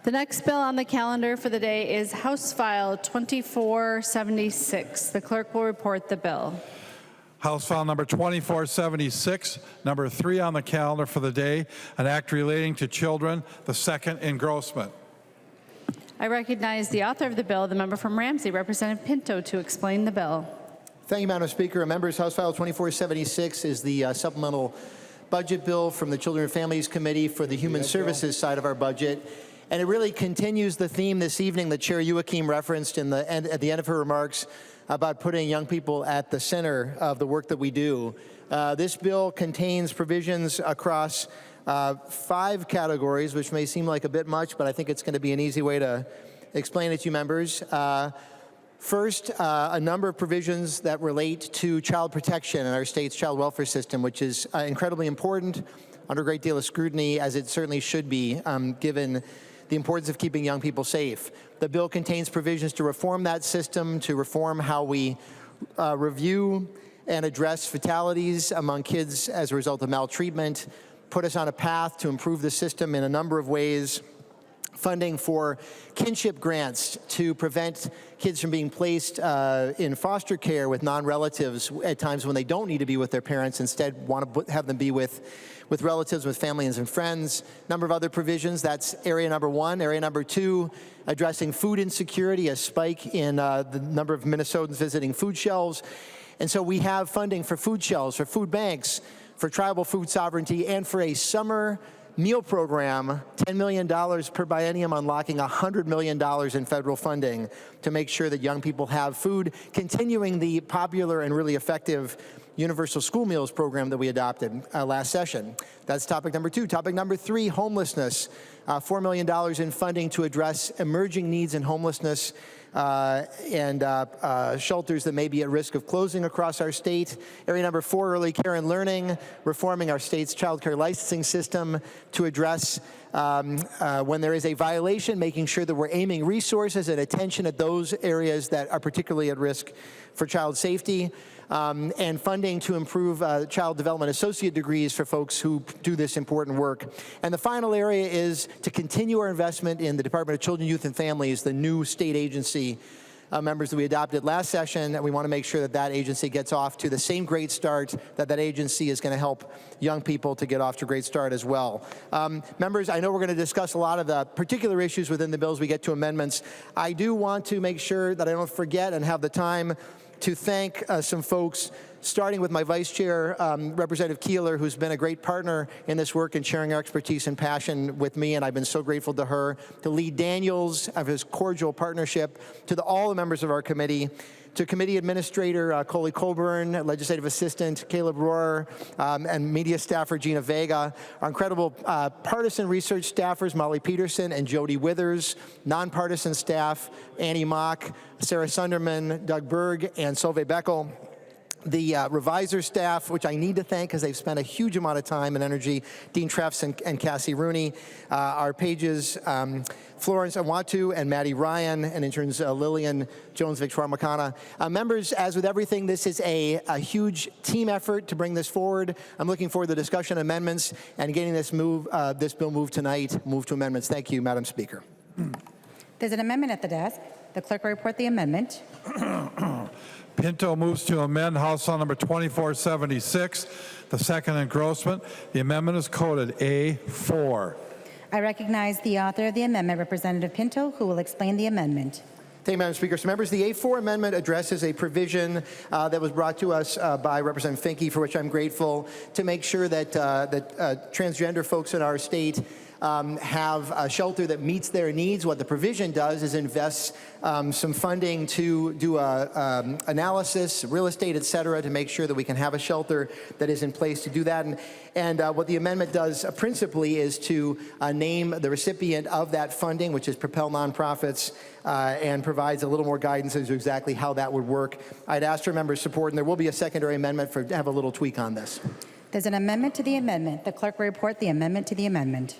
The next bill on the calendar for the day is House File 2476. The clerk will report the bill. House File number 2476, number 3 on the calendar for the day, an act relating to children, the second engrossment. I recognize the author of the bill, the member from Ramsey, Representative Pinto, to explain the bill. Thank you, Madam Speaker. Members, House File 2476 is the supplemental budget bill from the Children and Families Committee for the Human Services side of our budget. And it really continues the theme this evening that Chair Joachim referenced at the end of her remarks about putting young people at the center of the work that we do. This bill contains provisions across 5 categories, which may seem like a bit much, but I think it's going to be an easy way to explain it to you, members. First, a number of provisions that relate to child protection in our state's child welfare system, which is incredibly important, under a great deal of scrutiny, as it certainly should be, given the importance of keeping young people safe. The bill contains provisions to reform that system, to reform how we review and address fatalities among kids as a result of maltreatment, put us on a path to improve the system in a number of ways, funding for kinship grants to prevent kids from being placed in foster care with non-relatives at times when they don't need to be with their parents, instead want to have them be with relatives, with families and friends. Number of other provisions, that's area number 1. Area number 2, addressing food insecurity, a spike in the number of Minnesotans visiting food shelves. And so we have funding for food shelves, for food banks, for tribal food sovereignty, and for a summer meal program, $10 million per biennium, unlocking $100 million in federal funding to make sure that young people have food, continuing the popular and really effective universal school meals program that we adopted last session. That's topic number 2. Topic number 3, homelessness. $4 million in funding to address emerging needs in homelessness and shelters that may be at risk of closing across our state. Area number 4, early care and learning, reforming our state's child care licensing system to address when there is a violation, making sure that we're aiming resources and attention at those areas that are particularly at risk for child safety. And funding to improve child development associate degrees for folks who do this important work. And the final area is to continue our investment in the Department of Children, Youth, and Families, the new state agency members that we adopted last session. And we want to make sure that that agency gets off to the same great start, that agency is going to help young people to get off to a great start as well. Members, I know we're going to discuss a lot of the particular issues within the bills we get to amendments. I do want to make sure that I don't forget and have the time to thank some folks, starting with my vice chair, Representative Keeler, who's been a great partner in this work and sharing her expertise and passion with me, and I've been so grateful to her, to Lee Daniels of his cordial partnership, to all the members of our committee, to Committee Administrator Coley Coburn, Legislative Assistant Caleb Rohrer, and media staffer Gina Vega, our incredible partisan research staffers Molly Peterson and Jody Withers, nonpartisan staff Annie Mock, Sarah Sunderman, Doug Berg, and Solveig Beckel. The reviser staff, which I need to thank because they've spent a huge amount of time and energy, Dean Treffs and Cassie Rooney, our pages, Florence Awatu and Maddie Ryan, and interns Lillian Jones, Victoria Makana. Members, as with everything, this is a huge team effort to bring this forward. I'm looking forward to the discussion amendments and getting this bill moved tonight, move to amendments. Thank you, Madam Speaker. There's an amendment at the desk. The clerk will report the amendment. Pinto moves to amend House File number 2476, the second engrossment. The amendment is coded A4. I recognize the author of the amendment, Representative Pinto, who will explain the amendment. Thank you, Madam Speaker. So, members, the A4 amendment addresses a provision that was brought to us by Representative Finke, for which I'm grateful, to make sure that transgender folks in our state have a shelter that meets their needs. What the provision does is invests some funding to do analysis, real estate, et cetera, to make sure that we can have a shelter that is in place to do that. And what the amendment does principally is to name the recipient of that funding, which is Propel Nonprofits, and provides a little more guidance as to exactly how that would work. I'd ask for members' support, and there will be a secondary amendment to have a little tweak on this. There's an amendment to the amendment. The clerk will report the amendment to the amendment.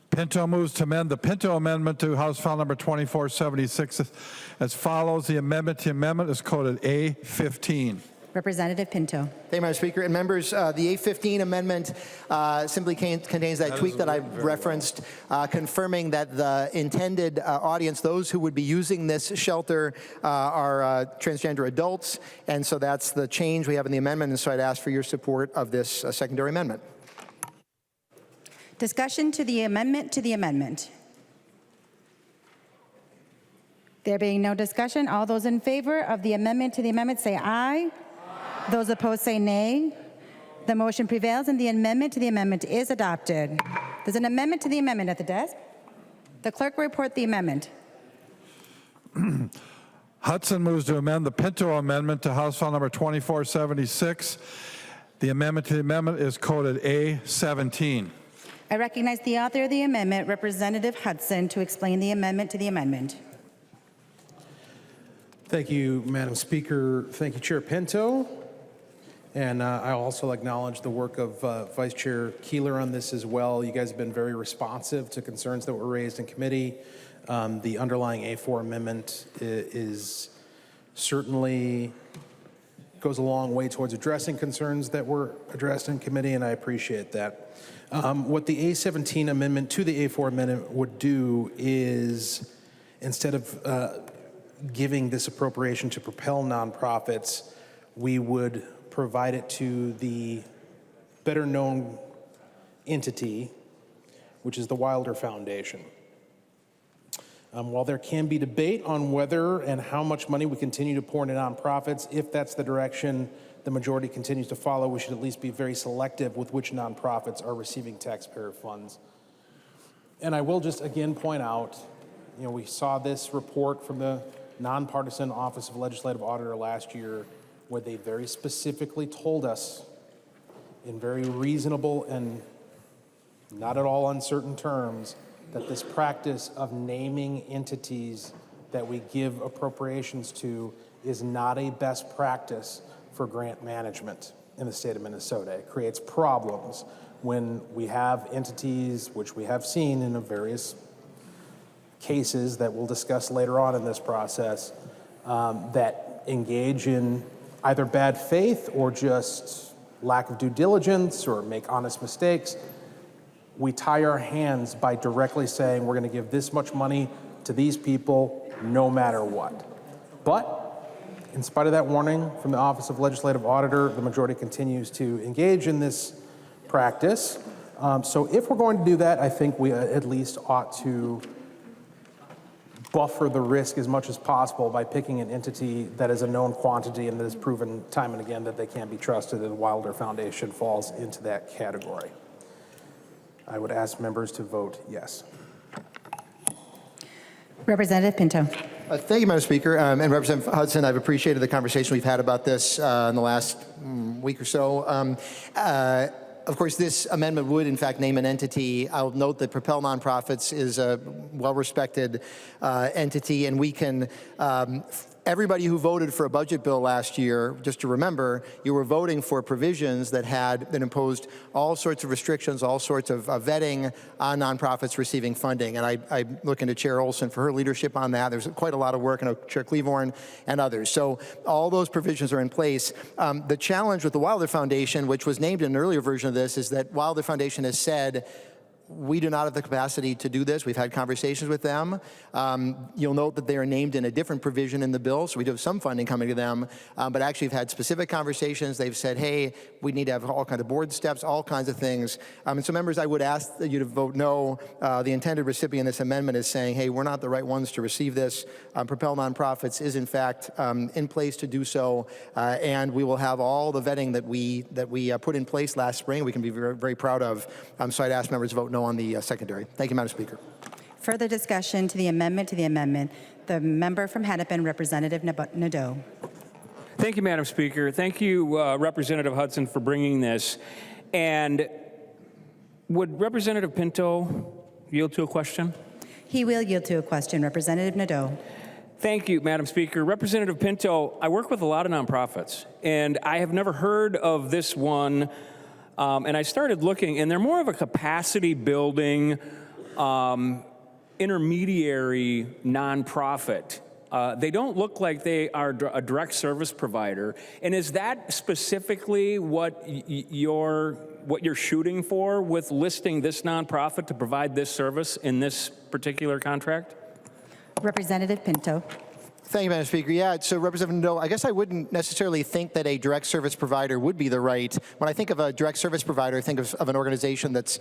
Pinto moves to amend the Pinto amendment to House File number 2476 as follows. The amendment to amendment is coded A15. Representative Pinto. Thank you, Madam Speaker. And members, the A15 amendment simply contains that tweak that I referenced, confirming that the intended audience, those who would be using this shelter, are transgender adults. And so that's the change we have in the amendment. And so I'd ask for your support of this secondary amendment. Discussion to the amendment to the amendment. There being no discussion, all those in favor of the amendment to the amendment say aye. Those opposed say nay. The motion prevails and the amendment to the amendment is adopted. There's an amendment to the amendment at the desk. The clerk will report the amendment. Hudson moves to amend the Pinto amendment to House File Number 2476. The amendment to the amendment is coded A17. I recognize the author of the amendment, Representative Hudson, to explain the amendment to the amendment. Thank you, Madam Speaker. Thank you, Chair Pinto. And I also acknowledge the work of Vice Chair Keeler on this as well. You guys have been very responsive to concerns that were raised in committee. The underlying A4 amendment is certainly goes a long way towards addressing concerns that were addressed in committee, and I appreciate that. What the A17 amendment to the A4 amendment would do is, instead of giving this appropriation to propel nonprofits, we would provide it to the better known entity, which is the Wilder Foundation. While there can be debate on whether and how much money we continue to pour into nonprofits, if that's the direction the majority continues to follow, we should at least be very selective with which nonprofits are receiving taxpayer funds. And I will just again point out, we saw this report from the nonpartisan Office of Legislative Auditor last year, where they very specifically told us in very reasonable and not at all uncertain terms that this practice of naming entities that we give appropriations to is not a best practice for grant management in the state of Minnesota. It creates problems when we have entities, which we have seen in various cases that we'll discuss later on in this process, that engage in either bad faith or just lack of due diligence or make honest mistakes. We tie our hands by directly saying we're going to give this much money to these people no matter what. But in spite of that warning from the Office of Legislative Auditor, the majority continues to engage in this practice. So if we're going to do that, I think we at least ought to buffer the risk as much as possible by picking an entity that is a known quantity and that has proven time and again that they can't be trusted, and Wilder Foundation falls into that category. I would ask members to vote yes. Representative Pinto. Thank you, Madam Speaker. And Representative Hudson, I've appreciated the conversation we've had about this in the last week or so. Of course, this amendment would, in fact, name an entity. I'll note that Propel Nonprofits is a well-respected entity, and we can everybody who voted for a budget bill last year, just to remember, you were voting for provisions that had been imposed all sorts of restrictions, all sorts of vetting on nonprofits receiving funding. And I'm looking to Chair Olson for her leadership on that. There's quite a lot of work, and Chair Cleavorn and others. So all those provisions are in place. The challenge with the Wilder Foundation, which was named in an earlier version of this, is that Wilder Foundation has said, we do not have the capacity to do this. We've had conversations with them. You'll note that they are named in a different provision in the bill, so we do have some funding coming to them, but actually we've had specific conversations. They've said, hey, we need to have all kinds of board steps, all kinds of things. And so members, I would ask you to vote no. The intended recipient of this amendment is saying, hey, we're not the right ones to receive this. Propel Nonprofits is in fact in place to do so, and we will have all the vetting that we put in place last spring. We can be very, very proud of. So I'd ask members to vote no on the secondary. Thank you, Madam Speaker. Further discussion to the amendment to the amendment. The member from Hennepin, Representative Nadeau. Thank you, Madam Speaker. Thank you, Representative Hudson, for bringing this. And would Representative Pinto yield to a question? He will yield to a question. Representative Nadeau. Thank you, Madam Speaker. Representative Pinto, I work with a lot of nonprofits, and I have never heard of this one. And I started looking, and they're more of a capacity building intermediary nonprofit. They don't look like they are a direct service provider. And is that specifically what you're shooting for with listing this nonprofit to provide this service in this particular contract? Representative Pinto. Thank you, Madam Speaker. Yeah, so Representative Nadeau, I guess I wouldn't necessarily think that a direct service provider would be the right. When I think of a direct service provider, I think of an organization that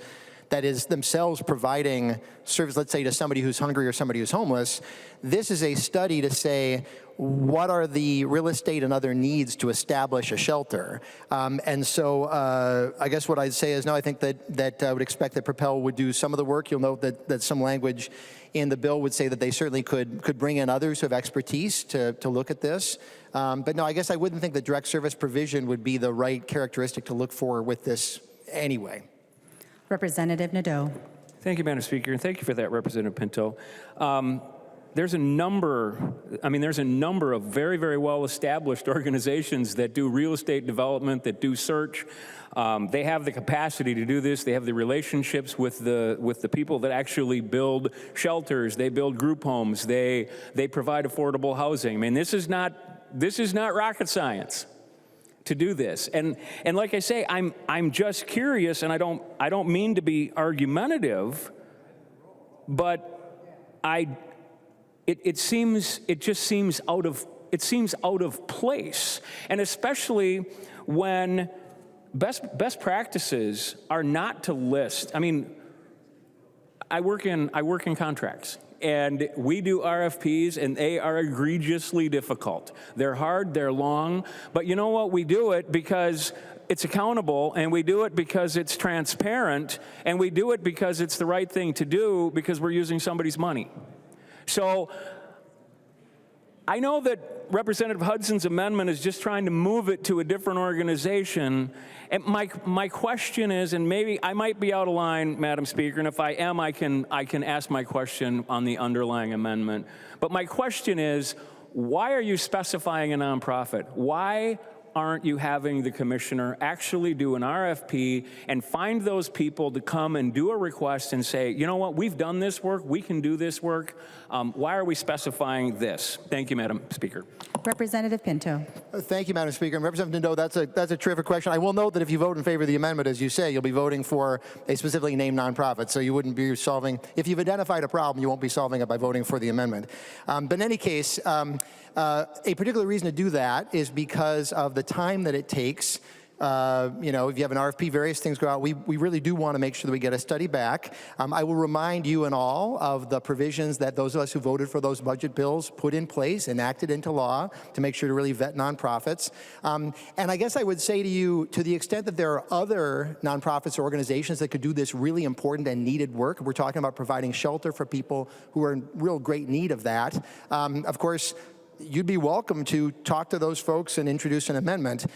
is themselves providing service, let's say, to somebody who's hungry or somebody who's homeless. This is a study to say, what are the real estate and other needs to establish a shelter? And so I guess what I'd say is, no, I think that I would expect that Propel would do some of the work. You'll note that some language in the bill would say that they certainly could bring in others who have expertise to look at this. But no, I guess I wouldn't think that direct service provision would be the right characteristic to look for with this anyway. Representative Nadeau. Thank you, Madam Speaker, and thank you for that, Representative Pinto. There's a number of very, very well-established organizations that do real estate development, that do search. They have the capacity to do this. They have the relationships with the people that actually build shelters. They build group homes. They provide affordable housing. I mean, this is not rocket science to do this. And like I say, I'm just curious, and I don't mean to be argumentative, but it just seems out of place, and especially when best practices are not to list. I mean, I work in contracts, and we do RFPs, and they are egregiously difficult. They're hard, they're long, but you know what? We do it because it's accountable, and we do it because it's transparent, and we do it because it's the right thing to do because we're using somebody's money. So I know that Representative Hudson's amendment is just trying to move it to a different organization. And my question is, and maybe I might be out of line, Madam Speaker, and if I am, I can ask my question on the underlying amendment. But my question is, why are you specifying a nonprofit? Why aren't you having the commissioner actually do an RFP and find those people to come and do a request and say, you know what, we've done this work, we can do this work. Why are we specifying this? Thank you, Madam Speaker. Representative Pinto. Thank you, Madam Speaker. And Representative Nadeau, that's a terrific question. I will note that if you vote in favor of the amendment, as you say, you'll be voting for a specifically named nonprofit. So you wouldn't be solving, if you've identified a problem, you won't be solving it by voting for the amendment. But in any case, a particular reason to do that is because of the time that it takes. You know, if you have an RFP, various things go out. We really do want to make sure that we get a study back. I will remind you and all of the provisions that those of us who voted for those budget bills put in place, enacted into law to make sure to really vet nonprofits. And I guess I would say to you, to the extent that there are other nonprofits or organizations that could do this really important and needed work, we're talking about providing shelter for people who are in real great need of that. Of course, you'd be welcome to talk to those folks and introduce an amendment.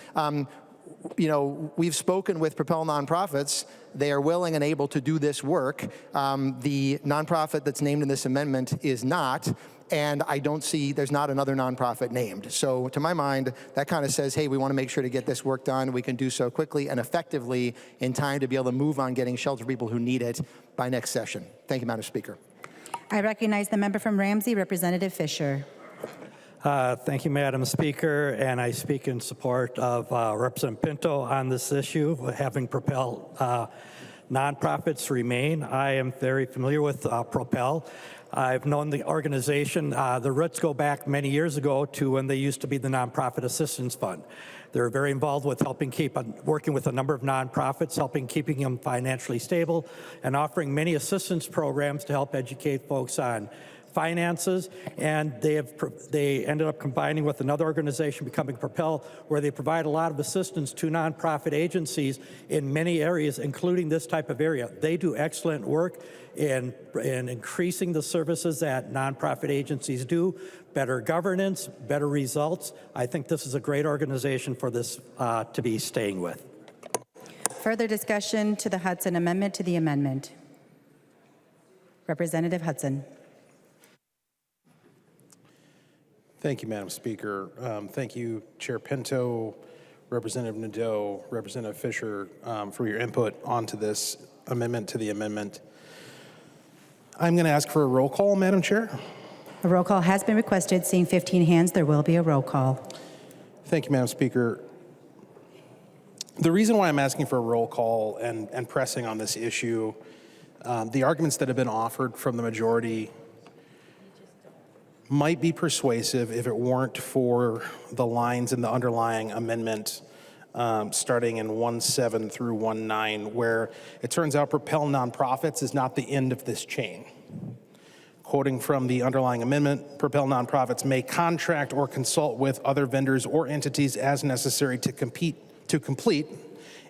You know, we've spoken with Propel Nonprofits. They are willing and able to do this work. The nonprofit that's named in this amendment is not, and I don't see, there's not another nonprofit named. So to my mind, that kind of says, hey, we want to make sure to get this work done. We can do so quickly and effectively in time to be able to move on getting shelter for people who need it by next session. Thank you, Madam Speaker. I recognize the member from Ramsey, Representative Fisher. Thank you, Madam Speaker, and I speak in support of Representative Pinto on this issue, having Propel nonprofits remain. I am very familiar with Propel. I've known the organization. The roots go back many years ago to when they used to be the Nonprofit Assistance Fund. They're very involved with helping working with a number of nonprofits, keeping them financially stable, and offering many assistance programs to help educate folks on finances, and they ended up combining with another organization, becoming Propel, where they provide a lot of assistance to nonprofit agencies in many areas, including this type of area. They do excellent work in increasing the services that nonprofit agencies do, better governance, better results. I think this is a great organization for this to be staying with. Further discussion to the Hudson Amendment to the amendment. Representative Hudson. Thank you, Madam Speaker. Thank you, Chair Pinto, Representative Nadeau, Representative Fisher, for your input onto this amendment to the amendment. I'm going to ask for a roll call, Madam Chair. A roll call has been requested. Seeing 15 hands, there will be a roll call. Thank you, Madam Speaker. The reason why I'm asking for a roll call and pressing on this issue, the arguments that have been offered from the majority might be persuasive if it weren't for the lines in the underlying amendment starting in 1.7 through 1.9, where it turns out propel nonprofits is not the end of this chain. Quoting from the underlying amendment, propel nonprofits may contract or consult with other vendors or entities as necessary to complete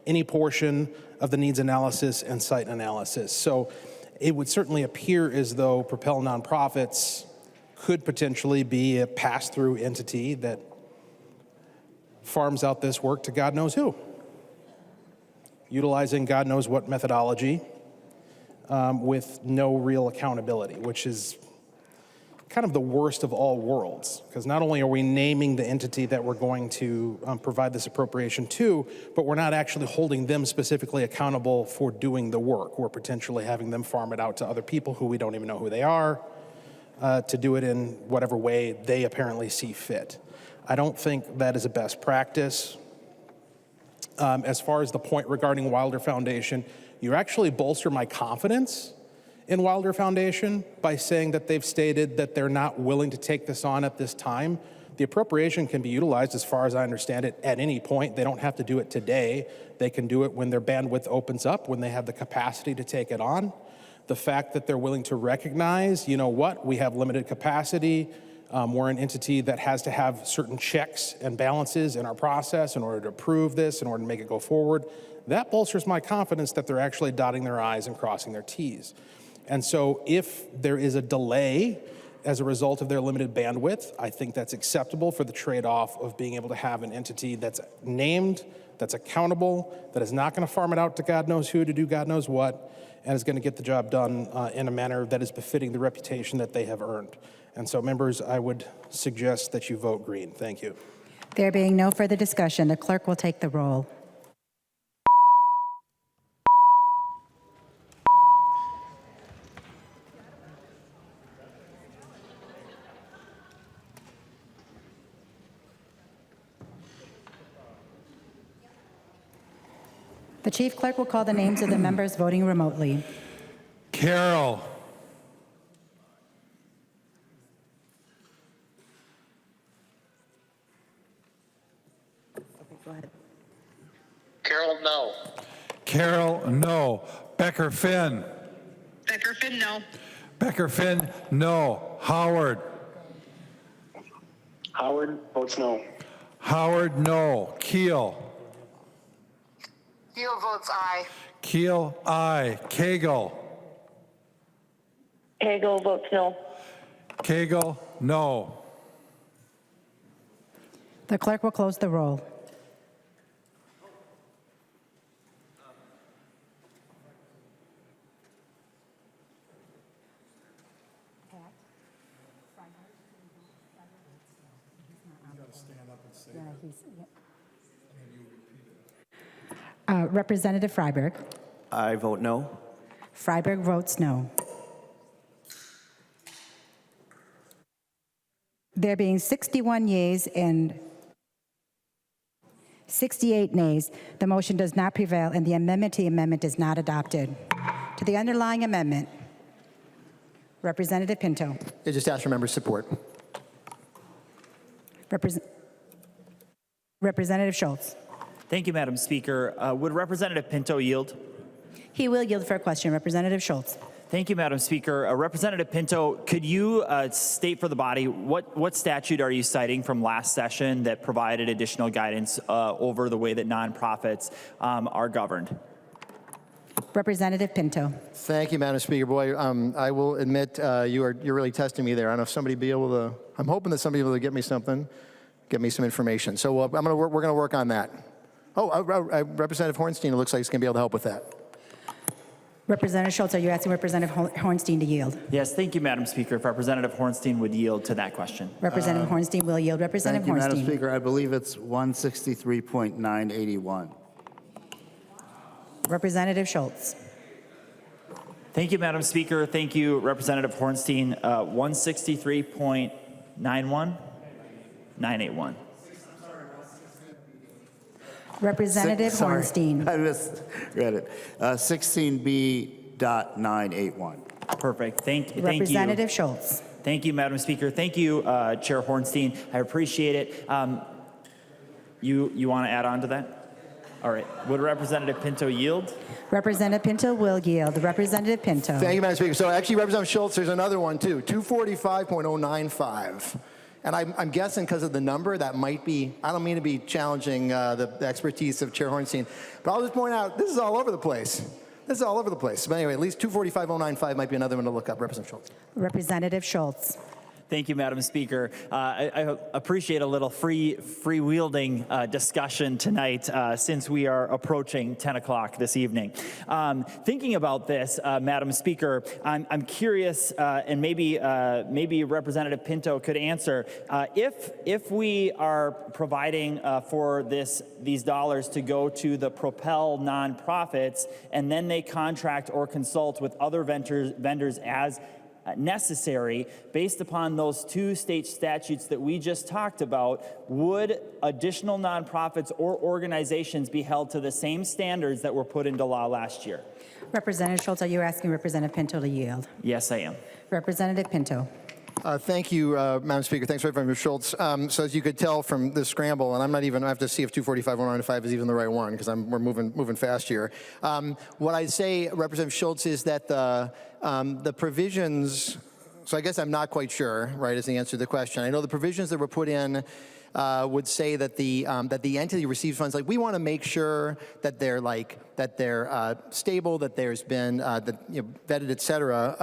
any portion of the needs analysis and site analysis. So it would certainly appear as though propel nonprofits could potentially be a pass-through entity that farms out this work to God knows who, utilizing God knows what methodology with no real accountability, which is kind of the worst of all worlds, because not only are we naming the entity that we're going to provide this appropriation to, but we're not actually holding them specifically accountable for doing the work. We're potentially having them farm it out to other people who we don't even know who they are, to do it in whatever way they apparently see fit. I don't think that is a best practice. As far as the point regarding Wilder Foundation, you actually bolster my confidence in Wilder Foundation by saying that they've stated that they're not willing to take this on at this time. The appropriation can be utilized, as far as I understand it, at any point. They don't have to do it today. They can do it when their bandwidth opens up, when they have the capacity to take it on. The fact that they're willing to recognize, you know what, we have limited capacity. We're an entity that has to have certain checks and balances in our process in order to approve this, in order to make it go forward. That bolsters my confidence that they're actually dotting their I's and crossing their T's. And so if there is a delay as a result of their limited bandwidth, I think that's acceptable for the trade-off of being able to have an entity that's named, that's accountable, that is not going to farm it out to God knows who to do God knows what, and is going to get the job done in a manner that is befitting the reputation that they have earned. And so, members, I would suggest that you vote green. Thank you. There being no further discussion, the clerk will take the roll. The chief clerk will call the names of the members voting remotely. Carroll. Carroll, no. Carroll, no. Becker Finn. Becker Finn, no. Becker Finn, no. Howard. Howard votes no. Howard, no. Keel. Keel votes aye. Keel, aye. Cagle. Cagle votes no. Cagle, no. The clerk will close the roll. Representative Freiberg. I vote no. Freiberg votes no. There being 61 yeas and 68 nays, the motion does not prevail and the amendment to the amendment is not adopted. To the underlying amendment, Representative Pinto. I just ask for member support. Representative Schultz. Thank you, Madam Speaker. Would Representative Pinto yield? He will yield for a question. Representative Schultz. Thank you, Madam Speaker. Representative Pinto, could you state for the body what statute are you citing from last session that provided additional guidance over the way that nonprofits are governed? Representative Pinto. Thank you, Madam Speaker. Boy, I will admit you're really testing me there. I don't know if somebody be able to. I'm hoping that somebody will be able to get me something, get me some information. So we're going to work on that. Oh, Representative Hornstein, it looks like he's going to be able to help with that. Representative Schultz, are you asking Representative Hornstein to yield? Yes, thank you, Madam Speaker. If Representative Hornstein would yield to that question. Representative Hornstein will yield. Representative Thank you, Hornstein. Madam Speaker. I believe it's 163.981. Representative Schultz. Thank you, Madam Speaker. Thank you, Representative Hornstein. 163.981. Representative Sorry, Hornstein. I misread it. 16B.981. Perfect. Thank you. Representative Schultz. Thank you, Madam Speaker. Thank you, Chair Hornstein. I appreciate it. You want to add on to that? All right. Would Representative Pinto yield? Representative Pinto will yield. Representative Pinto. Thank you, Madam Speaker. So actually, Representative Schultz, there's another one too, 245.095. And I'm guessing because of the number, that might be, I don't mean to be challenging the expertise of Chair Hornstein, but I'll just point out, this is all over the place. This is all over the place. But anyway, at least 245.095 might be another one to look up. Representative Schultz. Representative Schultz. Thank you, Madam Speaker. I appreciate a little free-wielding discussion tonight since we are approaching 10 o'clock this evening. Thinking about this, Madam Speaker, I'm curious, and maybe Representative Pinto could answer, if we are providing for these dollars to go to the Propel nonprofits, and then they contract or consult with other vendors as necessary, based upon those two state statutes that we just talked about, would additional nonprofits or organizations be held to the same standards that were put into law last year? Representative Schultz, are you asking Representative Pinto to yield? Yes, I am. Representative Pinto. Thank you, Madam Speaker. Thanks, Representative Schultz. So as you could tell from this scramble, and I have to see if 245.095 is even the right one because we're moving fast here. What I'd say, Representative Schultz, is that the provisions. So I guess I'm not quite sure, right, is the answer to the question. I know the provisions that were put in would say that the entity receives funds. Like, we want to make sure that they're stable, that there's been vetted, et cetera.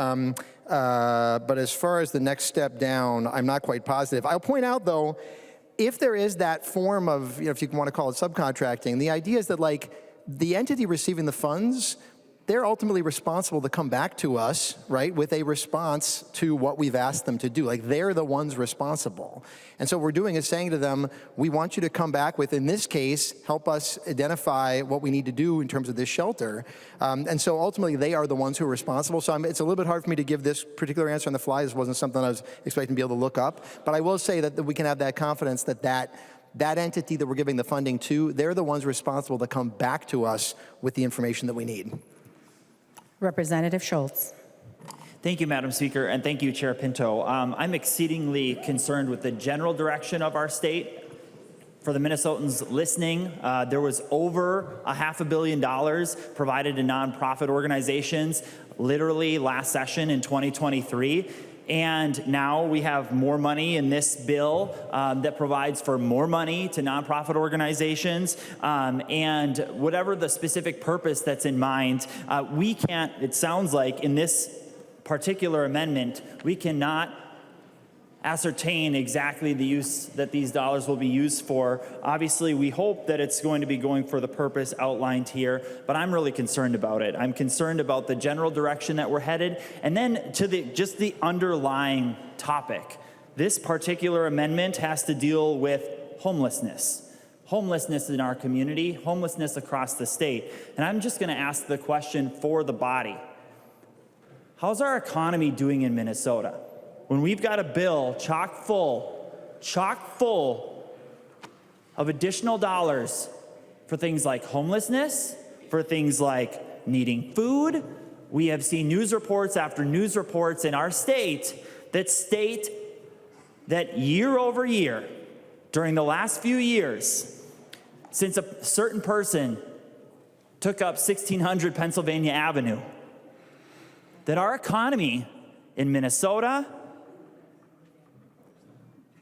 But as far as the next step down, I'm not quite positive. I'll point out, though, if there is that form of, if you want to call it subcontracting, the idea is that, like, the entity receiving the funds, they're ultimately responsible to come back to us, right, with a response to what we've asked them to do. Like, they're the ones responsible. And so what we're doing is saying to them, we want you to come back with, in this case, help us identify what we need to do in terms of this shelter. And so ultimately, they are the ones who are responsible. So it's a little bit hard for me to give this particular answer on the fly. This wasn't something I was expecting to be able to look up. But I will say that we can have that confidence that that entity that we're giving the funding to, they're the ones responsible to come back to us with the information that we need. Representative Schultz. Thank you, Madam Speaker, and thank you, Chair Pinto. I'm exceedingly concerned with the general direction of our state. For the Minnesotans listening, there was over $500 million provided to nonprofit organizations literally last session in 2023. And now we have more money in this bill that provides for more money to nonprofit organizations. And whatever the specific purpose that's in mind, we can't, it sounds like in this particular amendment, we cannot ascertain exactly the use that these dollars will be used for. Obviously, we hope that it's going to be going for the purpose outlined here, but I'm really concerned about it. I'm concerned about the general direction that we're headed, and then to just the underlying topic. This particular amendment has to deal with homelessness. Homelessness in our community, homelessness across the state. And I'm just going to ask the question for the body. How's our economy doing in Minnesota? When we've got a bill chock full of additional dollars for things like homelessness, for things like needing food, we have seen news reports after news reports in our state that year over year, during the last few years, since a certain person took up 1600 Pennsylvania Avenue, that our economy in Minnesota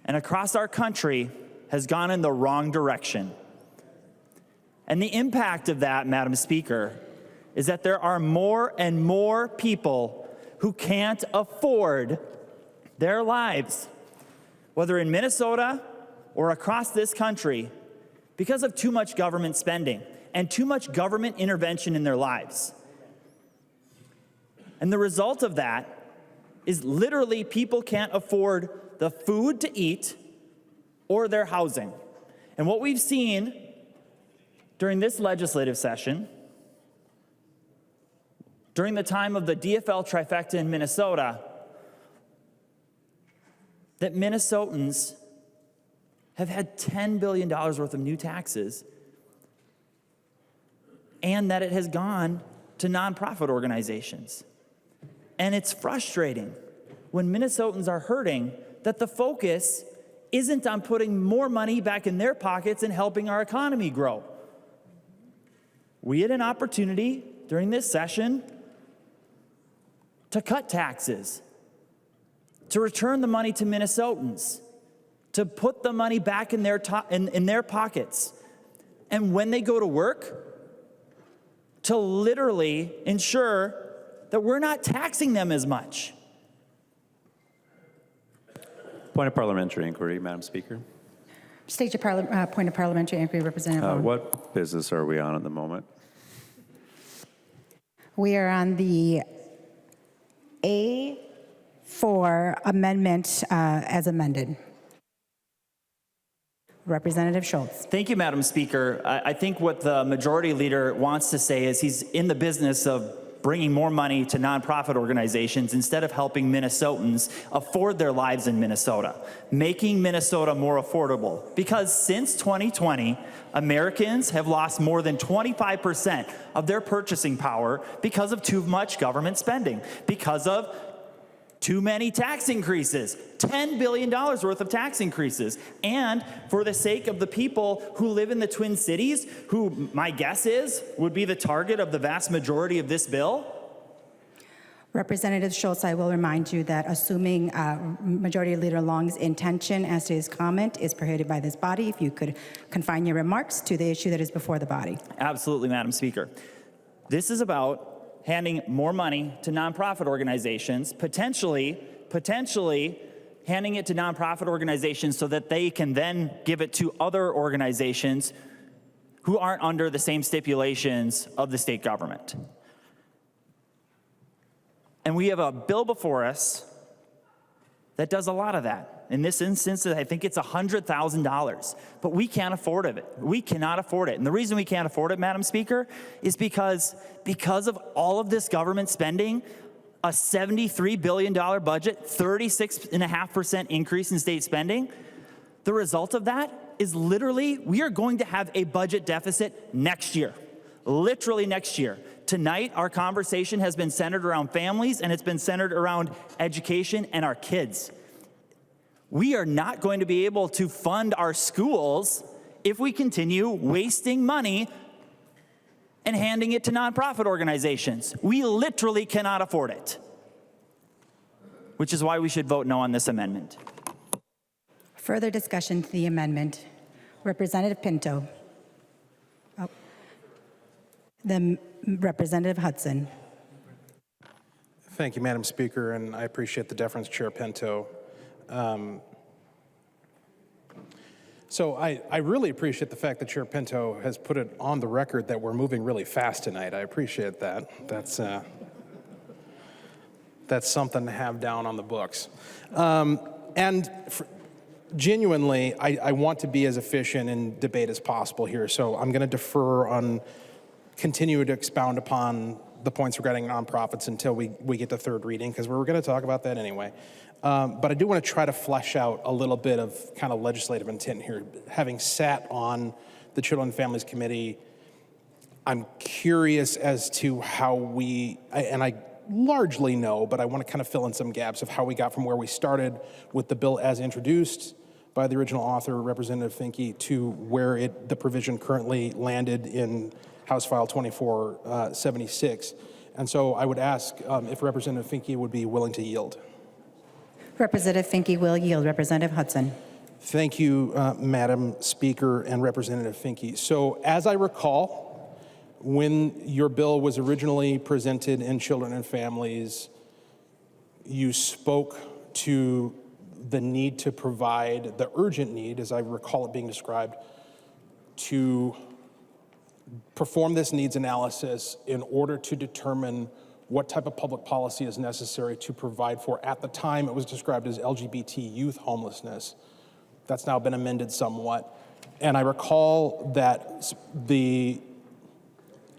and across our country has gone in the wrong direction. And the impact of that, Madam Speaker, is that there are more and more people who can't afford their lives, whether in Minnesota or across this country, because of too much government spending and too much government intervention in their lives. And the result of that is literally people can't afford the food to eat or their housing. And what we've seen during this legislative session, during the time of the DFL trifecta in Minnesota, that Minnesotans have had $10 billion worth of new taxes, and that it has gone to nonprofit organizations. And it's frustrating when Minnesotans are hurting that the focus isn't on putting more money back in their pockets and helping our economy grow. We had an opportunity during this session to cut taxes, to return the money to Minnesotans, to put the money back in their pockets. And when they go to work, to literally ensure that we're not taxing them as much. Point of parliamentary inquiry, Madam Speaker. State your point of parliamentary inquiry, Representative Long. What business are we on at the moment? We are on the A4 amendment as amended. Representative Schultz. Thank you, Madam Speaker. I think what the majority leader wants to say is he's in the business of bringing more money to nonprofit organizations instead of helping Minnesotans afford their lives in Minnesota, making Minnesota more affordable. Because since 2020, Americans have lost more than 25% of their purchasing power because of too much government spending, because of too many tax increases, $10 billion worth of tax increases. And for the sake of the people who live in the Twin Cities, who my guess is would be the target of the vast majority of this bill. Representative Schultz, I will remind you that assuming Majority Leader Long's intention as to his comment is prohibited by this body, if you could confine your remarks to the issue that is before the body. Absolutely, Madam Speaker. This is about handing more money to nonprofit organizations, potentially handing it to nonprofit organizations so that they can then give it to other organizations who aren't under the same stipulations of the state government. And we have a bill before us that does a lot of that. In this instance, I think it's $100,000, but we can't afford it. We cannot afford it. And the reason we can't afford it, Madam Speaker, is because of all of this government spending, a $73 billion budget, 36.5% increase in state spending, the result of that is literally we are going to have a budget deficit next year, literally next year. Tonight, our conversation has been centered around families, and it's been centered around education and our kids. We are not going to be able to fund our schools if we continue wasting money and handing it to nonprofit organizations. We literally cannot afford it, which is why we should vote no on this amendment. Further discussion to the amendment. Representative Pinto. The Representative Hudson. Thank you, Madam Speaker, and I appreciate the deference, Chair Pinto. So I really appreciate the fact that Chair Pinto has put it on the record that we're moving really fast tonight. I appreciate that. That's something to have down on the books. Genuinely, I want to be as efficient in debate as possible here, so I'm going to defer on continue to expound upon the points regarding nonprofits until we get to third reading, because we're going to talk about that anyway. But I do want to try to flesh out a little bit of kind of legislative intent here. Having sat on the Children and Families Committee, I'm curious as to how and I largely know, but I want to kind of fill in some gaps of how we got from where we started with the bill as introduced by the original author, Representative Finke, to where the provision currently landed in House File 2476. And so I would ask if Representative Finke would be willing to yield. Representative Finke will yield. Representative Hudson. Thank you, Madam Speaker and Representative Finke. So as I recall, when your bill was originally presented in Children and Families, you spoke to the need to provide, the urgent need, as I recall it being described, to perform this needs analysis in order to determine what type of public policy is necessary to provide for, at the time it was described as LGBT youth homelessness. That's now been amended somewhat. And I recall that the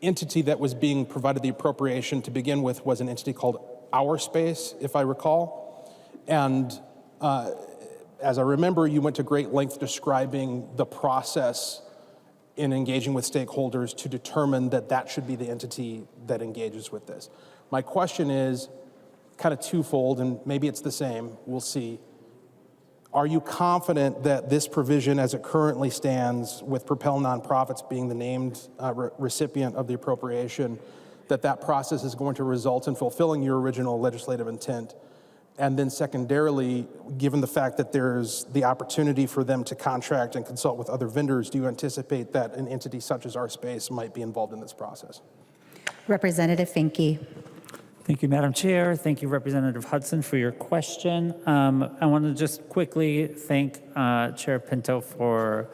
entity that was being provided the appropriation to begin with was an entity called Our Space, if I recall. And as I remember, you went to great length describing the process in engaging with stakeholders to determine that that should be the entity that engages with this. My question is kind of twofold, and maybe it's the same, we'll see. Are you confident that this provision as it currently stands, with Propel Nonprofits being the named recipient of the appropriation, that that process is going to result in fulfilling your original legislative intent? And then secondarily, given the fact that there's the opportunity for them to contract and consult with other vendors, do you anticipate that an entity such as Our Space might be involved in this process? Representative Finke. Thank you, Madam Chair. Thank you, Representative Hudson, for your question. I want to just quickly thank Chair Pinto for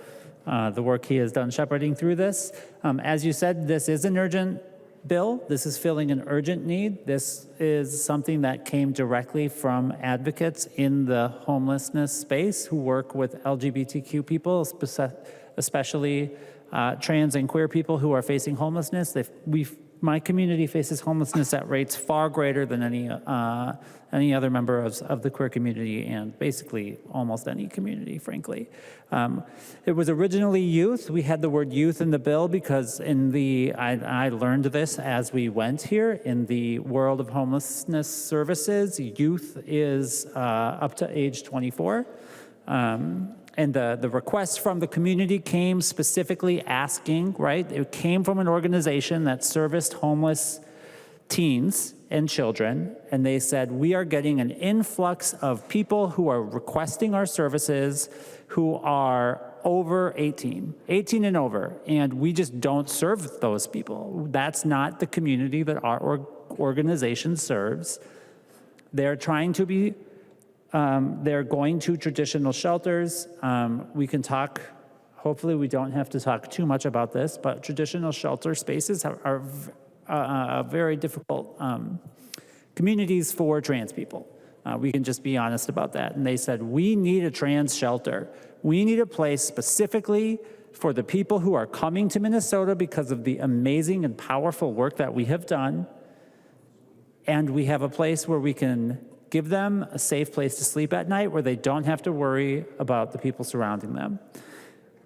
the work he has done shepherding through this. As you said, this is an urgent bill. This is filling an urgent need. This is something that came directly from advocates in the homelessness space who work with LGBTQ people, especially trans and queer people who are facing homelessness. My community faces homelessness at rates far greater than any other member of the queer community, and basically almost any community, frankly. It was originally youth. We had the word youth in the bill because I learned this as we went here. In the world of homelessness services, youth is up to age 24. And the request from the community came specifically asking, right? It came from an organization that serviced homeless teens and children, and they said, we are getting an influx of people who are requesting our services who are over 18 and over, and we just don't serve those people. That's not the community that our organization serves. They're trying to be they're going to traditional shelters. We can talk, hopefully we don't have to talk too much about this, but traditional shelter spaces are very difficult communities for trans people. We can just be honest about that. And they said, we need a trans shelter. We need a place specifically for the people who are coming to Minnesota because of the amazing and powerful work that we have done. And we have a place where we can give them a safe place to sleep at night where they don't have to worry about the people surrounding them.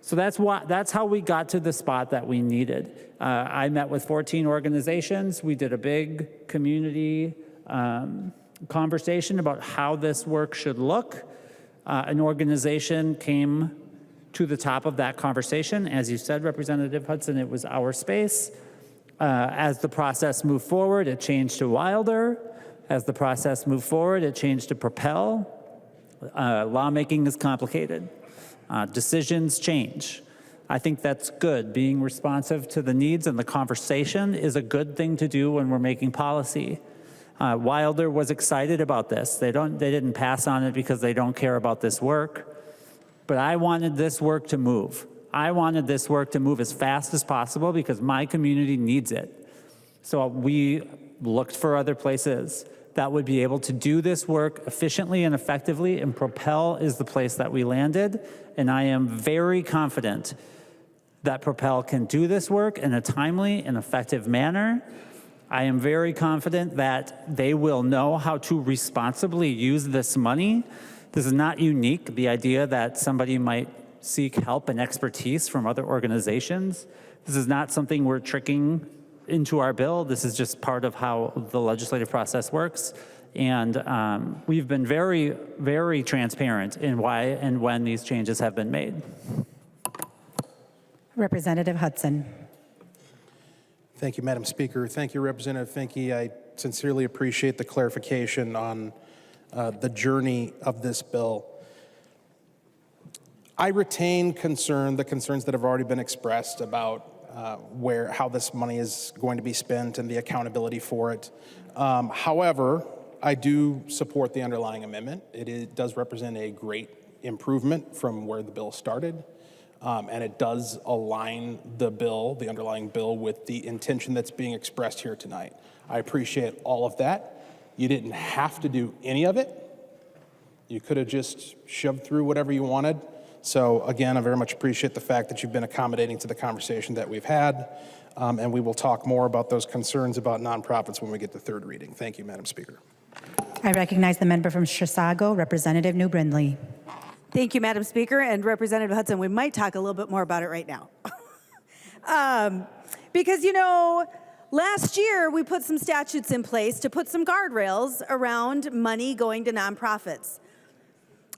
So that's how we got to the spot that we needed. I met with 14 organizations. We did a big community conversation about how this work should look. An organization came to the top of that conversation. As you said, Representative Hudson, it was Our Space. As the process moved forward, it changed to Wilder. As the process moved forward, it changed to Propel. Lawmaking is complicated. Decisions change. I think that's good. Being responsive to the needs and the conversation is a good thing to do when we're making policy. Wilder was excited about this. They didn't pass on it because they don't care about this work. But I wanted this work to move. I wanted this work to move as fast as possible because my community needs it. So we looked for other places that would be able to do this work efficiently and effectively, and Propel is the place that we landed. And I am very confident that Propel can do this work in a timely and effective manner. I am very confident that they will know how to responsibly use this money. This is not unique, the idea that somebody might seek help and expertise from other organizations. This is not something we're tricking into our bill. This is just part of how the legislative process works. And we've been very, very transparent in why and when these changes have been made. Representative Hudson. Thank you, Madam Speaker. Thank you, Representative Finke. I sincerely appreciate the clarification on the journey of this bill. I retain the concerns that have already been expressed about how this money is going to be spent and the accountability for it. However, I do support the underlying amendment. It does represent a great improvement from where the bill started, and it does align the underlying bill, with the intention that's being expressed here tonight. I appreciate all of that. You didn't have to do any of it. You could have just shoved through whatever you wanted. So again, I very much appreciate the fact that you've been accommodating to the conversation that we've had. And we will talk more about those concerns about nonprofits when we get to third reading. Thank you, Madam Speaker. I recognize the member from Chisago, Representative New Brindley. Thank you, Madam Speaker. And Representative Hudson, we might talk a little bit more about it right now. Because, you know, last year we put some statutes in place to put some guardrails around money going to nonprofits.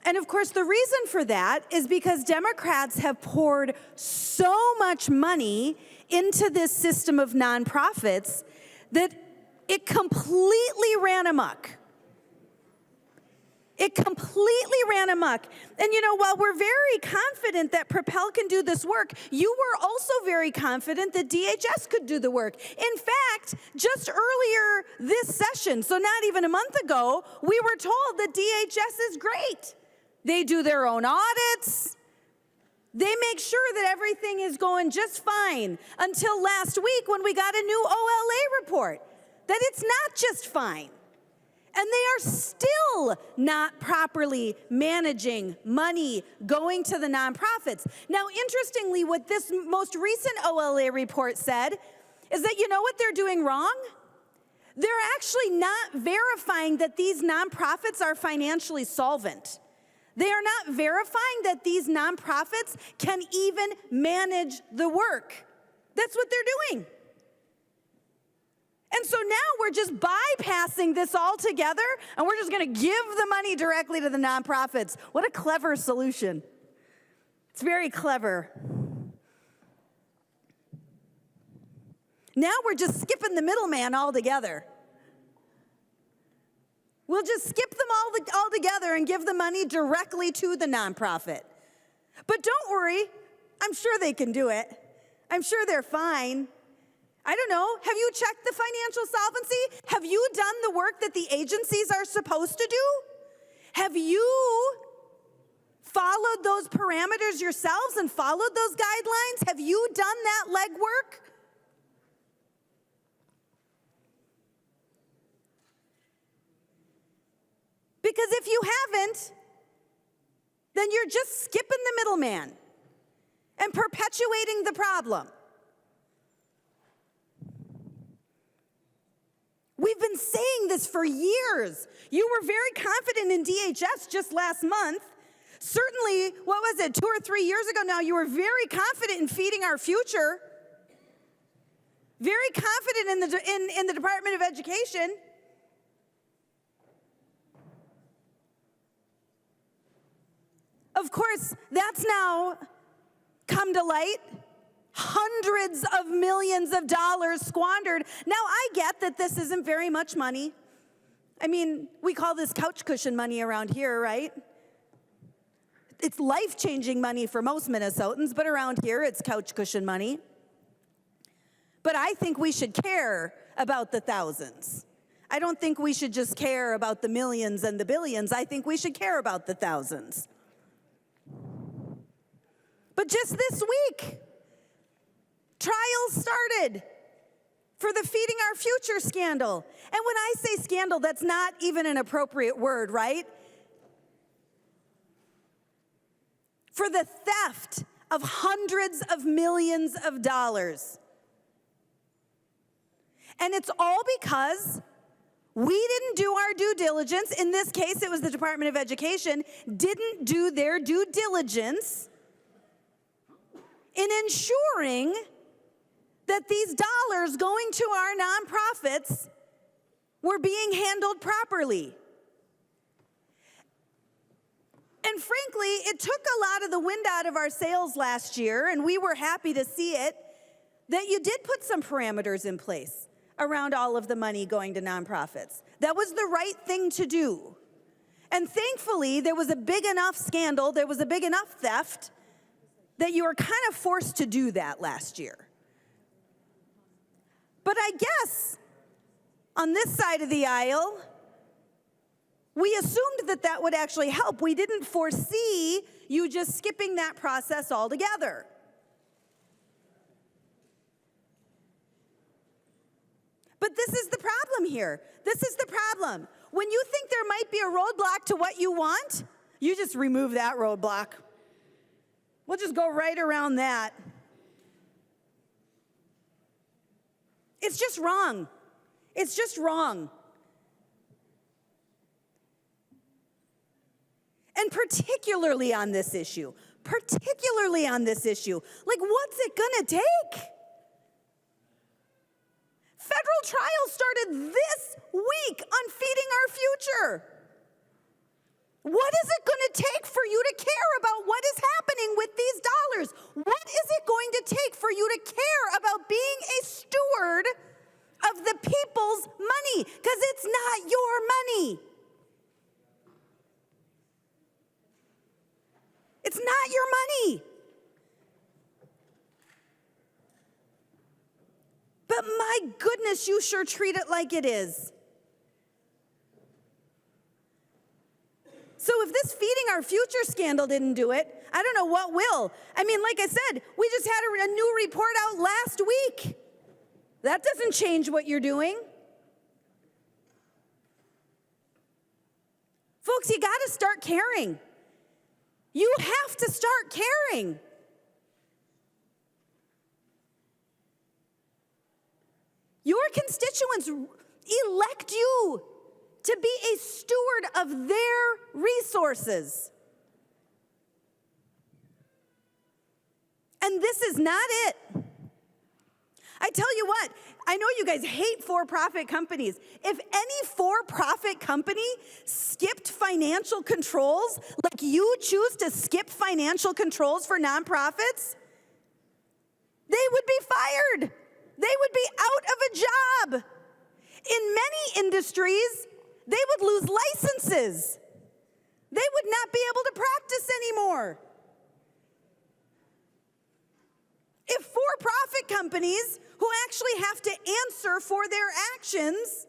And of course, the reason for that is because Democrats have poured so much money into this system of nonprofits that it completely ran amok. It completely ran amok. And you know, while we're very confident that Propel can do this work, you were also very confident that DHS could do the work. In fact, just earlier this session, so not even a month ago, we were told that DHS is great. They do their own audits. They make sure that everything is going just fine until last week when we got a new OLA report that it's not just fine. And they are still not properly managing money going to the nonprofits. Now, interestingly, what this most recent OLA report said is that you know what they're doing wrong? They're actually not verifying that these nonprofits are financially solvent. They are not verifying that these nonprofits can even manage the work. That's what they're doing. And so now we're just bypassing this altogether, and we're just going to give the money directly to the nonprofits. What a clever solution. It's very clever. Now we're just skipping the middleman altogether. We'll just skip them all together and give the money directly to the nonprofit. But don't worry, I'm sure they can do it. I'm sure they're fine. I don't know, have you checked the financial solvency? Have you done the work that the agencies are supposed to do? Have you followed those parameters yourselves and followed those guidelines? Have you done that legwork? Because if you haven't, then you're just skipping the middleman and perpetuating the problem. We've been saying this for years. You were very confident in DHS just last month. Certainly, what was it, 2 or 3 years ago now, you were very confident in feeding our future. Very confident in the Department of Education. Of course, that's now come to light. Hundreds of millions of dollars squandered. Now, I get that this isn't very much money. I mean, we call this couch cushion money around here, right? It's life-changing money for most Minnesotans, but around here, it's couch cushion money. But I think we should care about the thousands. I don't think we should just care about the millions and the billions. I think we should care about the thousands. But just this week, trials started for the Feeding Our Future scandal. And when I say scandal, that's not even an appropriate word, right? For the theft of hundreds of millions of dollars. And it's all because we didn't do our due diligence. In this case, it was the Department of Education, didn't do their due diligence in ensuring that these dollars going to our nonprofits were being handled properly. And frankly, it took a lot of the wind out of our sails last year, and we were happy to see it, that you did put some parameters in place around all of the money going to nonprofits. That was the right thing to do. And thankfully, there was a big enough scandal, there was a big enough theft, that you were kind of forced to do that last year. But I guess on this side of the aisle, we assumed that that would actually help. We didn't foresee you just skipping that process altogether. But this is the problem here. This is the problem. When you think there might be a roadblock to what you want, you just remove that roadblock. We'll just go right around that. It's just wrong. It's just wrong. And particularly on this issue, like what's it gonna take? Federal trial started this week on feeding our future. What is it going to take for you to care about what is happening with these dollars? What is it going to take for you to care about being a steward of the people's money? Because it's not your money. It's not your money. But my goodness, you sure treat it like it is. So if this feeding our future scandal didn't do it, I don't know what will. I mean, like I said, we just had a new report out last week. That doesn't change what you're doing. Folks, you got to start caring. You have to start caring. Your constituents elect you to be a steward of their resources. And this is not it. I tell you what, I know you guys hate for-profit companies. If any for-profit company skipped financial controls, like you choose to skip financial controls for nonprofits, they would be fired. They would be out of a job. In many industries, they would lose licenses. They would not be able to practice anymore. If for-profit companies who actually have to answer for their actions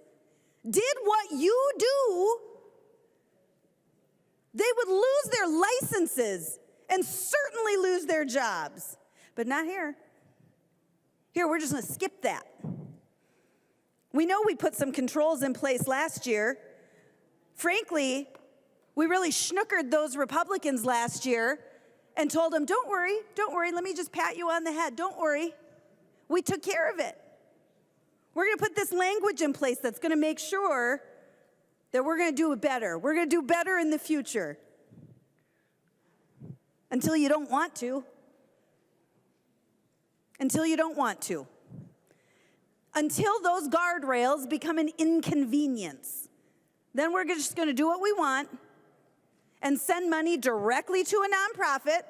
did what you do, they would lose their licenses and certainly lose their jobs. But not here. Here, we're just going to skip that. We know we put some controls in place last year. Frankly, we really schnookered those Republicans last year and told them, don't worry, let me just pat you on the head. Don't worry. We took care of it. We're going to put this language in place that's going to make sure that we're going to do it better. We're going to do better in the future. Until you don't want to. Until you don't want to. Until those guardrails become an inconvenience. Then we're just going to do what we want and send money directly to a nonprofit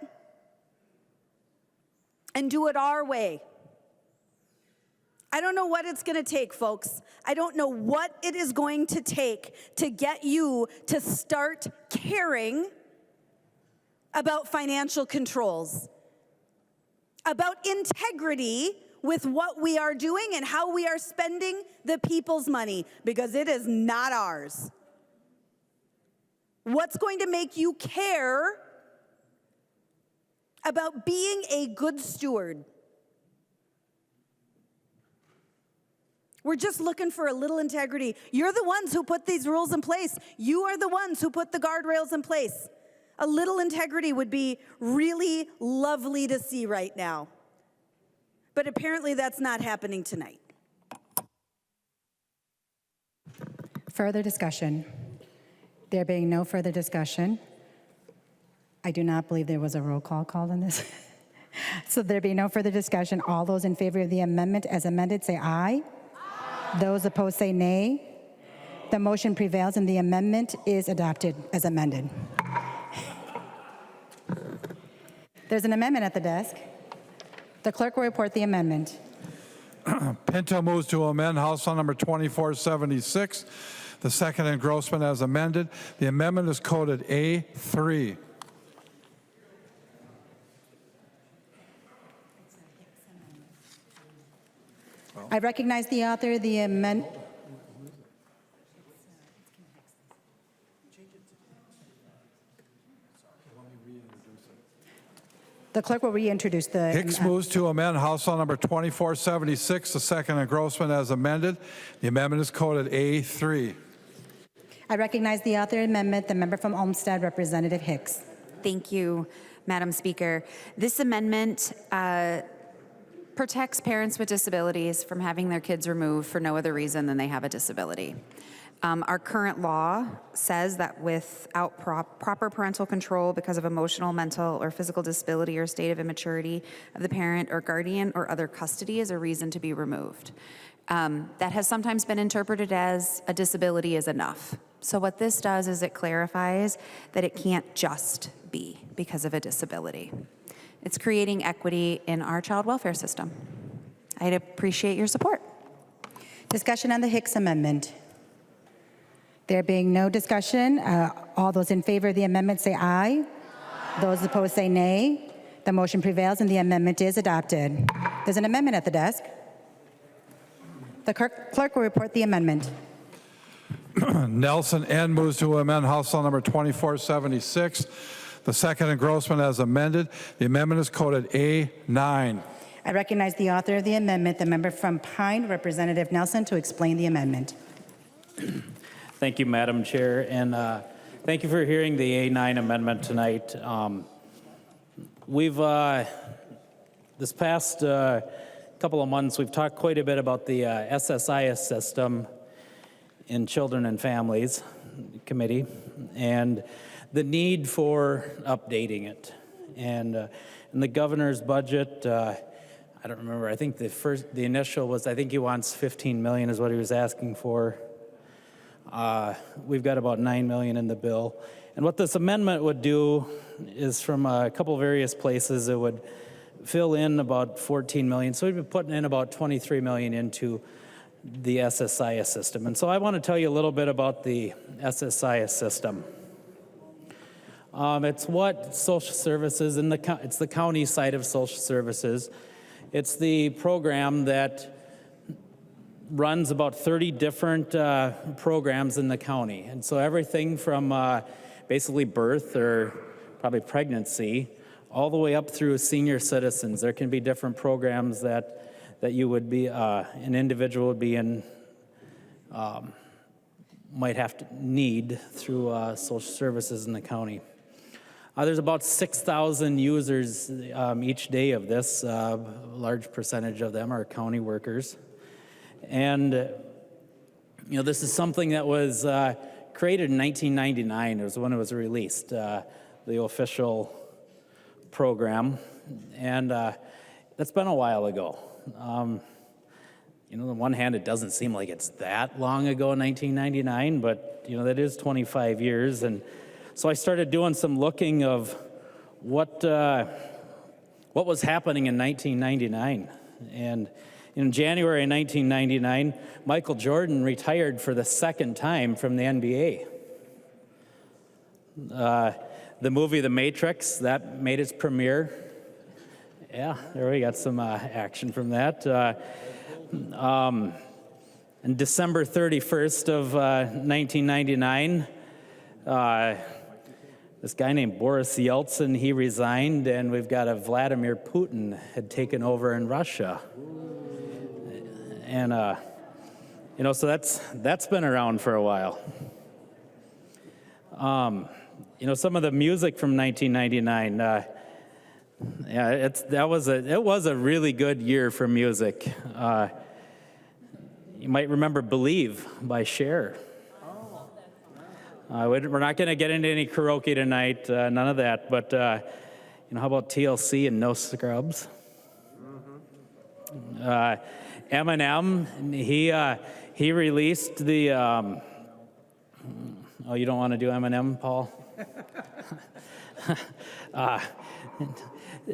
and do it our way. I don't know what it's going to take, folks. I don't know what it is going to take to get you to start caring about financial controls, about integrity with what we are doing and how we are spending the people's money, because it is not ours. What's going to make you care about being a good steward? We're just looking for a little integrity. You're the ones who put these rules in place. You are the ones who put the guardrails in place. A little integrity would be really lovely to see right now. But apparently that's not happening tonight. Further discussion. There being no further discussion, I do not believe there was a roll call called on this. So there being no further discussion, all those in favor of the amendment as amended say aye. Those opposed say nay. The motion prevails and the amendment is adopted as amended. There's an amendment at the desk. The clerk will report the amendment. Pinto moves to amend House File Number 2476, the second engrossment as amended. The amendment is coded A3. I recognize the author of the amendment. The clerk will reintroduce the... Hicks moves to amend House File Number 2476, the second engrossment as amended. The amendment is coded A3. I recognize the author of the amendment, the member from Olmsted, Representative Hicks. Thank you, Madam Speaker. This amendment protects parents with disabilities from having their kids removed for no other reason than they have a disability. Our current law says that without proper parental control because of emotional, mental, or physical disability or state of immaturity of the parent or guardian or other custody is a reason to be removed. That has sometimes been interpreted as a disability is enough. So what this does is it clarifies that it can't just be because of a disability. It's creating equity in our child welfare system. I'd appreciate your support. Discussion on the Hicks Amendment. There being no discussion, all those in favor of the amendment say aye. Those opposed say nay. The motion prevails and the amendment is adopted. There's an amendment at the desk. The clerk will report the amendment. Nelson N. moves to amend House Bill number 2476, the second engrossment as amended. The amendment is coded A9. I recognize the author of the amendment, the member from Pine, Representative Nelson, to explain the amendment. Thank you, Madam Chair, and thank you for hearing the A9 amendment tonight. We've, this past couple of months, we've talked quite a bit about the SSIS system in Children and Families Committee and the need for updating it. And in the governor's budget, I don't remember, I think the initial was, I think he wants 15 million is what he was asking for. We've got about 9 million in the bill. And what this amendment would do is from a couple various places, it would fill in about 14 million. So we'd be putting in about 23 million into the SSIS system. And so I want to tell you a little bit about the SSIS system. It's what social services, it's the county side of social services. It's the program that runs about 30 different programs in the county. And so everything from basically birth or probably pregnancy all the way up through senior citizens. There can be different programs that you would be, an individual would be in, might have to need through social services in the county. There's about 6,000 users each day of this. A large percentage of them are county workers. And, you know, this is something that was created in 1999. It was when it was released, the official program. And that's been a while ago. You know, on the one hand, it doesn't seem like it's that long ago, 1999, but, you know, that is 25 years. And so I started doing some looking of what was happening in 1999. And in January 1999, Michael Jordan retired for the second time from the NBA. The movie The Matrix, that made its premiere. Yeah, there we got some action from that. On December 31st of 1999, this guy named Boris Yeltsin, he resigned, and we've got a Vladimir Putin had taken over in Russia. And, you know, so that's been around for a while. You know, some of the music from 1999, yeah, it was a really good year for music. You might remember "Believe" by Cher. We're not going to get into any karaoke tonight, none of that. But you know, how about TLC and "No Scrubs"? Eminem, he released the. Oh, you don't want to do Eminem, Paul?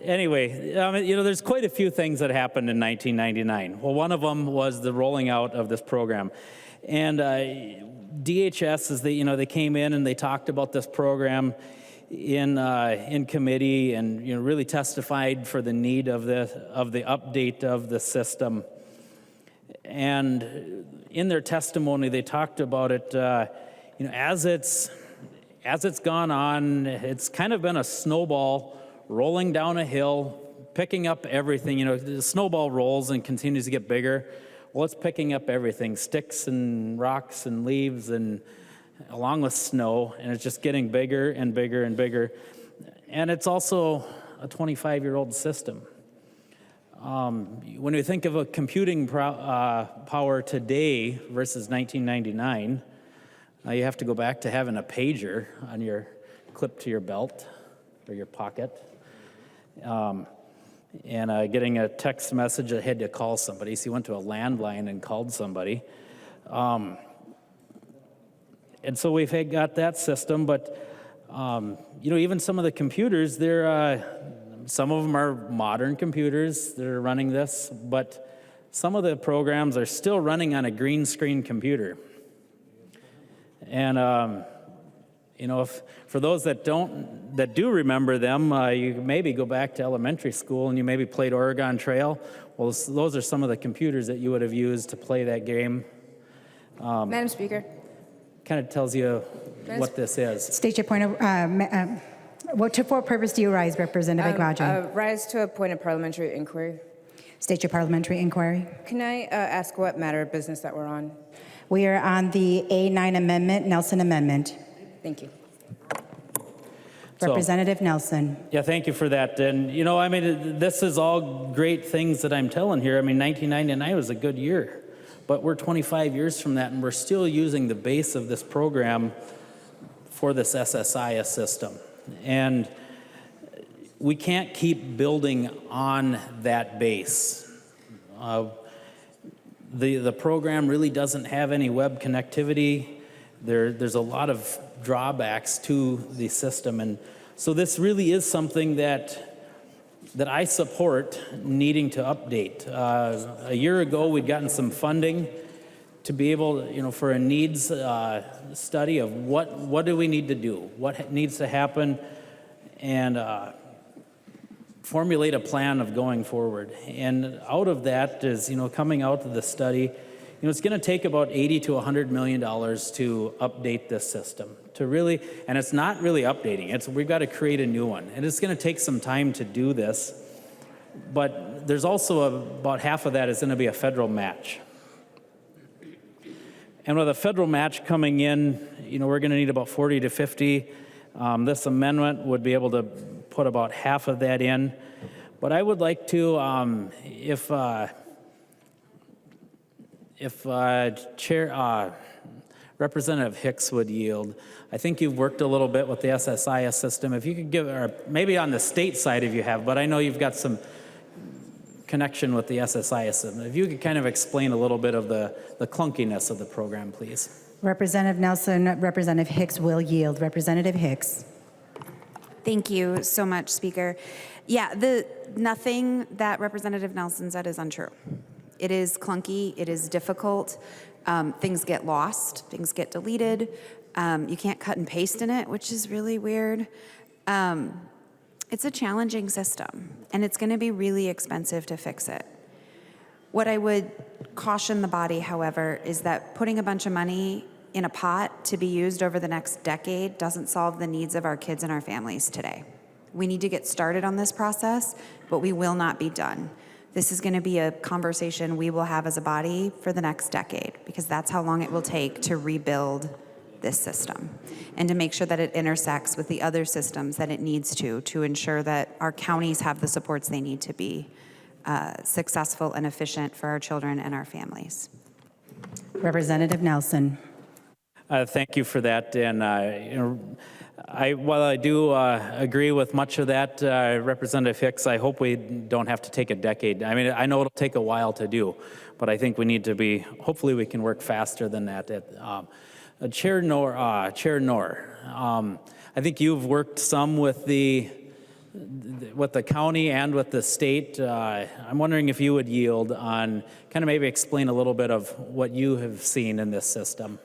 Anyway, you know, there's quite a few things that happened in 1999. Well, one of them was the rolling out of this program. And DHS, as they came in and they talked about this program in committee and, you know, really testified for the need of the update of the system. And in their testimony, they talked about it, you know, as it's gone on, it's kind of been a snowball rolling down a hill, picking up everything. You know, the snowball rolls and continues to get bigger. Well, it's picking up everything, sticks and rocks and leaves and along with snow, and it's just getting bigger and bigger and bigger. And it's also a 25-year-old system. When we think of a computing power today versus 1999, you have to go back to having a pager on your clip to your belt or your pocket, and getting a text message that had to call somebody. So you went to a landline and called somebody. And so we've got that system, but even some of the computers, some of them are modern computers that are running this, but some of the programs are still running on a green screen computer. And for those that do remember them, you maybe go back to elementary school and you maybe played Oregon Trail. Well, those are some of the computers that you would have used to play that game. Madam Speaker. Kind of tells you what this is. State your point of, to what purpose do you rise, Representative Agbaji? Rise to a point of parliamentary inquiry. State your parliamentary inquiry. Can I ask what matter of business that we're on? We are on the A9 amendment, Nelson amendment. Thank you. Representative Nelson. Yeah, thank you for that. And, this is all great things that I'm telling here. 1999 was a good year, but we're 25 years from that, and we're still using the base of this program for this SSIS system. And we can't keep building on that base. The program really doesn't have any web connectivity. There's a lot of drawbacks to the system, and so this really is something that I support needing to update. A year ago, we'd gotten some funding to be able, for a needs study of what do we need to do, what needs to happen, and formulate a plan of going forward. And out of that is, coming out of the study, it's going to take about $80 to $100 million to update this system. And it's not really updating. We've got to create a new one. And it's going to take some time to do this. But there's also about half of that is going to be a federal match. And with a federal match coming in, we're going to need about 40 to 50. This amendment would be able to put about half of that in. But I would like to, if Representative Hicks would yield, I think you've worked a little bit with the SSIS system. If you could give, or maybe on the state side if you have, but I know you've got some connection with the SSIS system. If you could kind of explain a little bit of the clunkiness of the program, please. Representative Nelson, Representative Hicks will yield. Representative Hicks. Thank you so much, Speaker. Yeah, nothing that Representative Nelson said is untrue. It is clunky, it is difficult. Things get lost, things get deleted. You can't cut and paste in it, which is really weird. It's a challenging system, and it's going to be really expensive to fix it. What I would caution the body, however, is that putting a bunch of money in a pot to be used over the next decade doesn't solve the needs of our kids and our families today. We need to get started on this process, but we will not be done. This is going to be a conversation we will have as a body for the next decade, because that's how long it will take to rebuild this system and to make sure that it intersects with the other systems that it needs to ensure that our counties have the supports they need to be successful and efficient for our children and our families. Representative Nelson. Thank you for that. And while I do agree with much of that, Representative Hicks, I hope we don't have to take a decade. I know it'll take a while to do, but I think we need to be, hopefully we can work faster than that. Chair Knorr, I think you've worked some with the county and with the state. I'm wondering if you would yield on kind of maybe explain a little bit of what you have seen in this system.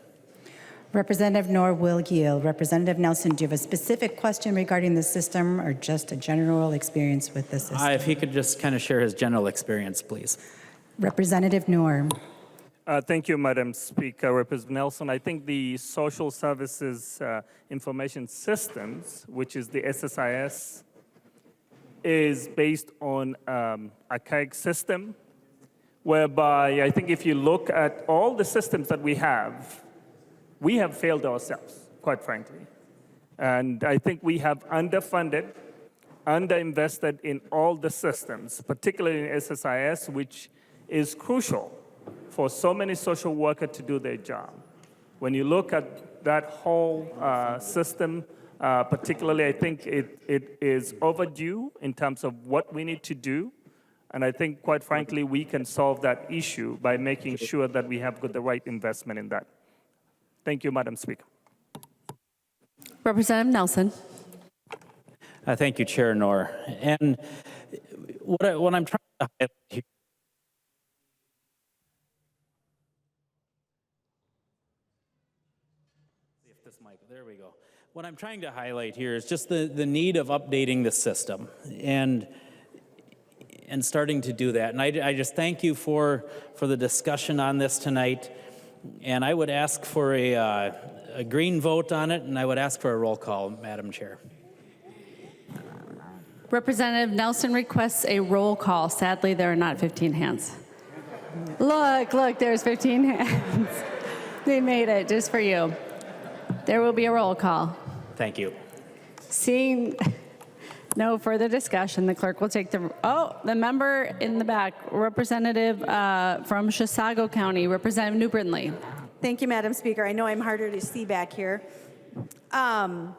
Representative Knorr will yield. Representative Nelson, do you have a specific question regarding the system or just a general experience with the system? If he could just kind of share his general experience, please. Representative Knorr. Thank you, Madam Speaker. Representative Nelson, I think the Social Services Information Systems, which is the SSIS, is based on archaic system, whereby I think if you look at all the systems that we have failed ourselves, quite frankly. And I think we have underfunded underinvested in all the systems, particularly in SSIS, which is crucial for so many social workers to do their job. When you look at that whole system, particularly, I think it is overdue in terms of what we need to do. And I think, quite frankly, we can solve that issue by making sure that we have got the right investment in that. Thank you, Madam Speaker. Representative Nelson. Thank you, Chair Knorr. And what I'm trying to highlight here, there we go. What I'm trying to highlight here is just the need of updating the system and starting to do that. And I just thank you for the discussion on this tonight. And I would ask for a green vote on it, and I would ask for a roll call, Madam Chair. Representative Nelson requests a roll call. Sadly, there are not 15 hands. Look, there's 15 hands. They made it just for you. There will be a roll call. Thank you. Seeing no further discussion, the clerk will take the member in the back, Representative from Chisago County, Representative New Brindley. Thank you, Madam Speaker. I know I'm harder to see back here. Thank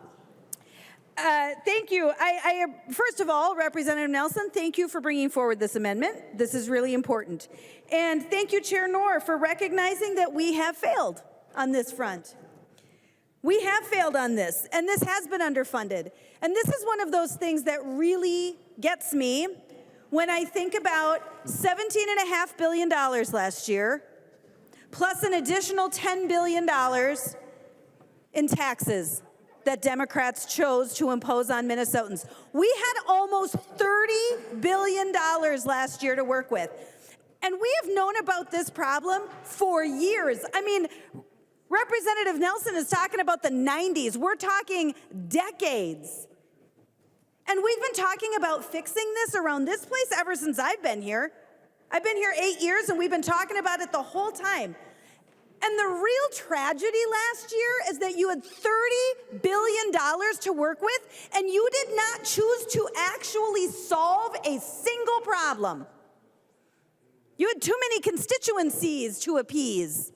you. First of all, Representative Nelson, thank you for bringing forward this amendment. This is really important. And thank you, Chair Knorr, for recognizing that we have failed on this front. We have failed on this, and this has been underfunded. And this is one of those things that really gets me when I think about $17.5 billion last year, plus an additional $10 billion in taxes that Democrats chose to impose on Minnesotans. We had almost $30 billion last year to work with. And we have known about this problem for years. I mean, Representative Nelson is talking about the 90s. We're talking decades. And we've been talking about fixing this around this place ever since I've been here. I've been here 8 years, and we've been talking about it the whole time. And the real tragedy last year is that you had $30 billion to work with, and you did not choose to actually solve a single problem. You had too many constituencies to appease.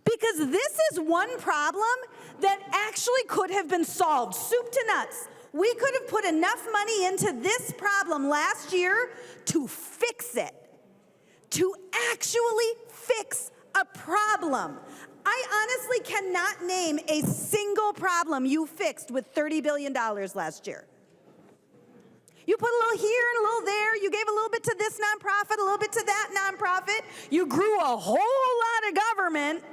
Because this is one problem that actually could have been solved, soup to nuts. We could have put enough money into this problem last year to fix it, to actually fix a problem. I honestly cannot name a single problem you fixed with $30 billion last year. You put a little here and a little there. You gave a little bit to this nonprofit, a little bit to that nonprofit. You grew a whole lot of government.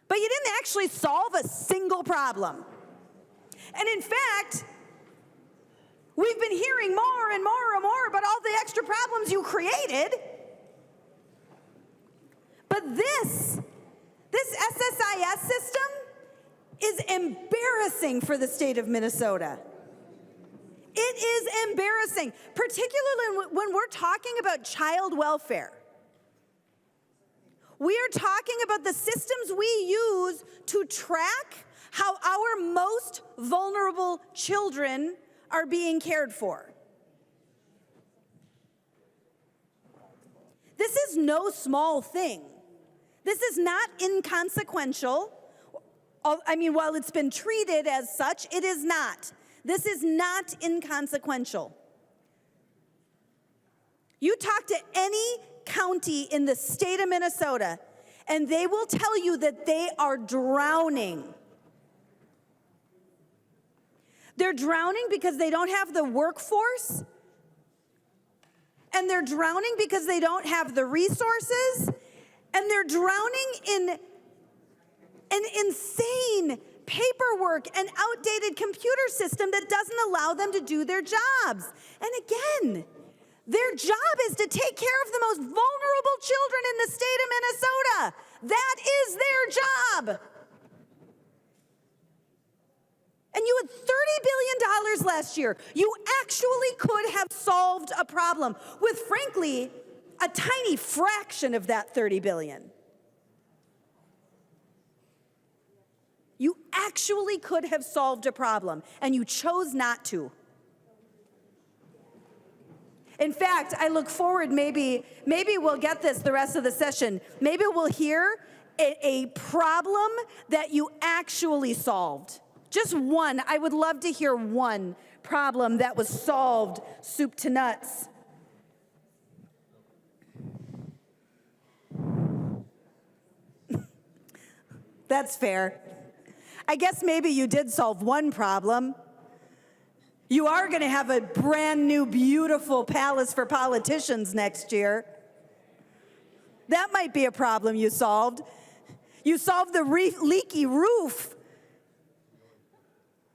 But you didn't actually solve a single problem. And in fact, we've been hearing more and more and more about all the extra problems you created. But this SSIS system is embarrassing for the state of Minnesota. It is embarrassing, particularly when we're talking about child welfare. We are talking about the systems we use to track how our most vulnerable children are being cared for. This is no small thing. This is not inconsequential. I mean, while it's been treated as such, it is not. This is not inconsequential. You talk to any county in the state of Minnesota, and they will tell you that they are drowning. They're drowning because they don't have the workforce, and they're drowning because they don't have the resources, and they're drowning in an insane paperwork and outdated computer system that doesn't allow them to do their jobs. And again, their job is to take care of the most vulnerable children in the state of Minnesota. That is their job. And you had $30 billion last year. You actually could have solved a problem with, frankly, a tiny fraction of that $30 billion. You actually actually could have solved a problem, and you chose not to. In fact, I look forward, maybe we'll get this the rest of the session. Maybe we'll hear a problem that you actually solved. Just one. I would love to hear one problem that was solved, soup to nuts. That's fair. I guess maybe you did solve one problem. You are going to have a brand new, beautiful palace for politicians next year. That might be a problem you solved. You solved the leaky roof.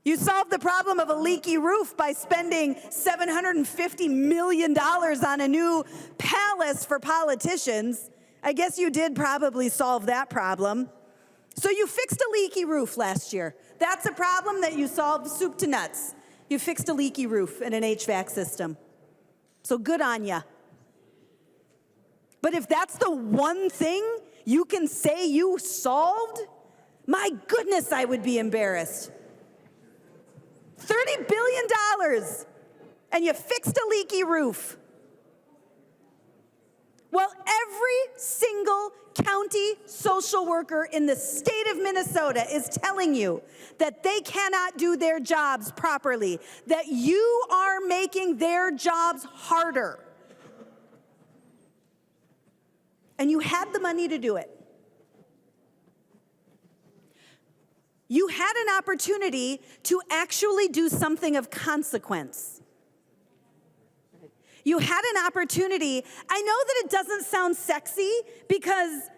You solved the problem of a leaky roof by spending $750 million on a new palace for politicians. I guess you did probably solve that problem. So you fixed a leaky roof last year. That's a problem that you solved, soup to nuts. You fixed a leaky roof and an HVAC system. So good on ya. But if that's the one thing you can say you solved, my goodness, I would be embarrassed. $30 billion, and you fixed a leaky roof. Well, every single county social worker in the state of Minnesota is telling you that they cannot do their jobs properly, that you are making their jobs harder. And you had the money to do it. You had an opportunity to actually do something of consequence. You had an opportunity. I know that it doesn't sound sexy because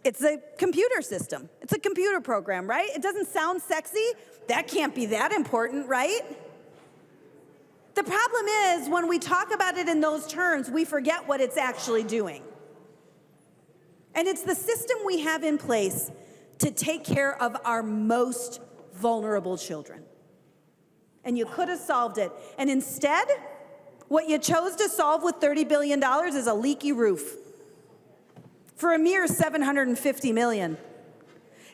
it's a computer system. It's a computer program, right? It doesn't sound sexy. That can't be that important, right? The problem is when we talk about it in those terms, we forget what it's actually doing. And it's the system we have in place to take care of our most vulnerable children. And you could have solved it. And instead, what you chose to solve with $30 billion is a leaky roof for a mere $750 million.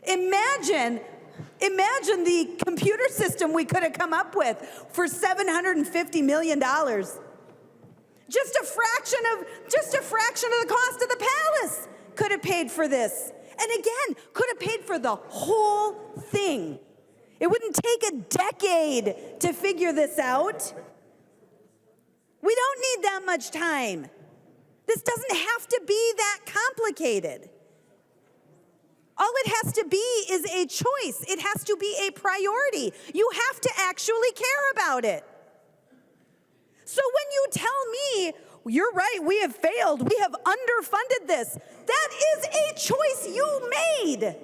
Imagine the computer system we could have come up with for $750 million. Just a fraction of the cost of the palace could have paid for this. And again, could have paid for the whole thing. It wouldn't take a decade to figure this out. We don't need that much time. This doesn't have to be that complicated. All it has to be is a choice. It has to be a priority. You have to actually care about it. So when you tell me, you're right, we have failed, we have underfunded this, that is a choice you made.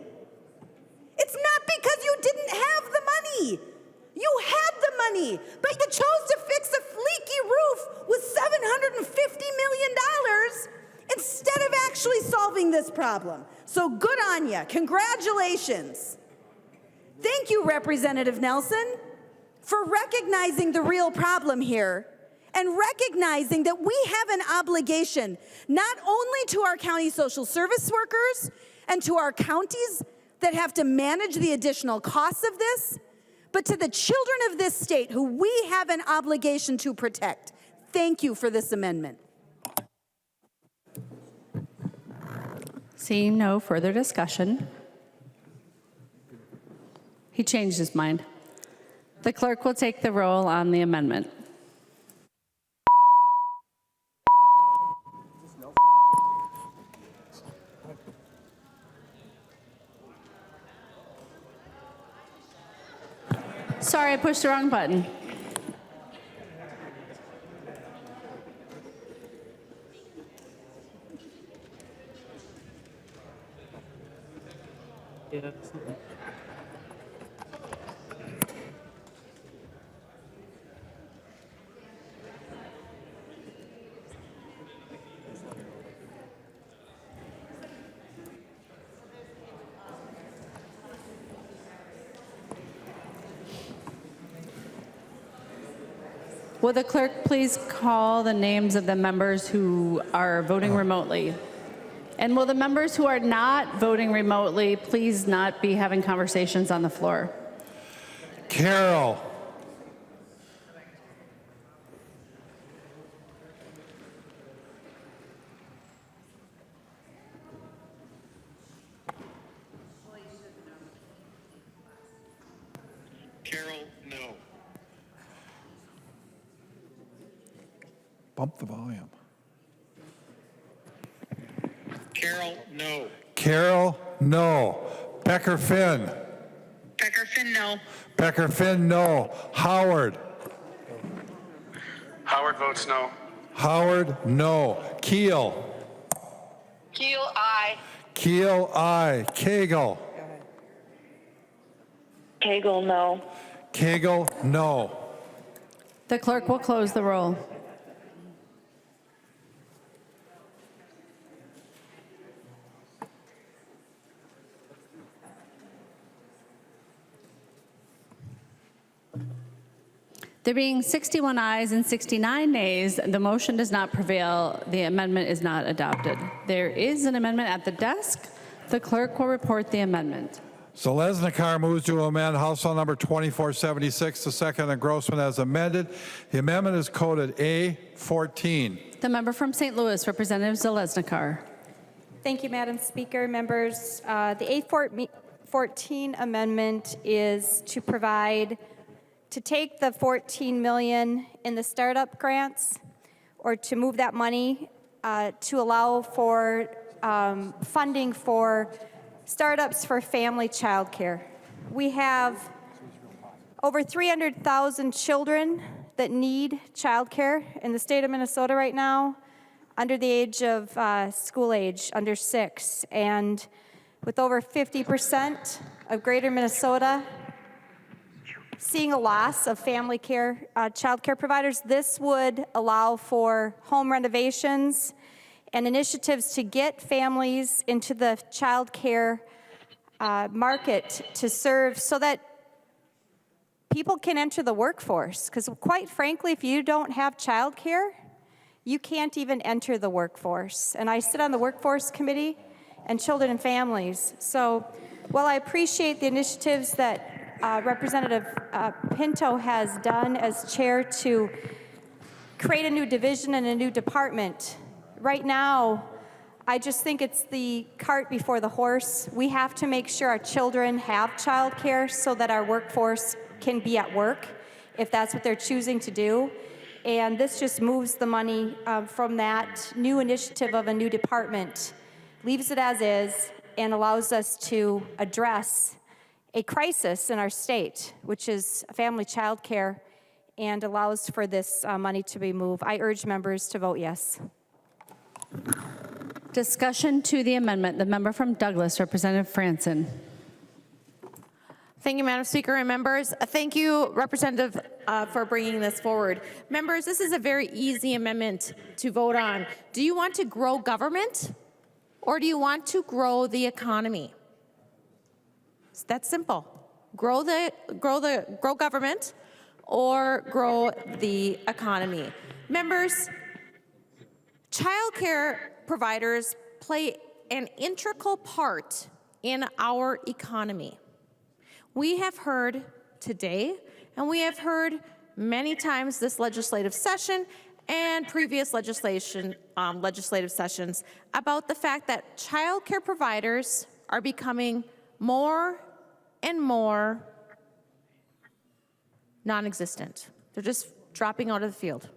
It's not because you didn't have the money. You had the money, but you chose to fix a leaky roof with $750 million instead of actually solving this problem. So good on you. Congratulations. Thank you, Representative Nelson, for recognizing the real problem here and recognizing that we have an obligation not only to our county social service workers and to our counties that have to manage the additional costs of this, but to the children of this state who we have an obligation to protect. Thank you for this amendment. Seeing no further discussion, he changed his mind. The clerk will take the roll on the amendment. Sorry, I pushed the wrong button. Will the clerk please call the names of the members who are voting remotely And will the members who are not voting remotely please not be having conversations on the floor? Carol. Carol, no. Bump the volume. Carol, no. Carol, no. Becker Finn. Becker Finn, no. Becker Finn, no. Howard. Howard votes no. Howard, no. Keel. Keel, aye. Keel, aye. Cagle. Cagle, no. Cagle, no. The clerk will close the roll. There being 61 ayes and 69 nays, the motion does not prevail. The amendment is not adopted. There is an amendment at the desk. The clerk will report the amendment. Zalesnikar moves to amend House File Number 2476, the second engrossment as amended. The amendment is coded A14. The member from St. Louis, Representative Zalesnikar. Thank you, Madam Speaker. Members, the A14 amendment is to provide, to take the $14 million in the startup grants, or to move that money to allow for funding for startups for family child care. We have over 300,000 children that need child care in the state of Minnesota right now, under the age of school age, under 6. And with over 50% of greater Minnesota seeing a loss of family care, child care providers, this would allow for home renovations and initiatives to get families into the child care market to serve, so that people can enter the workforce. Because quite frankly, if you don't have child care, you can't even enter the workforce. And I sit on the workforce committee and children and families. So while I appreciate the initiatives that Representative Pinto has done as chair to create a new division and a new department, right now, I just think it's the cart before the horse. We have to make sure our children have child care so that our workforce can be at work, if that's what they're choosing to do. And this just moves the money from that new initiative of a new department, leaves it as is, and allows us to address a crisis in our state, which is family child care, and allows for this money to be moved. I urge members to vote yes. Discussion to the amendment. The member from Douglas, Representative Franson. Thank you, Madam Speaker and members. Thank you, Representative, for bringing this forward. Members, this is a very easy amendment to vote on. Do you want to grow government, or do you want to grow the economy? It's that simple. Grow government, or grow the economy. Members, child care providers play an integral part in our economy. We have heard today, and we have heard many times this legislative session and previous legislative sessions about the fact that child care providers are becoming more and more non-existent. They're just dropping out of the field.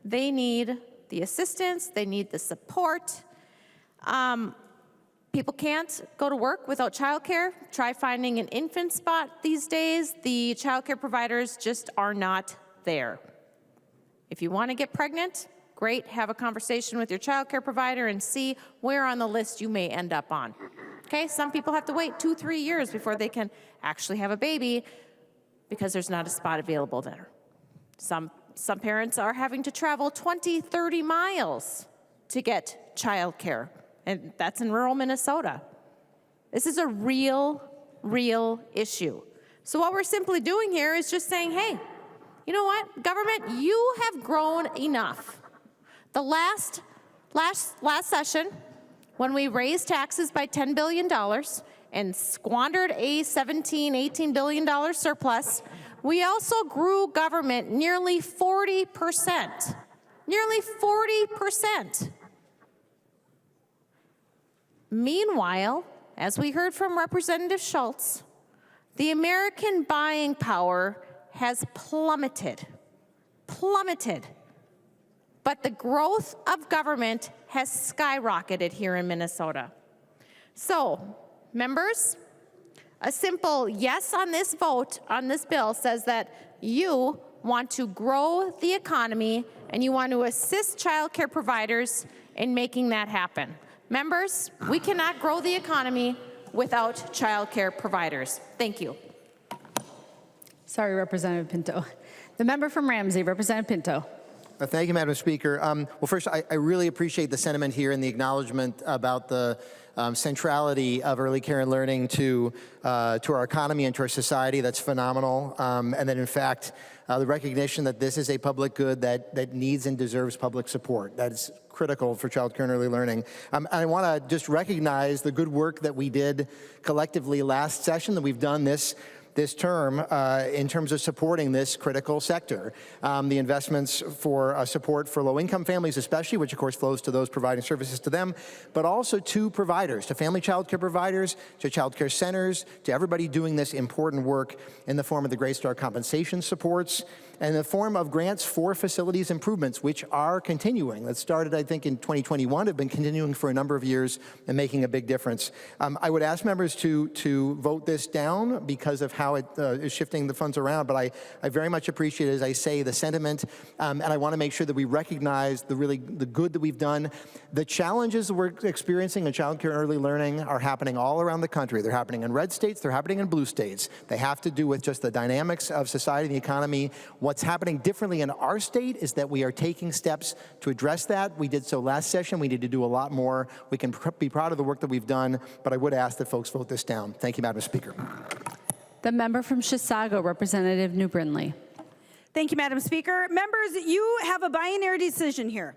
They need the assistance, they need the support. People can't go to work without childcare. Try finding an infant spot these days. The childcare providers just are not there. If you want to get pregnant, great, have a conversation with your childcare provider and see where on the list you may end up on. Okay, some people have to wait 2-3 years before they can actually have a baby because there's not a spot available there. Some parents are having to travel 20-30 miles to get childcare, and that's in rural Minnesota. This is a real issue. So what we're simply doing here is just saying, hey, you know what, government, you have grown enough. The last session, when we raised taxes by $10 billion and squandered a $18 billion surplus, we also grew government nearly 40%. Nearly 40%. Meanwhile, as we heard from Representative Schultz, the American buying power has plummeted. But the growth of government has skyrocketed here in Minnesota. So, members, a simple yes on this vote on this bill says that you want to grow the economy and you want to assist child care providers in making that happen. Members, we cannot grow the economy without child care providers. Thank you. Sorry, Representative Pinto. The member from Ramsey, Representative Pinto. Thank you, Madam Speaker. Well, first, I really appreciate the sentiment here and the acknowledgement about the centrality of early care and learning to our economy and to our society. That's phenomenal. And that, in fact, the recognition that this is a public good that needs and deserves public support. That is critical for child care and early learning. I want to just recognize the good work that we did collectively last session, that we've done this term in terms of supporting this critical sector. The investments for support for low-income families especially, which of course flows to those providing services to them, but also to providers, to family child care providers, to child care centers, to everybody doing this important work in the form of the Great Start compensation supports, and in the form of grants for facilities improvements, which are continuing. That started, I think, in 2021, have been continuing for a number of years and making a big difference. I would ask members to vote this down because of how it is shifting the funds around, but I very much appreciate, as I say, the sentiment, and I want to make sure that we recognize the good that we've done. The challenges that we're experiencing in child care and early learning are happening all around the country. They're happening in red states, they're happening in blue states. They have to do with just the dynamics of society and the economy. What's happening differently in our state is that we are taking steps to address that. We did so last session. We need to do a lot more. We can be proud of the work that we've done, but I would ask that folks vote this down. Thank you, Madam Speaker. The member from Chisago, Representative New Brindley. Thank you, Madam Speaker. Members, you have a binary decision here.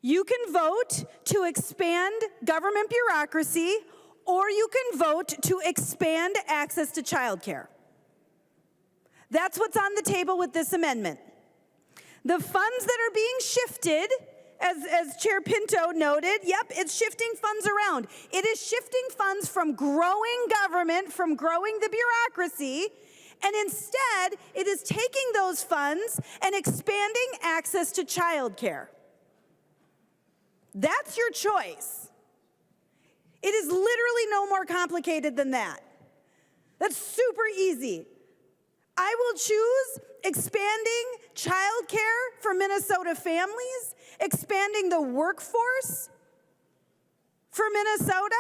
You can vote to expand government bureaucracy, or you can vote to expand access to child care. That's what's on the table with this amendment. The funds that are being shifted, as Chair Pinto noted, yep, it's shifting funds around. It is shifting funds from growing government, from growing the bureaucracy, and instead it is taking those funds and expanding access to child care. That's your choice. It is literally no more complicated than that. That's super easy. I will choose expanding child care for Minnesota families, expanding the workforce for Minnesota.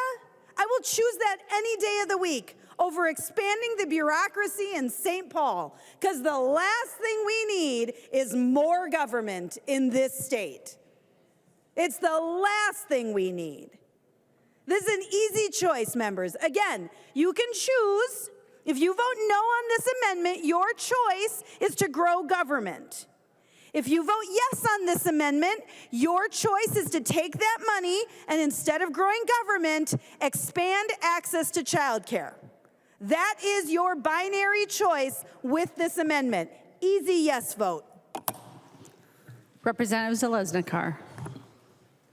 I will choose that any day of the week over expanding the bureaucracy in St. Paul, because the last thing we need is more government in this state. It's the last thing we need. This is an easy choice, members. Again, you can choose. If you vote no on this amendment, your choice is to grow government. If you vote yes on this amendment, your choice is to take that money and instead of growing government, expand access to child care. That is your binary choice with this amendment. Easy yes vote. Representative Zalesnikar.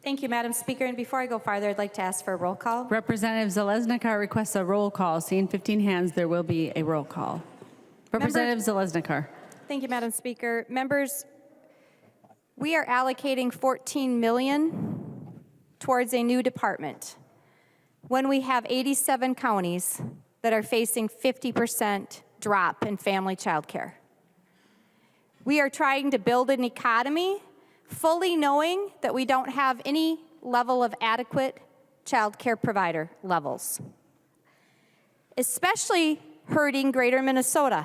Thank you, Madam Speaker. And before I go farther, I'd like to ask for a roll call. Representative Zalesnikar requests a roll call. Seeing 15 hands, there will be a roll call. Representative Zalesnikar. Thank you, Madam Speaker. Members, we are allocating $14 million towards a new department when we have 87 counties that are facing 50% drop in family child care. We are trying to build an economy fully knowing that we don't have any level of adequate child care provider levels, especially hurting Greater Minnesota.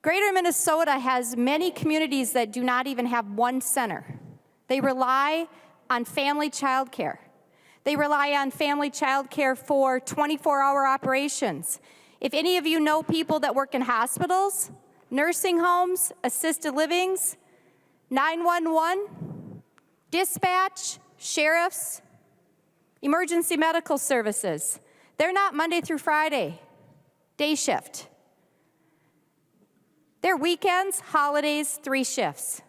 Greater Minnesota has many communities that do not even have one center. They rely on family child care. They rely on family child care for 24-hour operations. If any of you know people that work in hospitals, nursing homes, assisted livings, 911, dispatch, sheriffs, emergency medical services. They're not Monday through Friday, day shift. They're weekends, holidays, 3 shifts.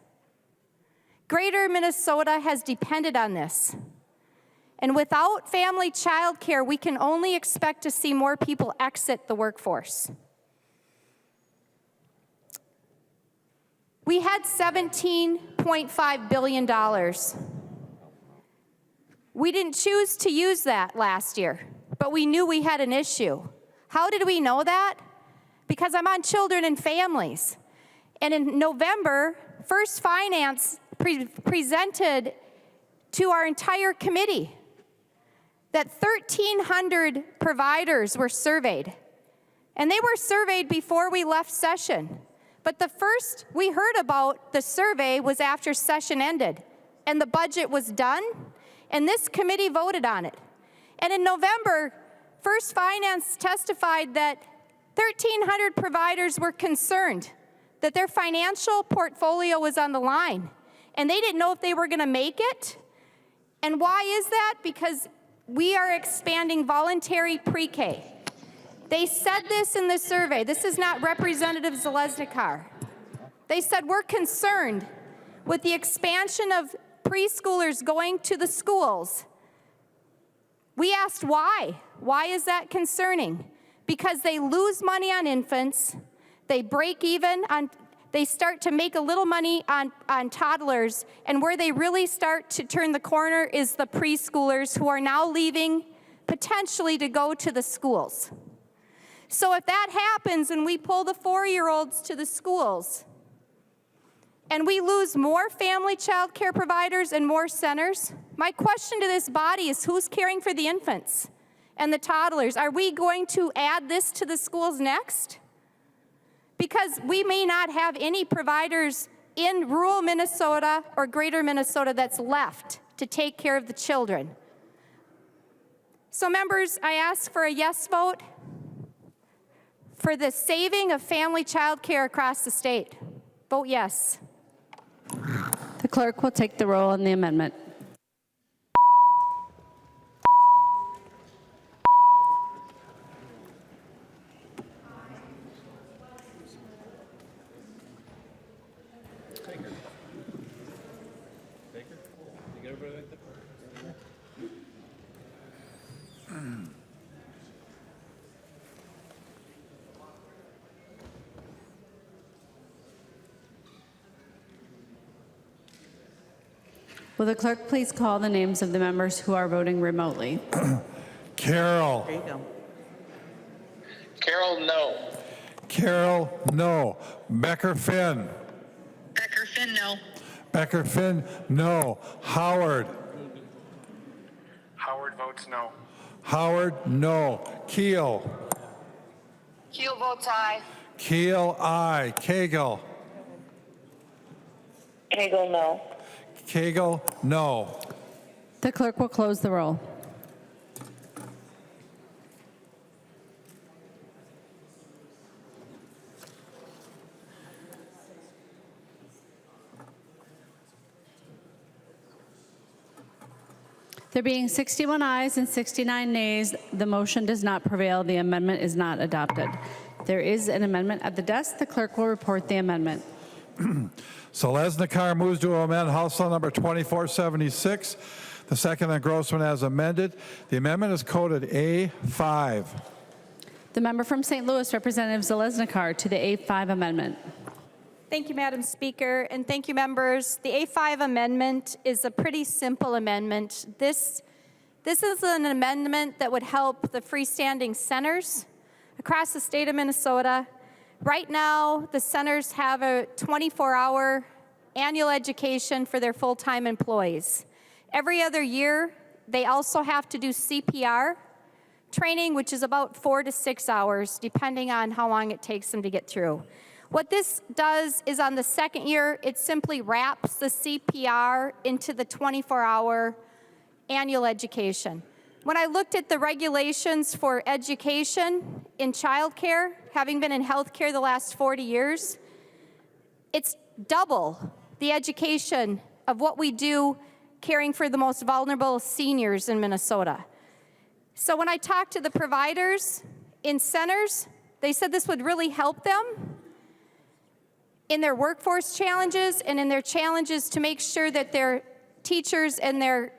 Greater Minnesota has depended on this. And without family child care, we can only expect to see more people exit the workforce. We had $17.5 billion. We didn't choose to use that last year, but we knew we had an issue. How did we know that? Because I'm on Children and Families. And in November, First Finance presented to our entire committee that 1,300 providers were surveyed. And they were surveyed before we left session. But the first we heard about the survey was after session ended, and the budget was done, and this committee voted on it. And in November, First Finance testified that 1,300 providers were concerned that their financial portfolio was on the line, and they didn't know if they were going to make it. And why is that? Because we are expanding voluntary pre-K. They said this in the survey. This is not Representative Zalesnikar. They said, we're concerned with the expansion of preschoolers going to the schools. We asked why. Why is that concerning? Because they lose money on infants, they break even on, they start to make a little money on toddlers, and where they really start to turn the corner is the preschoolers who are now leaving potentially to go to the schools. So if that happens and we pull the 4-year-olds to the schools, and we lose more family child care providers and more centers, my question to this body is, who's caring for the infants and the toddlers? Are we going to add this to the schools next? Because we may not have any providers in rural Minnesota or greater Minnesota that's left to take care of the children. So members, I ask for a yes vote for the saving of family child care across the state. Vote yes. The clerk will take the roll on the amendment. Will the clerk please call the names of the members who are voting remotely? Carol. There you go. Carol, no. Carol, no. Becker Finn. Becker Finn, no. Becker Finn, no. Howard. Howard votes no. Howard, no. Keel. Keel votes aye. Keel, aye. Cagle. Hagel, no. Cagle, no. The clerk will close the roll. There being 61 ayes and 69 nays, the motion does not prevail. The amendment is not adopted. There is an amendment at the desk. The clerk will report the amendment. Zalesnikar moves to amend House Law number 2476. The second engrossment as amended. The amendment is coded A5. The member from St. Louis, Representative Zalesnikar, to the A5 amendment. Thank you, Madam Speaker, and thank you, members. The A5 amendment is a pretty simple amendment. This is an amendment that would help the freestanding centers across the state of Minnesota. Right now, the centers have a 24-hour annual education for their full-time employees. Every other year, they also have to do CPR training, which is about 4 to 6 hours, depending on how long it takes them to get through. What this does is on the second year, it simply wraps the CPR into the 24-hour annual education. When I looked at the regulations for education in childcare, having been in healthcare the last 40 years, it's double the education of what we do caring for the most vulnerable seniors in Minnesota. So when I talked to the providers in centers, they said this would really help them in their workforce challenges and in their challenges to make sure that their teachers and their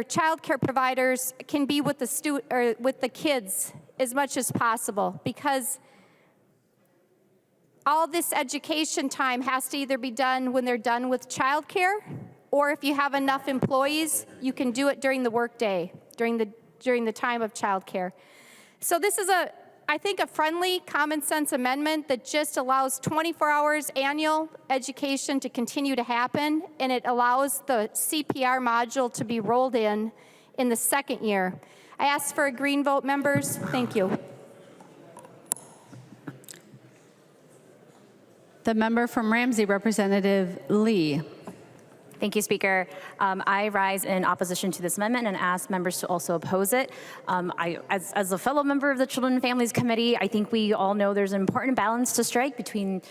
child care providers can be with the kids as much as possible, because all this education time has to either be done when they're done with child care, or if you have enough employees, you can do it during the workday, during the time of child care. So this is I think a friendly, common sense amendment that just allows 24 hours annual education to continue to happen, and it allows the CPR module to be rolled in the second year. I ask for a green vote, members. Thank you. The member from Ramsey, Representative Lee. Thank you, Speaker. I rise in opposition to this amendment and ask members to also oppose it. As a fellow member of the Children and Families Committee, I think we all know there's an important balance to strike between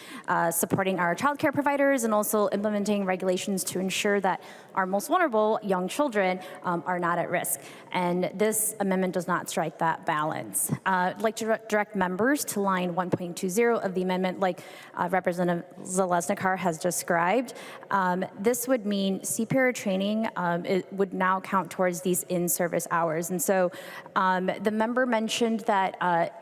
supporting our child care providers and also implementing regulations to ensure that our most vulnerable young children are not at risk. And this amendment does not strike that balance. I'd like to direct members to line 1.20 of the amendment, like Representative Zalesnikar has described. This would mean CPR training it would now count towards these in-service hours. And so the member mentioned that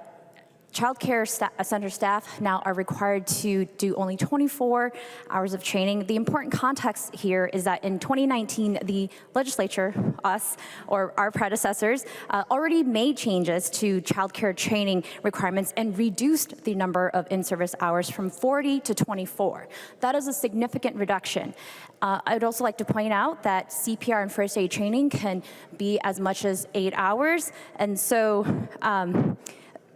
child care center staff now are required to do only 24 hours of training. The important context here is that in 2019, the legislature, us, or our predecessors, already made changes to child care training requirements and reduced the number of in-service hours from 40 to 24. That is a significant reduction. I'd also like to point out that CPR and first aid training can be as much as 8 hours, and so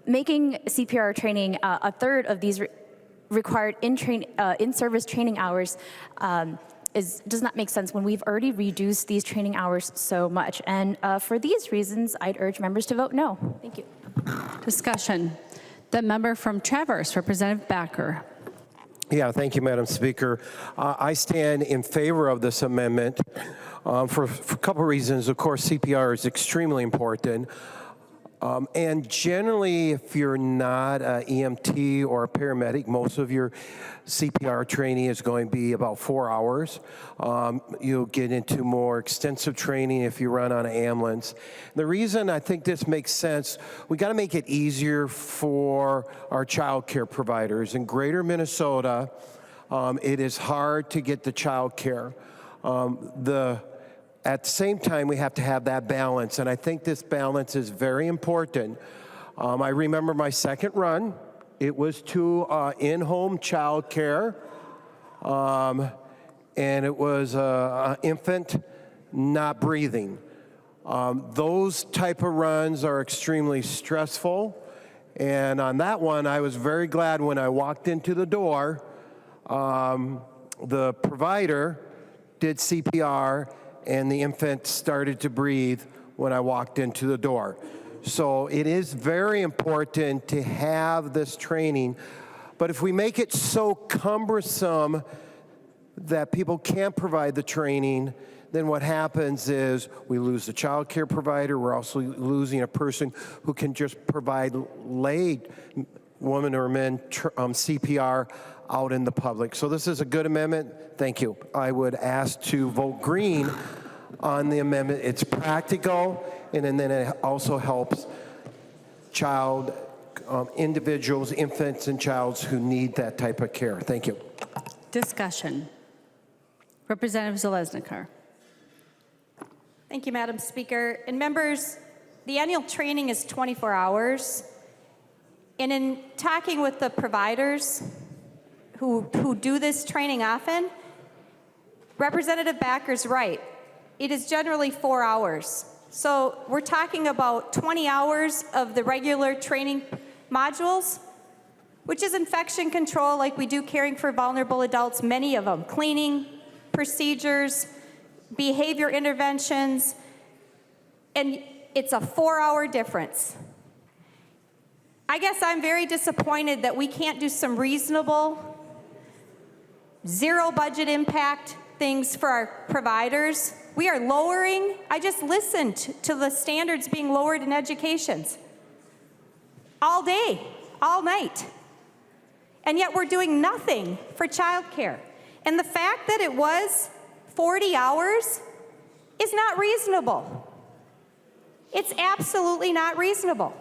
making CPR training a third of these required in-service training hours does not make sense when we've already reduced these training hours so much. And for these reasons, I'd urge members to vote no. Thank you. Discussion. The member from Traverse, Representative Backer. Yeah, thank you, Madam Speaker. I stand in favor of this amendment for a couple of reasons. Of course, CPR is extremely important. And generally, if you're not an EMT or a paramedic, most of your CPR training is going to be about 4 hours. You'll get into more extensive training if you run on an ambulance. The reason I think this makes sense, we got to make it easier for our child care providers. In greater Minnesota, it is hard to get the child care. At the same time, we have to have that balance, and I think this balance is very important. I remember my second run. It was to in-home child care, and it was an infant not breathing. Those type of runs are extremely stressful, and on that one, I was very glad when I walked into the door, the provider did CPR, and the infant started to breathe when I walked into the door. So it is very important to have this training, but if we make it so cumbersome that people can't provide the training, then what happens is we lose the child care provider. We're also losing a person who can just provide lay women or men CPR out in the public. So this is a good amendment. Thank you. I would ask to vote green on the amendment. It's practical, and then it also helps individuals, infants and childs who need that type of care. Thank you. Discussion. Representative Zalesnikar. Thank you, Madam Speaker. And members, the annual training is 24 hours. And in talking with the providers who do this training often, Representative Backer's right. It is generally 4 hours. So we're talking about 20 hours of the regular training modules, which is infection control, like we do caring for vulnerable adults, many of them, cleaning, procedures, behavior interventions, and it's a 4-hour difference. I guess I'm very disappointed that we can't do some reasonable, zero budget impact things for our providers. We are lowering, I just listened to the standards being lowered in educations all day, all night. And yet we're doing nothing for childcare. And the fact that it was 40 hours is not reasonable. It's absolutely not reasonable.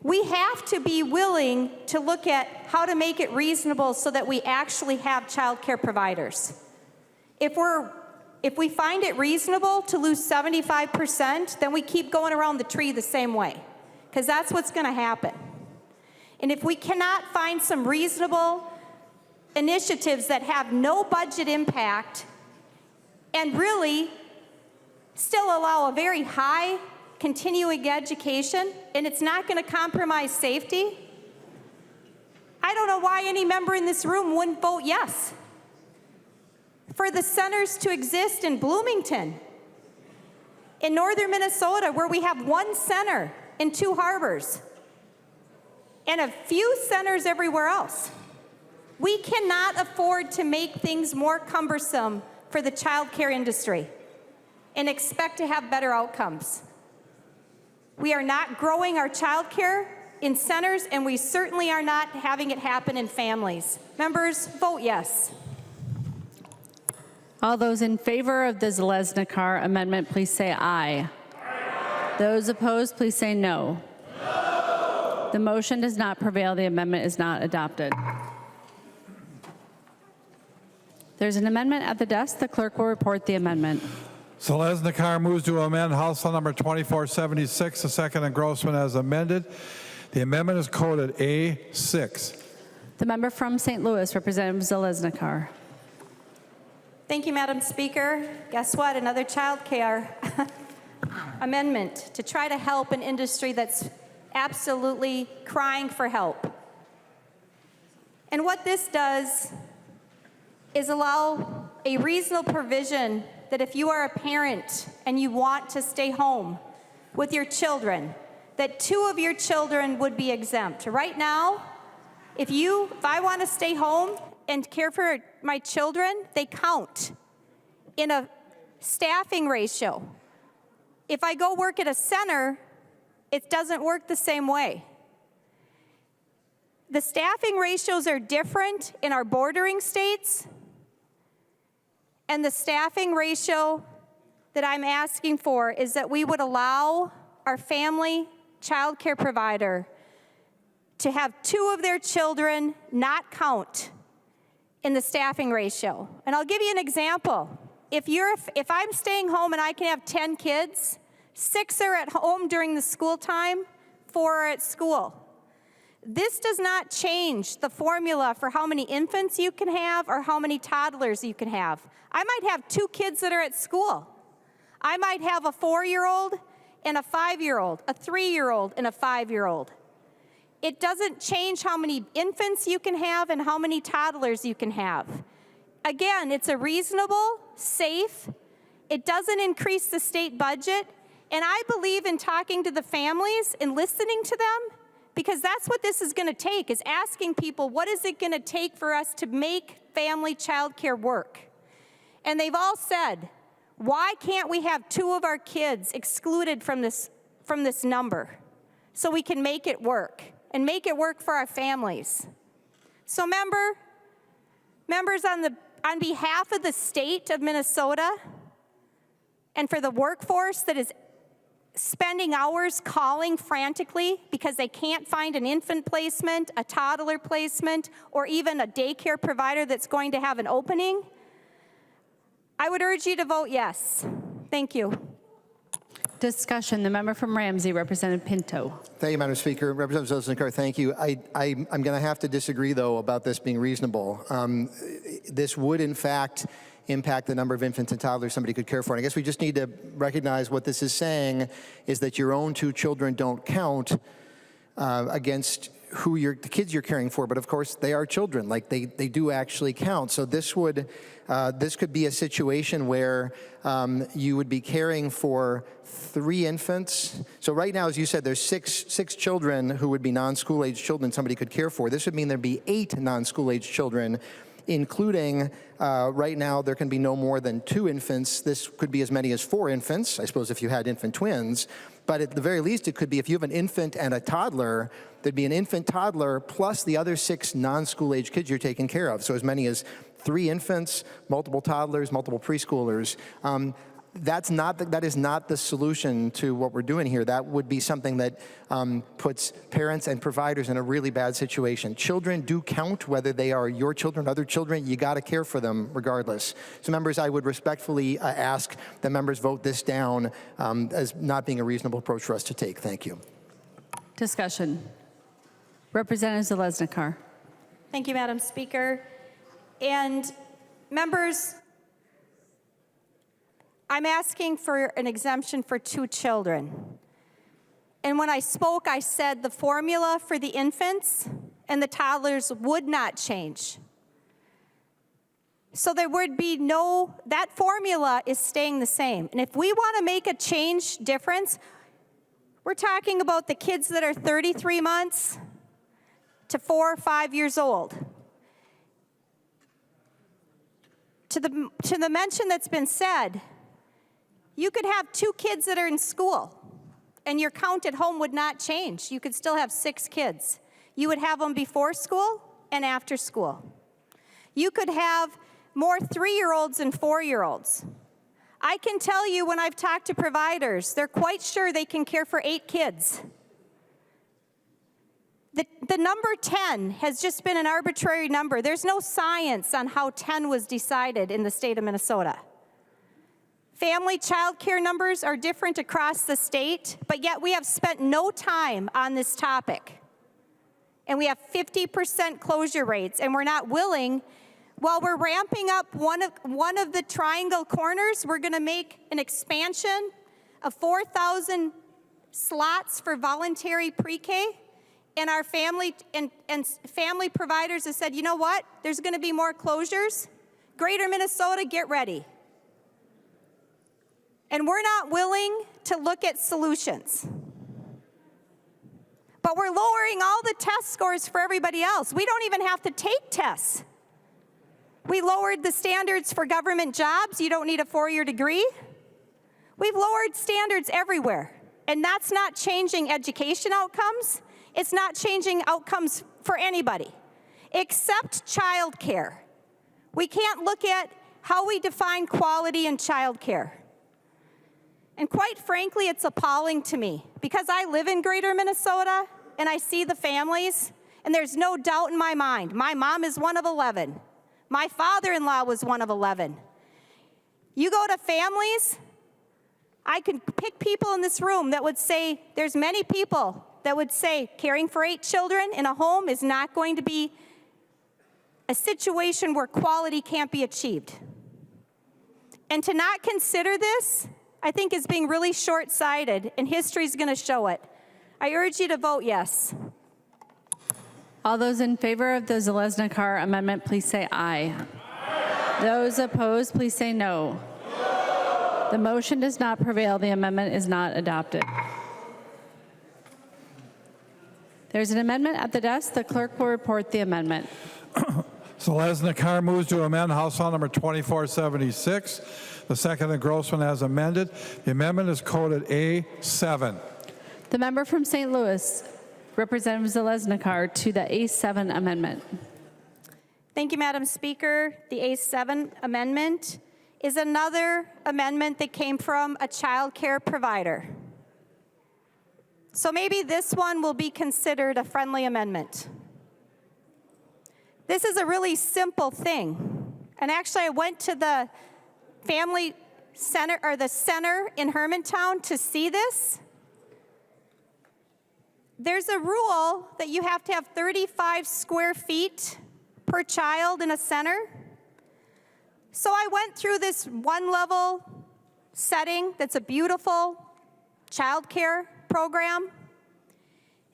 We have to be willing to look at how to make it reasonable so that we actually have childcare providers. If we find it reasonable to lose 75%, then we keep going around the tree the same way, because that's what's going to happen. And if we cannot find some reasonable initiatives that have no budget impact and really still allow a very high continuing education, and it's not going to compromise safety, I don't know why any member in this room wouldn't vote yes for the centers to exist in Bloomington, in northern Minnesota, where we have one center in 2 harbors, and a few centers everywhere else. We cannot afford to make things more cumbersome for the child care industry and expect to have better outcomes. We are not growing our child care in centers, and we certainly are not having it happen in families. Members, vote yes. All those in favor of the Zalesnikar amendment, please say aye. Aye. Those opposed, please say no. No. The motion does not prevail. The amendment is not adopted. There's an amendment at the desk. The clerk will report the amendment. Zalesnikar moves to amend House File Number 2476, the second engrossment as amended. The amendment is coded A6. The member from St. Louis, Representative Zalesnikar. Thank you, Madam Speaker. Guess what? Another child care amendment to try to help an industry that's absolutely crying for help. And what this does is allow a reasonable provision that if you are a parent and you want to stay home with your children, that 2 of your children would be exempt. Right now, if I want to stay home and care for my children, they count in a staffing ratio. If I go work at a center, it doesn't work the same way. The staffing ratios are different in our bordering states, and the staffing ratio that I'm asking for is that we would allow our family child care provider to have 2 of their children not count in the staffing ratio. And I'll give you an example. If I'm staying home and I can have 10 kids, 6 are at home during the school time, 4 are at school. This does not change the formula for how many infants you can have or how many toddlers you can have. I might have 2 kids that are at school. I might have a 4-year-old and a 5-year-old, a 3-year-old and a 5-year-old. It doesn't change how many infants you can have and how many toddlers you can have. Again, it's a reasonable, safe, it doesn't increase the state budget, and I believe in talking to the families and listening to them, because that's what this is going to take, is asking people, what is it going to take for us to make family child care work? And they've all said, why can't we have 2 of our kids excluded from this number so we can make it work and make it work for our families? So members, on behalf of the state of Minnesota and for the workforce that is spending hours calling frantically because they can't find an infant placement, a toddler placement, or even a daycare provider that's going to have an opening, I would urge you to vote yes. Thank you. Discussion. The member from Ramsey, Representative Pinto. Thank you, Madam Speaker. Representative Zalesnikar, thank you. I'm going to have to disagree, though, about this being reasonable. This would, in fact, impact the number of infants and toddlers somebody could care for. And I guess we just need to recognize what this is saying is that your own 2 children don't count against the kids you're caring for, but of course they are children. Like they do actually count. So this could be a situation where you would be caring for 3 infants. So right now, as you said, there's six children who would be non-school age children somebody could care for. This would mean there'd be 8 non-school age children including right now there can be no more than 2 infants. This could be as many as 4 infants, I suppose, if you had infant twins. But at the very least, it could be if you have an infant and a toddler, there'd be an infant toddler plus the other 6 non-school age kids you're taking care of. So as many as 3 infants, multiple toddlers, multiple preschoolers. That is not the solution to what we're doing here. That would be something that puts parents and providers in a really bad situation. Children do count, whether they are your children, other children. You got to care for them regardless. So members, I would respectfully ask that members vote this down as not being a reasonable approach for us to take. Thank you. Discussion. Representative Zalesnikar. Thank you, Madam Speaker. And members, I'm asking for an exemption for 2 children. And when I spoke, I said the formula for the infants and the toddlers would not change. So there would be that formula is staying the same. And if we want to make a change difference, we're talking about the kids that are 33 months to 4 or 5 years old. To the mention that's been said, you could have 2 kids that are in school, and your count at home would not change. You could still have 6 kids. You would have them before school and after school. You could have more 3-year-olds and 4-year-olds. I can tell you when I've talked to providers, they're quite sure they can care for 8 kids. The number 10 has just been an arbitrary number. There's no science on how 10 was decided in the state of Minnesota. Family child care numbers are different across the state, but yet we have spent no time on this topic. And we have 50% closure rates, and we're not willing. While we're ramping up one of the triangle corners, we're going to make an expansion of 4,000 slots for voluntary pre-K. And our family family providers have said, you know what? There's going to be more closures. Greater Minnesota, get ready. And we're not willing to look at solutions. But we're lowering all the test scores for everybody else. We don't even have to take tests. We lowered the standards for government jobs. You don't need a 4-year degree. We've lowered standards everywhere. And that's not changing education outcomes. It's not changing outcomes for anybody, except childcare. We can't look at how we define quality in childcare. And quite frankly, it's appalling to me because I live in Greater Minnesota and I see the families, and there's no doubt in my mind. My mom is one of 11. My father-in-law was one of 11. You go to families, I can pick people in this room that would say, there's many people that would say caring for 8 children in a home is not going to be a situation where quality can't be achieved. And to not consider this, I think is being really short-sighted, and history's going to show it. I urge you to vote yes. All those in favor of the Zalesnikar amendment, please say aye. Those opposed, please say no. The motion does not prevail. The amendment is not adopted. There's an amendment at the desk. The clerk will report the amendment. Zalesnikar moves to amend House File Number 2476. The second engrossment as amended. The amendment is coded A7. The member from St. Louis, Representative Zalesnikar, to the A7 amendment. Thank you, Madam Speaker. The A7 amendment is another amendment that came from a child care provider. So maybe this one will be considered a friendly amendment. This is a really simple thing. And actually, I went to the family center, or the center in Hermantown, to see this. There's a rule that you have to have 35 square feet per child in a center. So I went through this one-level setting that's a beautiful child care program.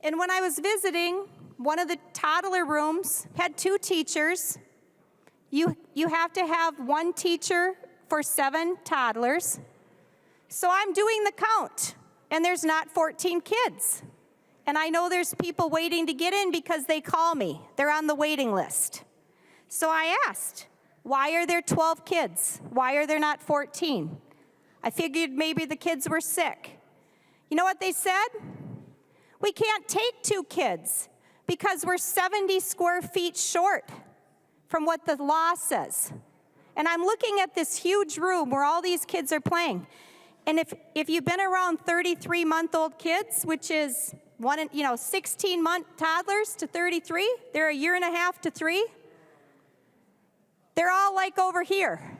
And when I was visiting, one of the toddler rooms had 2 teachers. You have to have 1 teacher for 7 toddlers. So I'm doing the count, and there's not 14 kids. And I know there's people waiting to get in because they call me. They're on the waiting list. So I asked, why are there 12 kids? Why are there not 14? I figured maybe the kids were sick. You know what they said? We can't take 2 kids because we're 70 square feet short from what the law says. And I'm looking at this huge room where all these kids are playing. And if you've been around 33-month-old kids, which is 16-month toddlers to 33, they're a year and a half to 3. They're all like over here,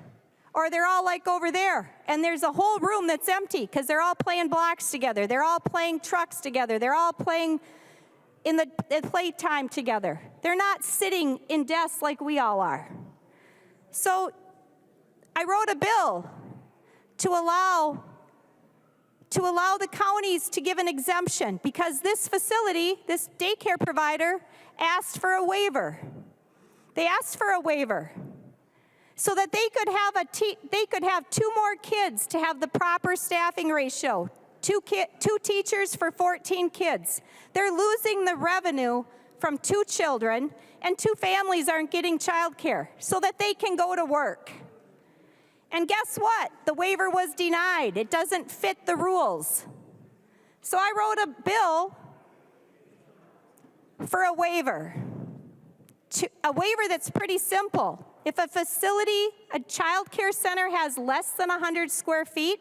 or they're all like over there. And there's a whole room that's empty because they're all playing blocks together. They're all playing trucks together. They're all playing in the playtime together. They're not sitting in desks like we all are. So I wrote a bill to allow the counties to give an exemption because this facility, this daycare provider, asked for a waiver. They asked for a waiver so that they could have 2 more kids to have the proper staffing ratio. 2 teachers for 14 kids. They're losing the revenue from 2 children, and 2 families aren't getting childcare so that they can go to work. And guess what? The waiver was denied. It doesn't fit the rules. So I wrote a bill for a waiver that's pretty simple. If a facility, a child care center has less than 100 square feet,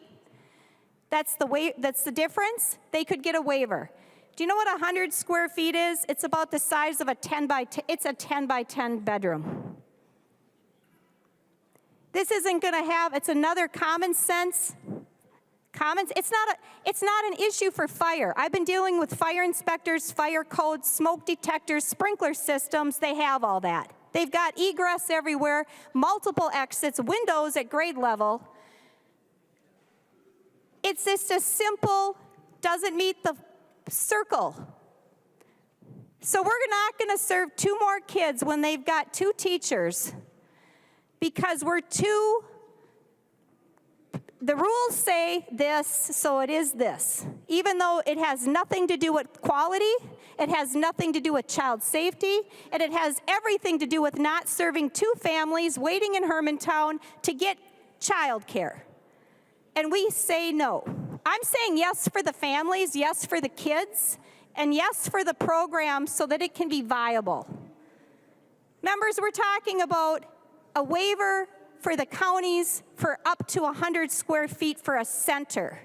that's the difference, they could get a waiver. Do you know what 100 square feet is? It's about the size of a 10 by 10 bedroom. This isn't going to have, it's another common sense. It's not an issue for fire. I've been dealing with fire inspectors, fire codes, smoke detectors, sprinkler systems. They have all that. They've got egress everywhere, multiple exits, windows at grade level. It's just a simple, doesn't meet the circle. So we're not going to serve 2 more kids when they've got 2 teachers because the rules say this, so it is this. Even though it has nothing to do with quality, it has nothing to do with child safety, and it has everything to do with not serving 2 families waiting in Hermantown to get child care. And we say no. I'm saying yes for the families, yes for the kids, and yes for the program so that it can be viable. Members, we're talking about a waiver for the counties for up to 100 square feet for a center.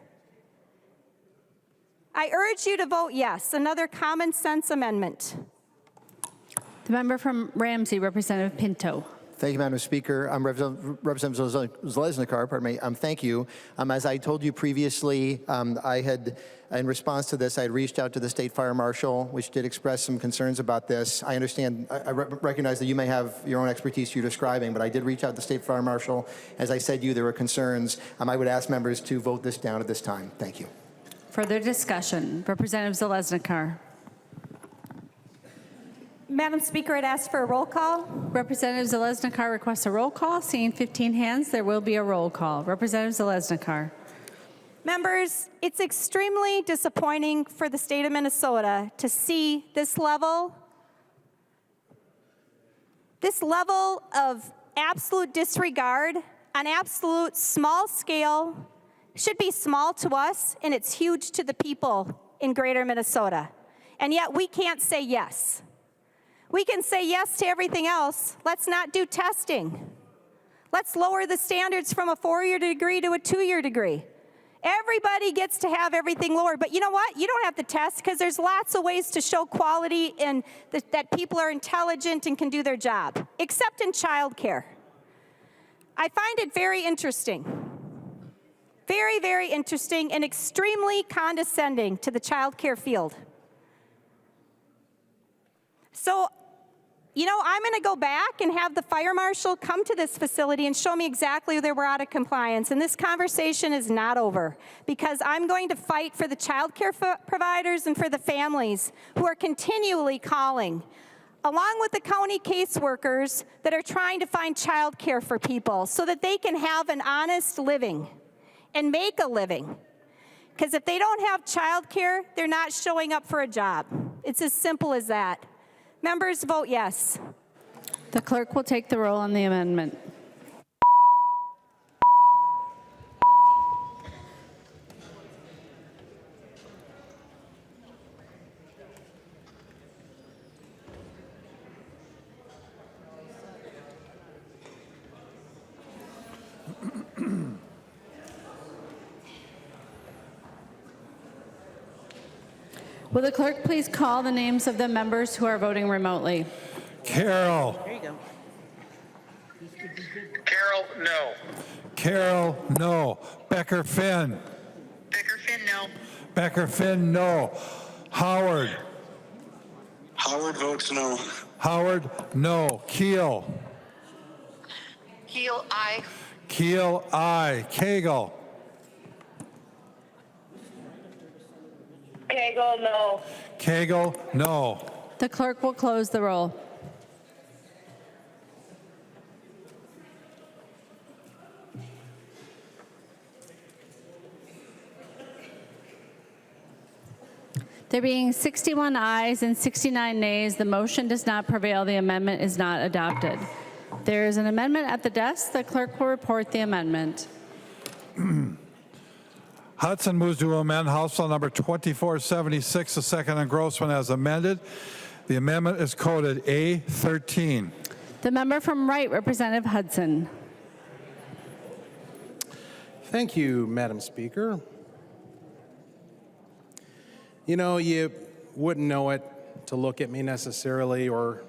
I urge you to vote yes, another common sense amendment. The member from Ramsey, Representative Pinto. Thank you, Madam Speaker. Representative Zalesnikar, pardon me. Thank you. As I told you previously, I had, in response to this, I had reached out to the State Fire Marshal, which did express some concerns about this. I understand, I recognize that you may have your own expertise you're describing, but I did reach out to the State Fire Marshal. As I said to you, there were concerns. I would ask members to vote this down at this time. Thank you. Further discussion. Representative Zalesnikar. Madam Speaker, I'd ask for a roll call. Representative Zalesnikar requests a roll call. Seeing 15 hands, there will be a roll call. Representative Zalesnikar. Members, it's extremely disappointing for the state of Minnesota to see this level of absolute disregard on absolute small scale. Should be small to us, and it's huge to the people in greater Minnesota. And yet we can't say yes. We can say yes to everything else. Let's not do testing. Let's lower the standards from a 4-year degree to a 2-year degree. Everybody gets to have everything lower, but you know what? You don't have to test because there's lots of ways to show quality and that people are intelligent and can do their job, except in childcare. I find it very interesting, very, very interesting and extremely condescending to the childcare field. So, you know, I'm going to go back and have the fire marshal come to this facility and show me exactly where we're out of compliance. And this conversation is not over because I'm going to fight for the child care providers and for the families who are continually calling, along with the county caseworkers that are trying to find child care for people so that they can have an honest living and make a living. Because if they don't have child care, they're not showing up for a job. It's as simple as that. Members, vote yes. The clerk will take the roll on the amendment. Will the clerk please call the names of the members who are voting remotely? Carol. There you go. Carol, no. Carol, no. Becker Finn. Becker Finn, no. Becker Finn, no. Howard. Howard votes no. Howard, no. Keel. Keel, aye. Keel, aye. Cagle. Cagle, no. Cagle, no. The clerk will close the roll. There being 61 ayes and 69 nays, the motion does not prevail. The amendment is not adopted. There is an amendment at the desk. The clerk will report the amendment. Hudson moves to amend House Bill number 2476, the second engrossment as amended. The amendment is coded A13. The member from Wright, Representative Hudson. Thank you, Madam Speaker. You know, you wouldn't know it to look at me necessarily, or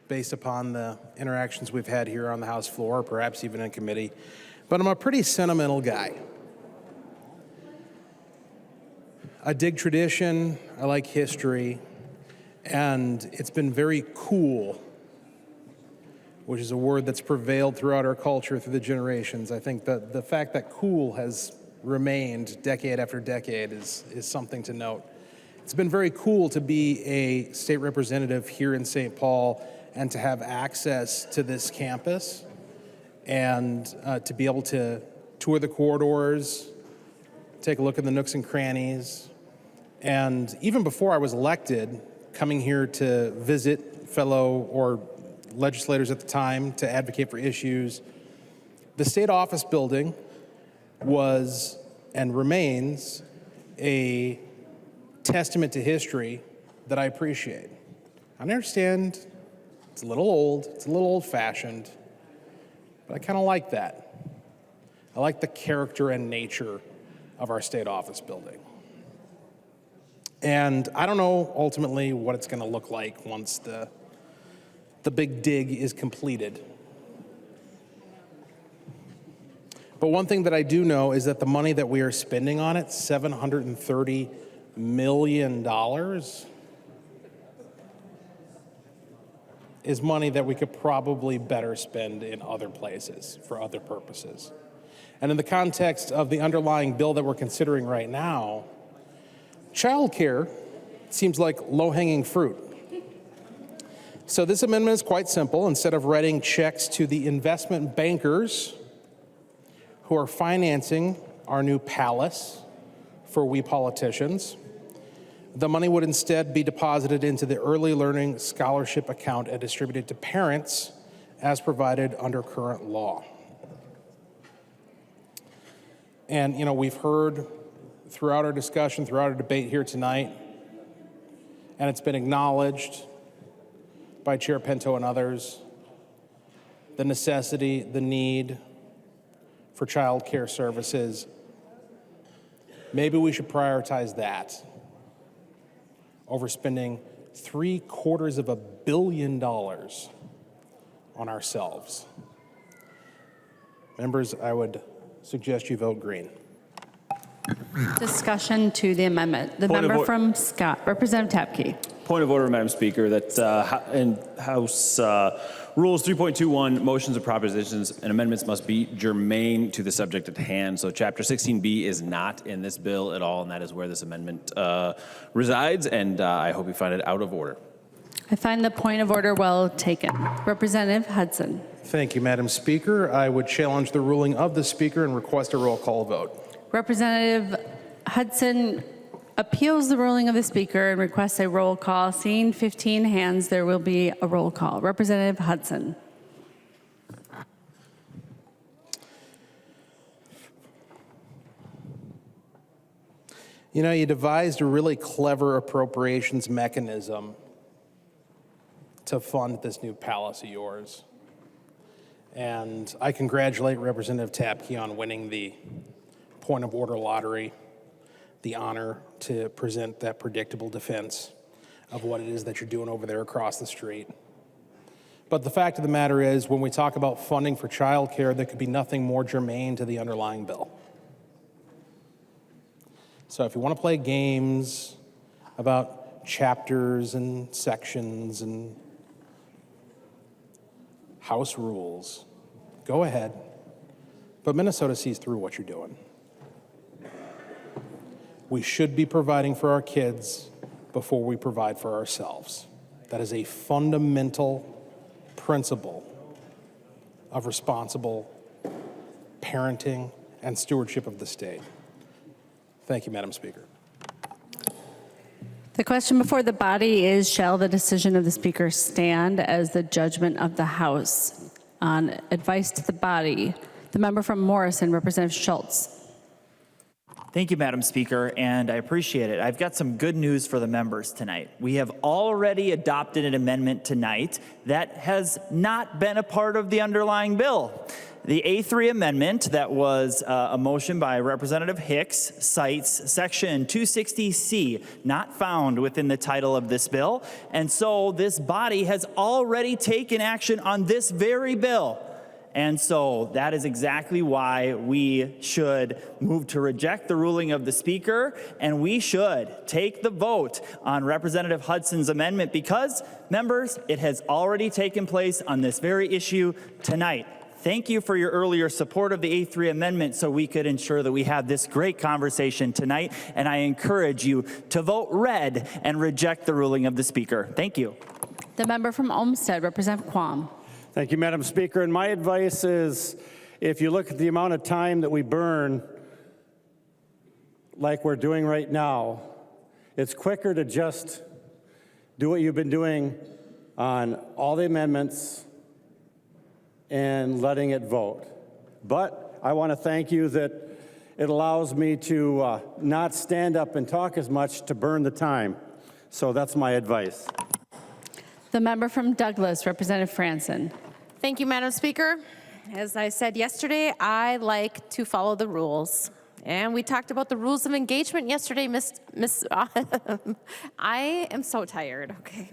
based upon the interactions we've had here on the House floor, or perhaps even in committee, but I'm a pretty sentimental guy. I dig tradition, I like history, and it's been very cool, which is a word that's prevailed throughout our culture through the generations. I think that the fact that cool has remained decade after decade is something to note. It's been very cool to be a state representative here in St. Paul and to have access to this campus and to be able to tour the corridors, take a look at the nooks and crannies. And even before I was elected, coming here to visit fellow or legislators at the time to advocate for issues, the state office building was and remains a testament to history that I appreciate. I understand it's a little old, it's a little old-fashioned, but I kind of like that. I like the character and nature of our state office building. And I don't know ultimately what it's going to look like once the big dig is completed. But one thing that I do know is that the money that we are spending on it, $730 million, is money that we could probably better spend in other places for other purposes. And in the context of the underlying bill that we're considering right now, childcare seems like low-hanging fruit. So this amendment is quite simple. Instead of writing checks to the investment bankers who are financing our new palace for we politicians, the money would instead be deposited into the Early Learning Scholarship account and distributed to parents as provided under current law. And, you know, we've heard throughout our discussion, throughout our debate here tonight, and it's been acknowledged by Chair Pinto and others, the necessity, the need for child care services. Maybe we should prioritize that over spending $750 million on ourselves. Members, I would suggest you vote green. Discussion to the amendment. The member from Scott, Representative Tapke. Point of order, Madam Speaker, that in House Rules 3.21, motions and propositions and amendments must be germane to the subject at hand. So Chapter 16B is not in this bill at all, and that is where this amendment resides, and I hope you find it out of order. I find the point of order well taken. Representative Hudson. Thank you, Madam Speaker. I would challenge the ruling of the Speaker and request a roll call vote. Representative Hudson appeals the ruling of the speaker and requests a roll call. Seeing 15 hands, there will be a roll call. Representative Hudson. You know, you devised a really clever appropriations mechanism to fund this new palace of yours. And I congratulate Representative Tapke on winning the point of order lottery, the honor to present that predictable defense of what it is that you're doing over there across the street. But the fact of the matter is, when we talk about funding for childcare, there could be nothing more germane to the underlying bill. So if you want to play games about chapters and sections and house rules, go ahead. But Minnesota sees through what you're doing. We should be providing for our kids before we provide for ourselves. That is a fundamental principle of responsible parenting and stewardship of the state. Thank you, Madam Speaker. The question before the body is, shall the decision of the speaker stand as the judgment of the House? On advice to the body, the member from Morrison, Representative Schultz. Thank you, Madam Speaker, and I appreciate it. I've got some good news for the members tonight. We have already adopted an amendment tonight that has not been a part of the underlying bill. The A3 amendment that was a motion by Representative Hicks cites Section 260C, not found within the title of this bill, and so this body has already taken action on this very bill. And so that is exactly why we should move to reject the ruling of the Speaker, and we should take the vote on Representative Hudson's amendment because, members, it has already taken place on this very issue tonight. Thank you for your earlier support of the A3 amendment so we could ensure that we have this great conversation tonight, and I encourage you to vote red and reject the ruling of the Speaker. Thank you. The member from Olmsted, Representative Quam. Thank you, Madam Speaker. And my advice is, if you look at the amount of time that we burn, like we're doing right now, it's quicker to just do what you've been doing on all the amendments and letting it vote. But I want to thank you that it allows me to not stand up and talk as much to burn the time. So that's my advice. The member from Douglas, Representative Franson. Thank you, Madam Speaker. As I said yesterday, I like to follow the rules. And we talked about the rules of engagement yesterday, I am so tired, okay.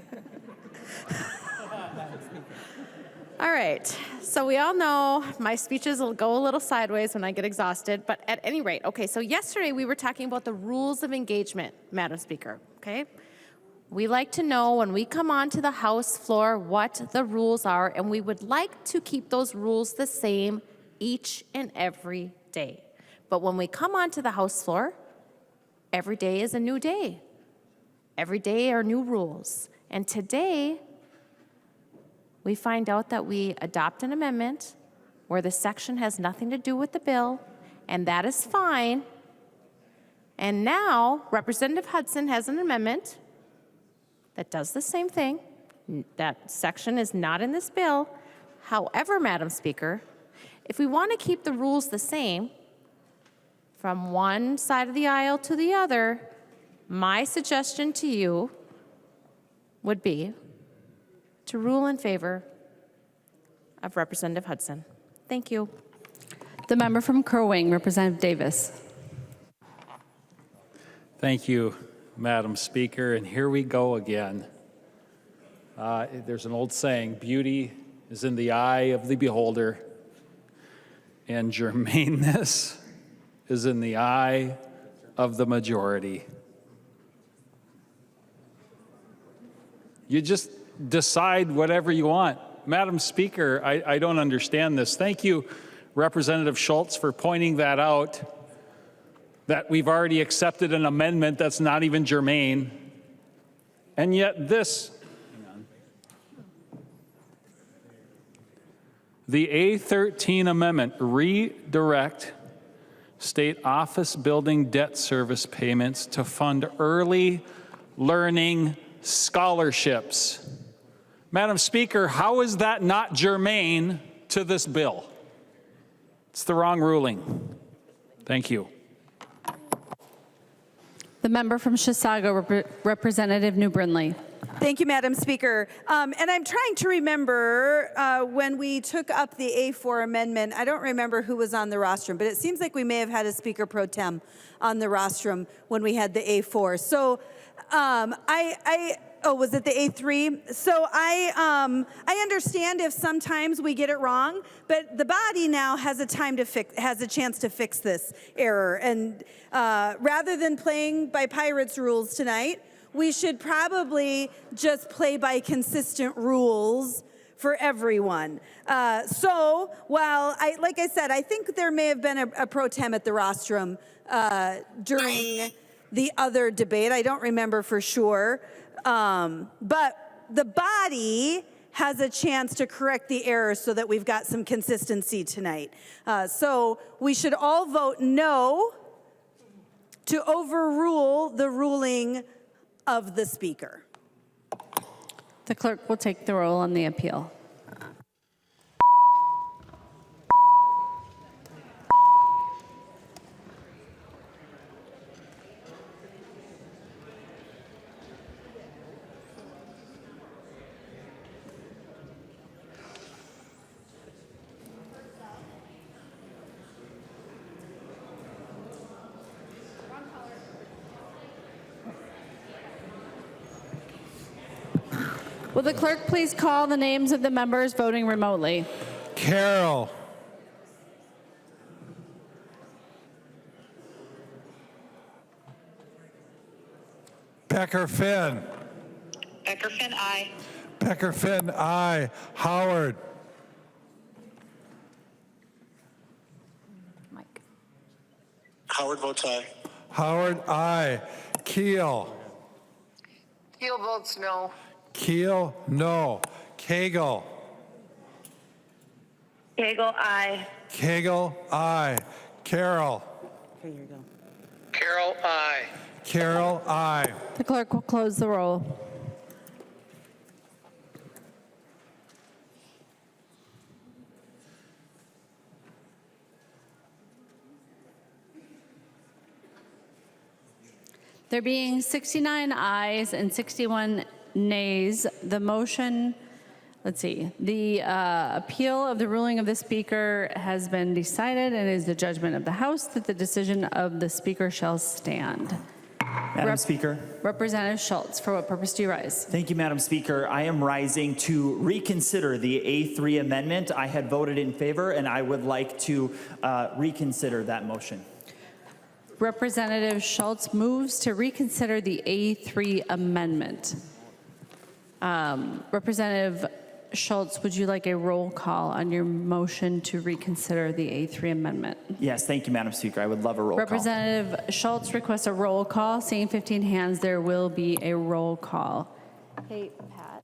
All right, so we all know my speeches will go a little sideways when I get exhausted, but at any rate, okay, so yesterday we were talking about the rules of engagement, Madam Speaker, okay? We like to know when we come onto the House floor what the rules are, and we would like to keep those rules the same each and every day. But when we come onto the House floor, every day is a new day. Every day are new rules. And today, we find out that we adopt an amendment where the section has nothing to do with the bill, and that is fine. And now, Representative Hudson has an amendment that does the same thing. That section is not in this bill. However, Madam Speaker, if we want to keep the rules the same from one side of the aisle to the other, my suggestion to you would be to rule in favor of Representative Hudson. Thank you. The member from Crow Wing, Representative Davis. Thank you, Madam Speaker, and here we go again. There's an old saying, beauty is in the eye of the beholder, and germaneness is in the eye of the majority. You just decide whatever you want. Madam Speaker, I don't understand this. Thank you, Representative Schultz, for pointing that out, that we've already accepted an amendment that's not even germane. And yet this, the A13 amendment, redirect state office building debt service payments to fund early learning scholarships. Madam Speaker, how is that not germane to this bill? It's the wrong ruling. Thank you. The member from Chisago, Representative New Brindley. Thank you, Madam Speaker. And I'm trying to remember when we took up the A4 amendment, I don't remember who was on the rostrum, but it seems like we may have had a Speaker Pro Tem on the rostrum when we had the A4. So oh, was it the A3? So I understand if sometimes we get it wrong, but the body now has a chance to fix this error. And rather than playing by Pirates rules tonight, we should probably just play by consistent rules for everyone. So while, like I said, I think there may have been a pro tem at the rostrum during the other debate. I don't remember for sure. But the body has a chance to correct the error so that we've got some consistency tonight. So we should all vote no to overrule the ruling of the Speaker. The clerk will take the roll on the appeal. Will the clerk please call the names of the members voting remotely? Carroll. Becker Finn. Becker Finn, aye. Becker Finn, aye. Howard. Mike. Howard votes aye. Howard, aye. Keel. Keel votes no. Keel, no. Cagle. Cagle, aye. Cagle, aye. Carroll. Here you go. Carroll, aye. Carroll, aye. The clerk will close the roll. There being 69 ayes and 61 nays, the motion, the appeal of the ruling of the Speaker has been decided and is the judgment of the House that the decision of the Speaker shall stand. Madam Speaker. Representative Schultz, for what purpose do you rise? Thank you, Madam Speaker. I am rising to reconsider the A3 amendment. I had voted in favor, and I would like to reconsider that motion. Representative Schultz moves to reconsider the A3 amendment. Representative Schultz, would you like a roll call on your motion to reconsider the A3 amendment? Yes, thank you, Madam Speaker. I would love a roll call. Representative Schultz requests a roll call. Seeing 15 hands, there will be a roll call. Hey, Pat.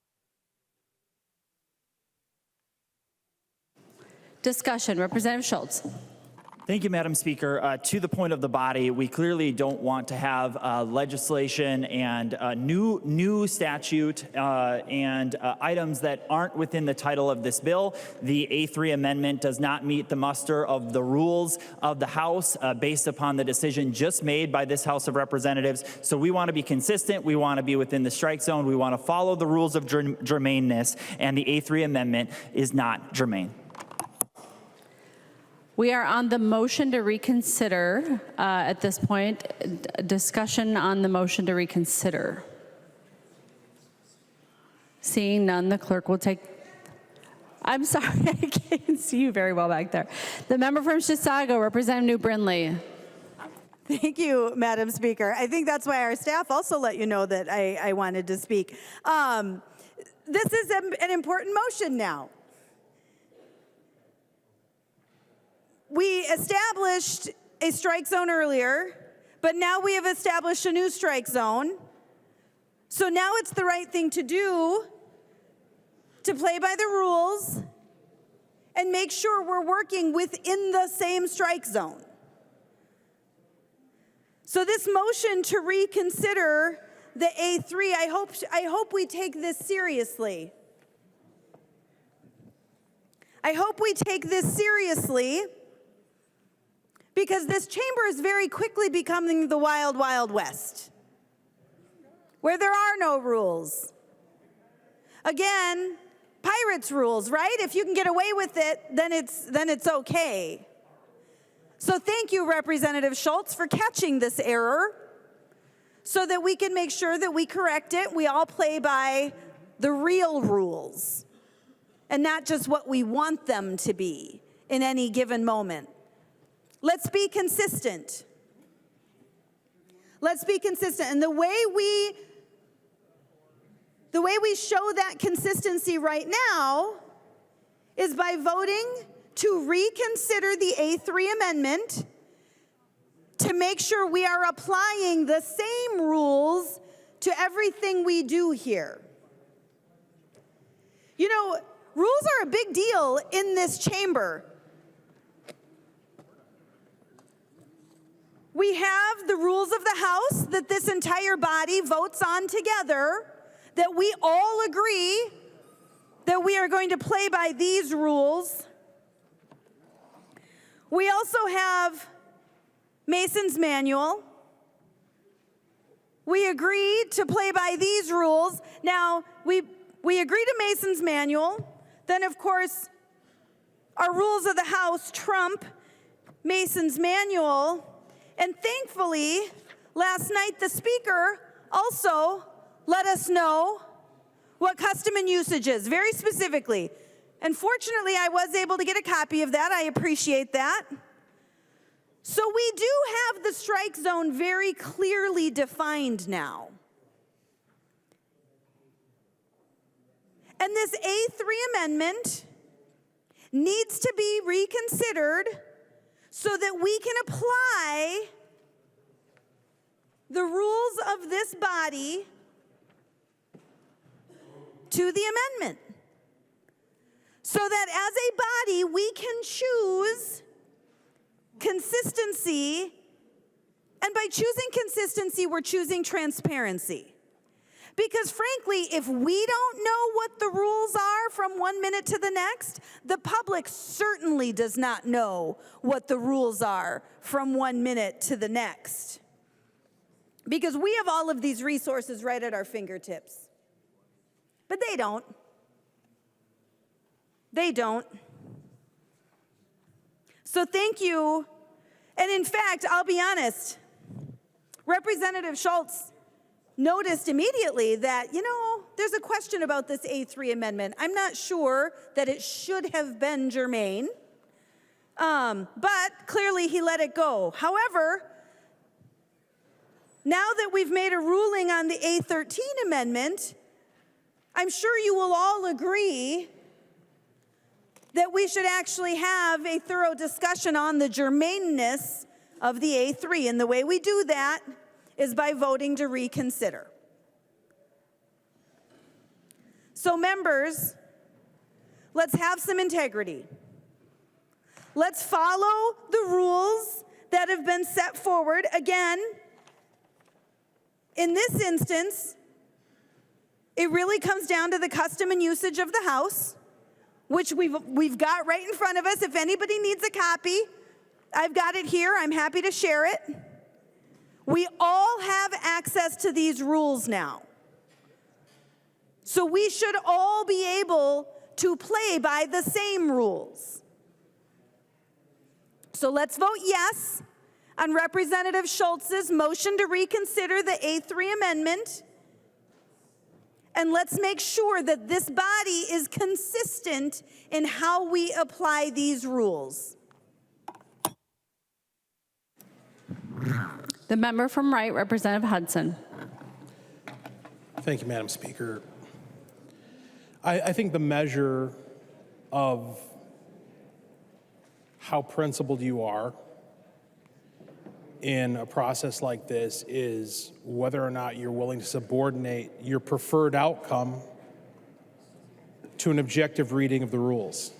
Discussion. Representative Schultz. Thank you, Madam Speaker. To the point of the body, we clearly don't want to have legislation and new statute and items that aren't within the title of this bill. The A3 amendment does not meet the muster of the rules of the House based upon the decision just made by this House of Representatives. So we want to be consistent. We want to be within the strike zone. We want to follow the rules of germaneness, and the A3 amendment is not germane. We are on the motion to reconsider at this point. Discussion on the motion to reconsider. Seeing none, the clerk will take. I'm sorry, I can't see you very well back there. The member from Chisago, Representative New Brindley. Thank you, Madam Speaker. I think that's why our staff also let you know that I wanted to speak. This is an important motion now. We established a strike zone earlier, but now we have established a new strike zone. So now it's the right thing to do to play by the rules and make sure we're working within the same strike zone. So this motion to reconsider the A3, I hope we take this seriously. I hope we take this seriously because this chamber is very quickly becoming the wild, wild west, where there are no rules. Again, pirates' rules, right? If you can get away with it, then it's okay. So thank you, Representative Schultz, for catching this error so that we can make sure that we correct it. We all play by the real rules and not just what we want them to be in any given moment. Let's be consistent. Let's be consistent. And the way we show that consistency right now is by voting to reconsider the A3 amendment to make sure we are applying the same rules to everything we do here. You know, rules are a big deal in this chamber. We have the rules of the House that this entire body votes on together, that we all agree that we are going to play by these rules. We also have Mason's Manual. We agreed to play by these rules. Now, we agree to Mason's Manual. Then, of course, our rules of the House trump Mason's Manual. And thankfully, last night the Speaker also let us know what custom and usage is, very specifically. And fortunately, I was able to get a copy of that. I appreciate that. So we do have the strike zone very clearly defined now. And this A3 amendment needs to be reconsidered so that we can apply the rules of this body to the amendment. So that as a body, we can choose consistency, and by choosing consistency, we're choosing transparency. Because frankly, if we don't know what the rules are from 1 minute to the next, the public certainly does not know what the rules are from 1 minute to the next. Because we have all of these resources right at our fingertips. But they don't. They don't. So thank you. And in fact, I'll be honest, Representative Schultz noticed immediately that, you know, there's a question about this A3 amendment. I'm not sure that it should have been germane, but clearly he let it go. However, now that we've made a ruling on the A13 amendment, I'm sure you will all agree that we should actually have a thorough discussion on the germaneness of the A3. And the way we do that is by voting to reconsider. So members, let's have some integrity. Let's follow the rules that have been set forward. Again, in this instance, it really comes down to the custom and usage of the House, which we've got right in front of us. If anybody needs a copy, I've got it here. I'm happy to share it. We all have access to these rules now. So we should all be able to play by the same rules. So let's vote yes on Representative Schultz's motion to reconsider the A3 amendment. And let's make sure that this body is consistent in how we apply these rules. The member from Wright, Representative Hudson. Thank you, Madam Speaker. I think the measure of how principled you are in a process like this is whether or not you're willing to subordinate your preferred outcome to an objective reading of the rules.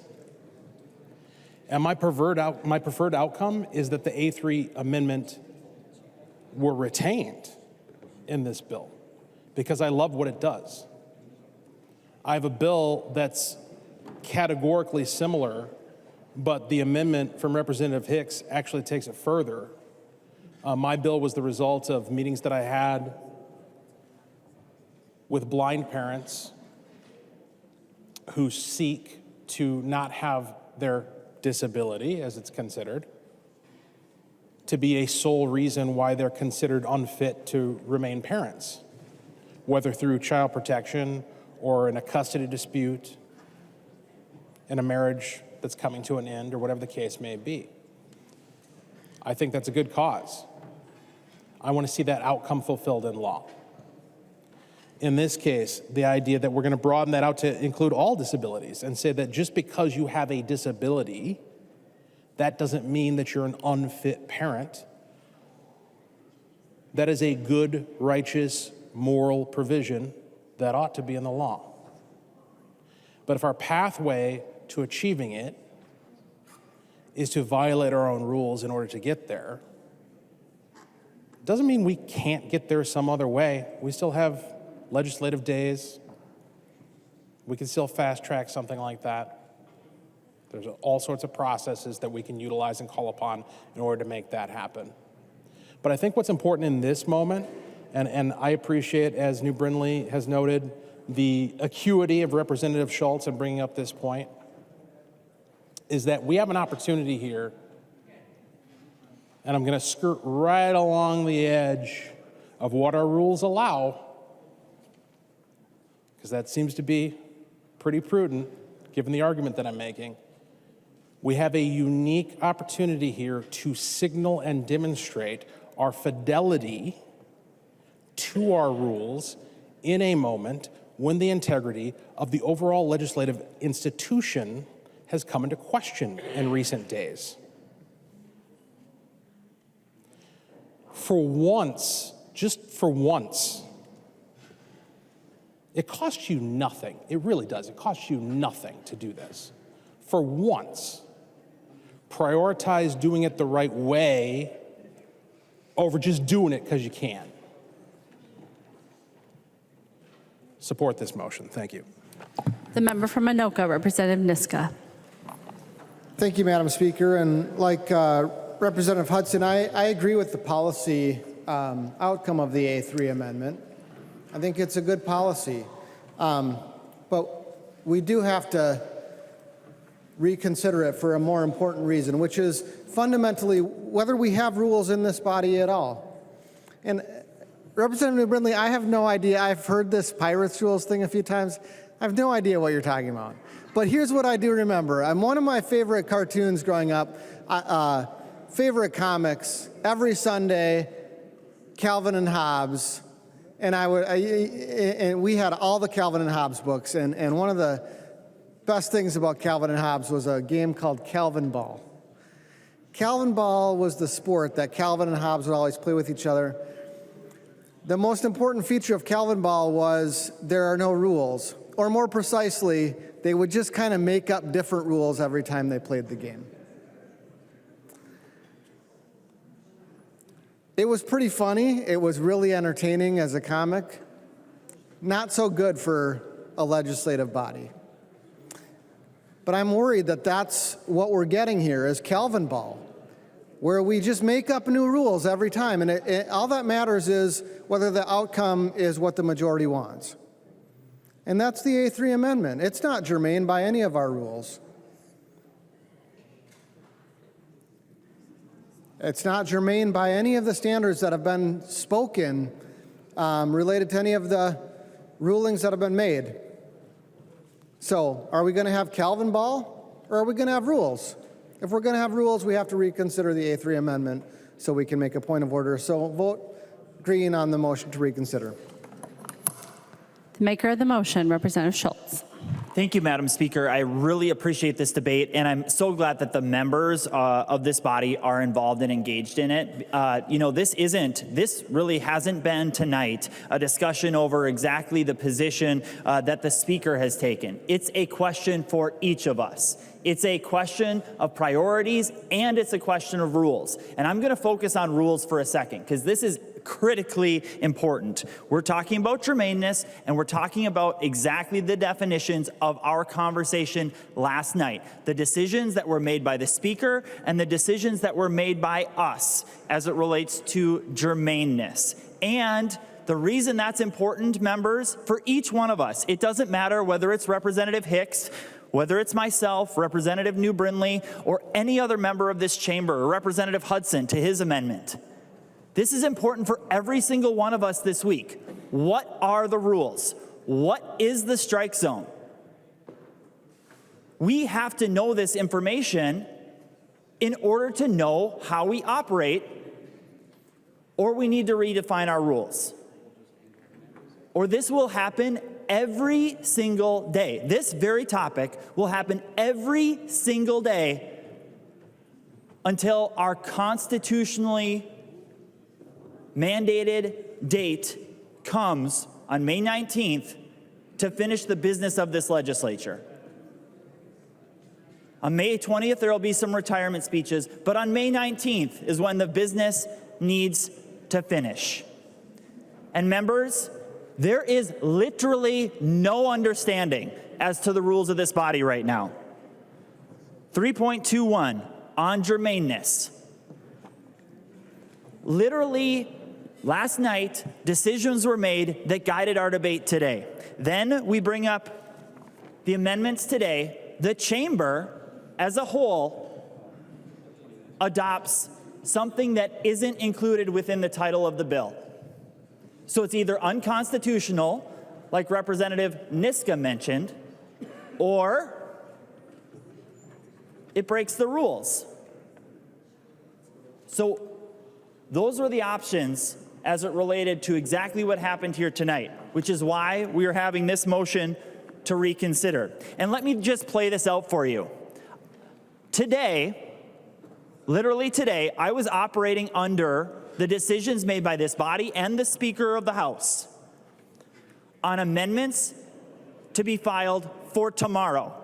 And my preferred outcome is that the A3 amendment were retained in this bill because I love what it does. I have a bill that's categorically similar, but the amendment from Representative Hicks actually takes it further. My bill was the result of meetings that I had with blind parents who seek to not have their disability, as it's considered, to be a sole reason why they're considered unfit to remain parents, whether through child protection or in a custody dispute, in a marriage that's coming to an end, or whatever the case may be. I think that's a good cause. I want to see that outcome fulfilled in law. In this case, the idea that we're going to broaden that out to include all disabilities and say that just because you have a disability, that doesn't mean that you're an unfit parent. That is a good, righteous, moral provision that ought to be in the law. But if our pathway to achieving it is to violate our own rules in order to get there, doesn't mean we can't get there some other way. We still have legislative days. We can still fast track something like that. There's all sorts of processes that we can utilize and call upon in order to make that happen. But I think what's important in this moment, and I appreciate, as New Brindley has noted, the acuity of Representative Schultz in bringing up this point, is that we have an opportunity here, and I'm going to skirt right along the edge of what our rules allow, because that seems to be pretty prudent, given the argument that I'm making. We have a unique opportunity here to signal and demonstrate our fidelity to our rules in a moment when the integrity of the overall legislative institution has come into question in recent days. For once, just for once, it costs you nothing. It really does. It costs you nothing to do this. For once, prioritize doing it the right way over just doing it because you can. Support this motion. Thank you. The member from Anoka, Representative Niska. Thank you, Madam Speaker. And like Representative Hudson, I agree with the policy outcome of the A3 amendment. I think it's a good policy. But we do have to reconsider it for a more important reason, which is fundamentally whether we have rules in this body at all. And Representative Brindley, I have no idea. I've heard this Pirates rules thing a few times. I have no idea what you're talking about. But here's what I do remember. One of my favorite cartoons growing up, favorite comics, every Sunday, Calvin and Hobbes. And we had all the Calvin and Hobbes books. And one of the best things about Calvin and Hobbes was a game called Calvin Ball. Calvin Ball was the sport that Calvin and Hobbes would always play with each other. The most important feature of Calvin Ball was there are no rules. Or more precisely, they would just kind of make up different rules every time they played the game. It was pretty funny. It was really entertaining as a comic. Not so good for a legislative body. But I'm worried that that's what we're getting here is Calvin Ball, where we just make up new rules every time. And all that matters is whether the outcome is what the majority wants. And that's the A3 amendment. It's not germane by any of our rules. It's not germane by any of the standards that have been spoken related to any of the rulings that have been made. So, are we going to have Calvin Ball, or are we going to have rules? If we're going to have rules, we have to reconsider the A3 amendment so we can make a point of order. So, vote green on the motion to reconsider. The maker of the motion, Representative Schultz. Thank you, Madam Speaker. I really appreciate this debate, and I'm so glad that the members of this body are involved and engaged in it. This really hasn't been tonight a discussion over exactly the position that the Speaker has taken. It's a question for each of us. It's a question of priorities, and it's a question of rules. And I'm going to focus on rules for a second, because this is critically important. We're talking about germaneness, and we're talking about exactly the definitions of our conversation last night. The decisions that were made by the Speaker and the decisions that were made by us as it relates to germaneness. And the reason that's important, members, for each one of us, it doesn't matter whether it's Representative Hicks, whether it's myself, Representative New Brindley, or any other member of this chamber, or Representative Hudson to his amendment. This is important for every single one of us this week. What are the rules? What is the strike zone? We have to know this information in order to know how we operate, or we need to redefine our rules. Or this will happen every single day. This very topic will happen every single day until our constitutionally mandated date comes on May 19th to finish the business of this legislature. On May 20th, there will be some retirement speeches, but on May 19th is when the business needs to finish. And members, there is literally no understanding as to the rules of this body right now. 3.21 on germaneness. Literally, last night, decisions were made that guided our debate today. Then we bring up the amendments today. The chamber, as a whole, adopts something that isn't included within the title of the bill. So it's either unconstitutional, like Representative Niska mentioned, or it breaks the rules. So those were the options as it related to exactly what happened here tonight, which is why we are having this motion to reconsider. And let me just play this out for you. Today, literally today, I was operating under the decisions made by this body and the Speaker of the House on amendments to be filed for tomorrow.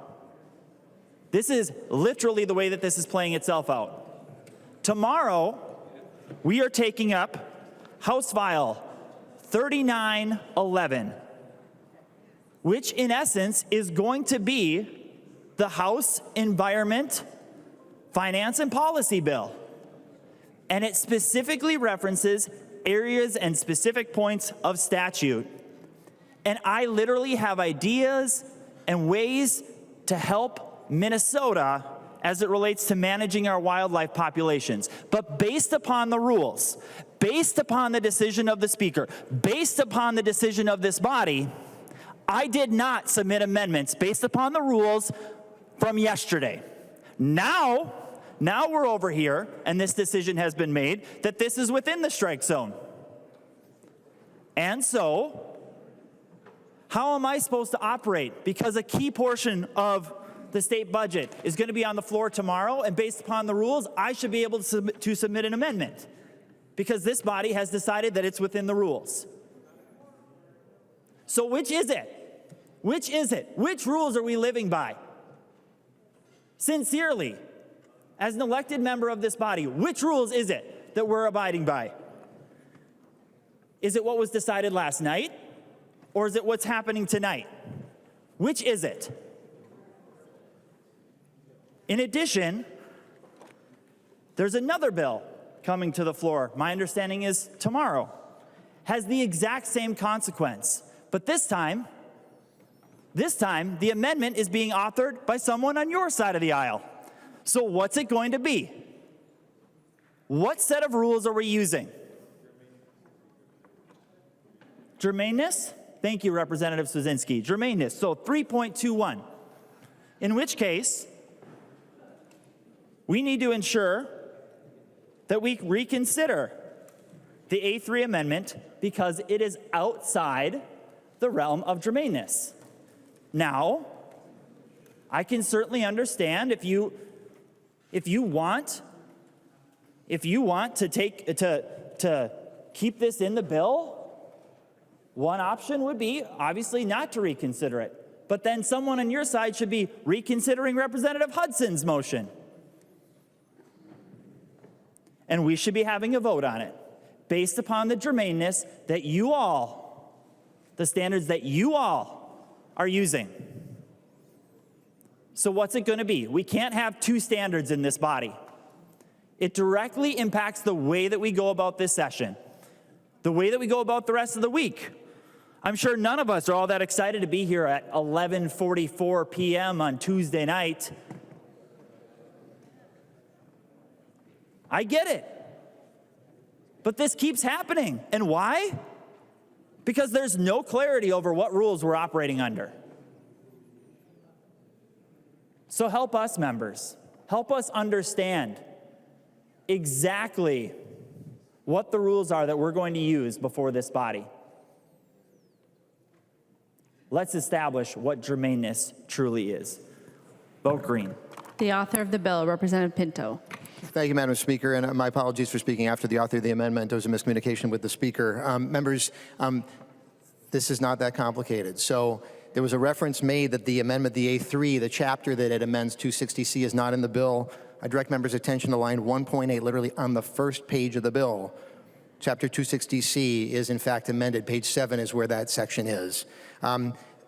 This is literally the way that this is playing itself out. Tomorrow, we are taking up House File 3911, which in essence is going to be the House Environment, Finance, and Policy Bill. And it specifically references areas and specific points of statute. And I literally have ideas and ways to help Minnesota as it relates to managing our wildlife populations. But based upon the rules, based upon the decision of the Speaker, based upon the decision of this body, I did not submit amendments based upon the rules from yesterday. Now we're over here, and this decision has been made that this is within the strike zone. And so, how am I supposed to operate? Because a key portion of the state budget is going to be on the floor tomorrow, and based upon the rules, I should be able to submit an amendment because this body has decided that it's within the rules. So which is it? Which is it? Which rules are we living by? Sincerely, as an elected member of this body, which rules is it that we're abiding by? Is it what was decided last night, or is it what's happening tonight? Which is it? In addition, there's another bill coming to the floor. My understanding is tomorrow. Has the exact same consequence. But this time, the amendment is being authored by someone on your side of the aisle. So what's it going to be? What set of rules are we using? Germaneness? Thank you, Representative Swazinski. Germaneness, so 3.21. In which case, we need to ensure that we reconsider the A3 amendment because it is outside the realm of germaneness. Now, I can certainly understand if you want to keep this in the bill, one option would be obviously not to reconsider it. But then someone on your side should be reconsidering Representative Hudson's motion. And we should be having a vote on it based upon the germaneness that you all, the standards that you all are using. So what's it going to be? We can't have two standards in this body. It directly impacts the way that we go about this session, the way that we go about the rest of the week. I'm sure none of us are all that excited to be here at 11:44 p.m. on Tuesday night. I get it. But this keeps happening. And why? Because there's no clarity over what rules we're operating under. So help us, members. Help us understand exactly what the rules are that we're going to use before this body. Let's establish what germaneness truly is. Vote green. The author of the bill, Representative Pinto. Thank you, Madam Speaker, and my apologies for speaking after the author of the amendment. There was a miscommunication with the Speaker. Members, this is not that complicated. So there was a reference made that the amendment, the A3, the chapter that it amends 260C is not in the bill. I direct members' attention to line 1.8, literally on the first page of the bill. Chapter 260C is in fact amended. Page 7 is where that section is.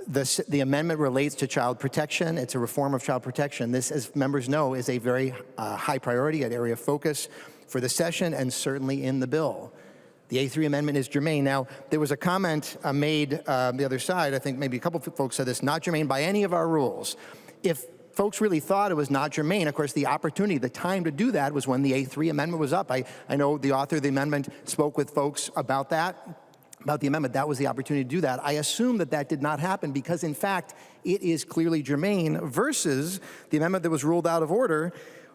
The amendment relates to child protection. It's a reform of child protection. This, as members know, is a very high priority, an area of focus for the session and certainly in the bill. The A3 amendment is germane. Now, there was a comment made the other side, I think maybe a couple of folks said this, not germane by any of our rules. If folks really thought it was not germane, of course, the opportunity, the time to do that was when the A3 amendment was up. I know the author of the amendment spoke with folks about that, about the amendment. That was the opportunity to do that. I assume that that did not happen because, in fact, it is clearly germane versus the amendment that was ruled out of order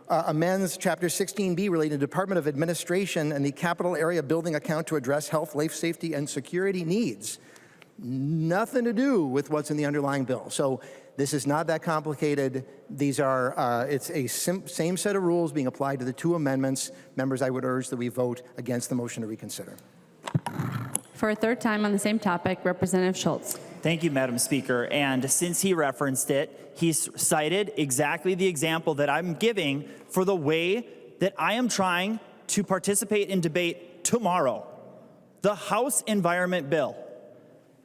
amends Chapter 16B relating to Department of Administration and the capital area building account to address health, life, safety, and security needs. Nothing to do with what's in the underlying bill. So this is not that complicated. These are, it's a same set of rules being applied to the two amendments. Members, I would urge that we vote against the motion to reconsider. For a third time on the same topic, Representative Schultz. Thank you, Madam Speaker. And since he referenced it, he cited exactly the example that I'm giving for the way that I am trying to participate in debate tomorrow. The House Environment Bill.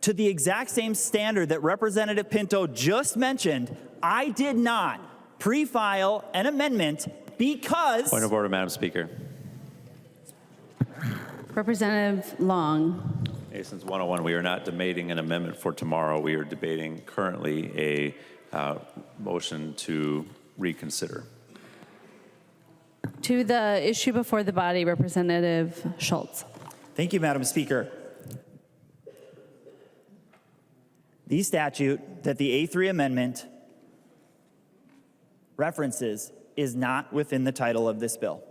To the exact same standard that Representative Pinto just mentioned, I did not pre-file an amendment because... Point of order, Madam Speaker. Representative Long. Since 101, we are not debating an amendment for tomorrow. We are debating currently a motion to reconsider. To the issue before the body, Representative Schultz. Thank you, Madam Speaker. The statute that the A3 amendment references is not within the title of this bill.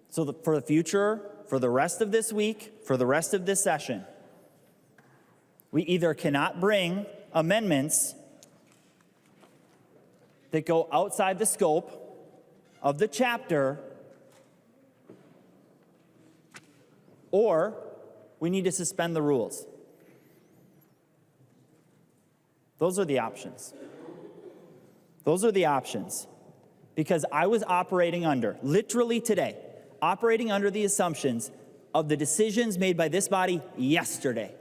So for the future, for the rest of this week, for the rest of this session, we either cannot bring amendments that go outside the scope of the chapter, or we need to suspend the rules. Those are the options. Those are the options. Because I was operating under, literally today, operating under the assumptions of the decisions made by this body yesterday.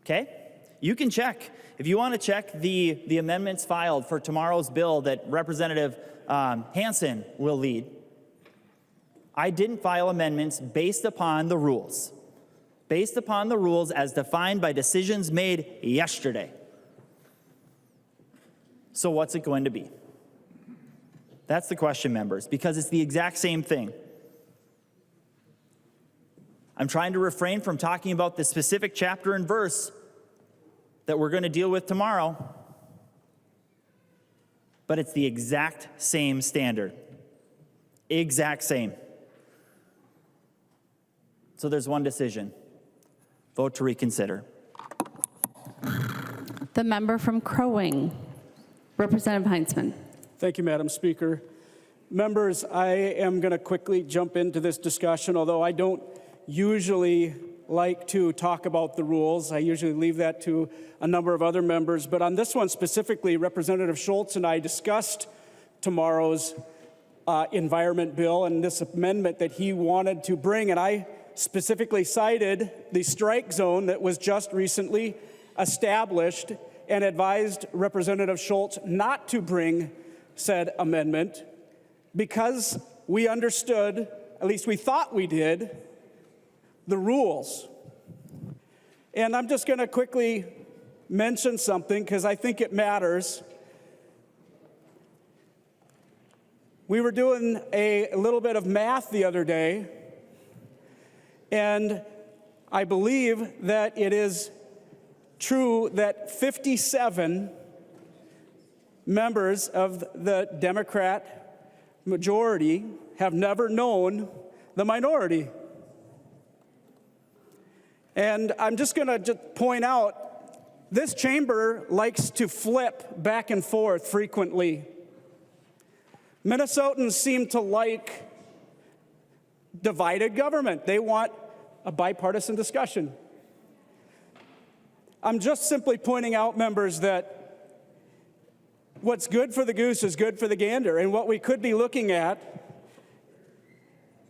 Okay? You can check. If you want to check the amendments filed for tomorrow's bill that Representative Hansen will lead, I didn't file amendments based upon the rules. Based upon the rules as defined by decisions made yesterday. So what's it going to be? That's the question, members, because it's the exact same thing. I'm trying to refrain from talking about the specific chapter and verse that we're going to deal with tomorrow, but it's the exact same standard. Exact same. So there's one decision. Vote to reconsider. The member from Crow-Wing, Representative Heinzman. Thank you, Madam Speaker. Members, I am going to quickly jump into this discussion, although I don't usually like to talk about the rules. I usually leave that to a number of other members. But on this one specifically, Representative Schultz and I discussed tomorrow's environment bill and this amendment that he wanted to bring. And I specifically cited the strike zone that was just recently established and advised Representative Schultz not to bring said amendment because we understood, at least we thought we did, the rules. And I'm just going to quickly mention something because I think it matters. We were doing a little bit of math the other day, and I believe that it is true that 57 members of the Democrat majority have never known the minority. And I'm just going to point out, this chamber likes to flip back and forth frequently. Minnesotans seem to like divided government. They want a bipartisan discussion. I'm just simply pointing out, members, that what's good for the goose is good for the gander. And what we could be looking at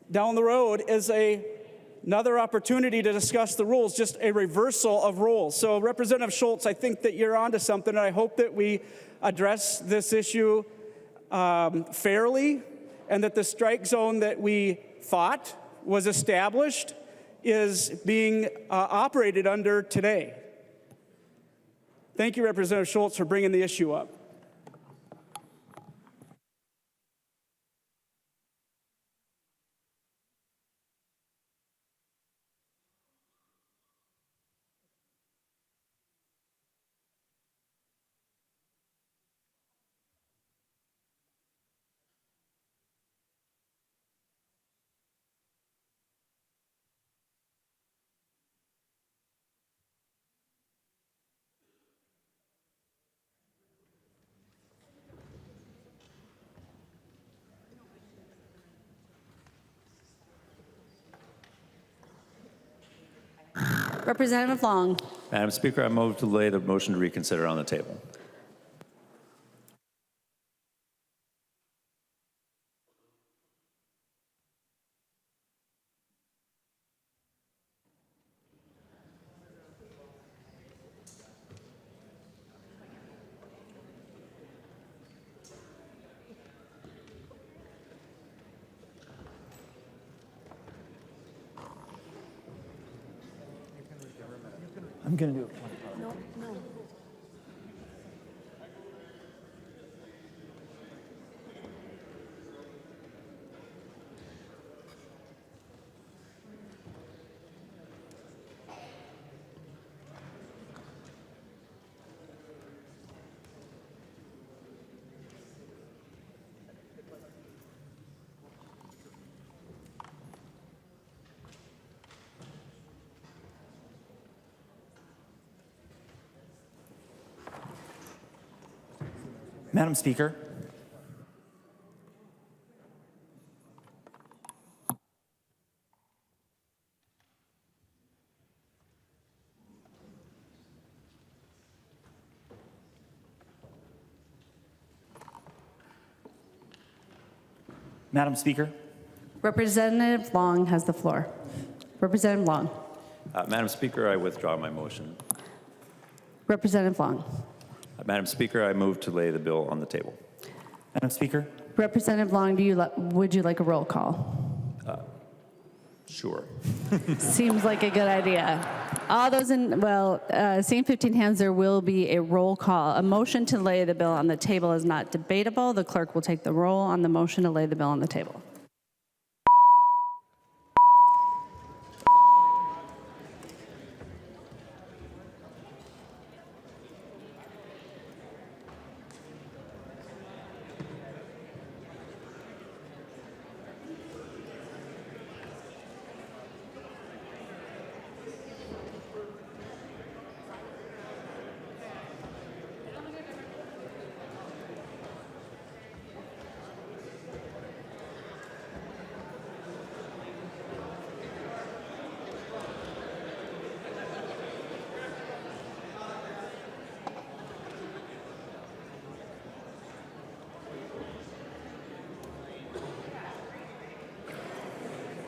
down the road is another opportunity to discuss the rules, just a reversal of rules. So, Representative Schultz, I think that you're onto something, and I hope that we address this issue fairly, and that the strike zone that we thought was established is being operated under today. Thank you, Representative Schultz, for bringing the issue up. Representative Long. Madam Speaker, I move to lay the motion to reconsider on the table. I'm going to do it. No, no. Madam Speaker. Madam Speaker. Representative Long has the floor. Representative Long. Madam Speaker, I withdraw my motion. Representative Long. Madam Speaker, I move to lay the bill on the table. Madam Speaker. Representative Long, would you like a roll call? Sure. Seems like a good idea. All those in, seeing 15 hands, there will be a roll call. A motion to lay the bill on the table is not debatable. The clerk will take the roll on the motion to lay the bill on the table.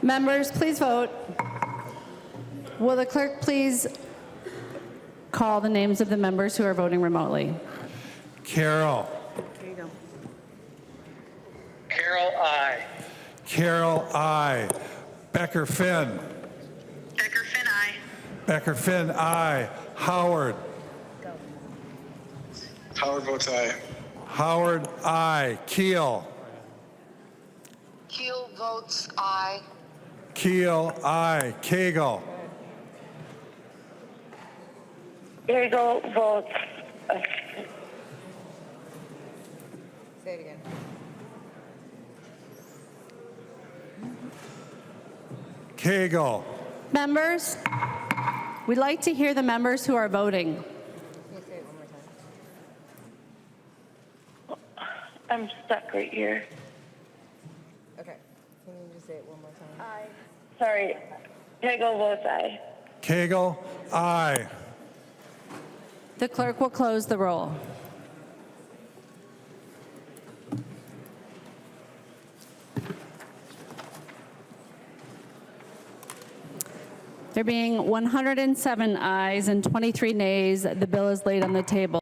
Members, please vote. Will the clerk please call the names of the members who are voting remotely? Carol. Carol, I. Carol, I. Becker Finn. Becker Finn, I. Becker Finn, I. Howard. Howard votes aye. Howard, I. Keel. Keel votes aye. Keel, I. Cagle. Cagle votes. Say it again. Cagle. Members, we'd like to hear the members who are voting. Can you say it one more time? I'm stuck right here. Okay. Can you just say it one more time? Aye. Sorry. Cagle votes aye. Cagle, I. The clerk will close the roll. There being 107 ayes and 23 nays, the bill is laid on the table.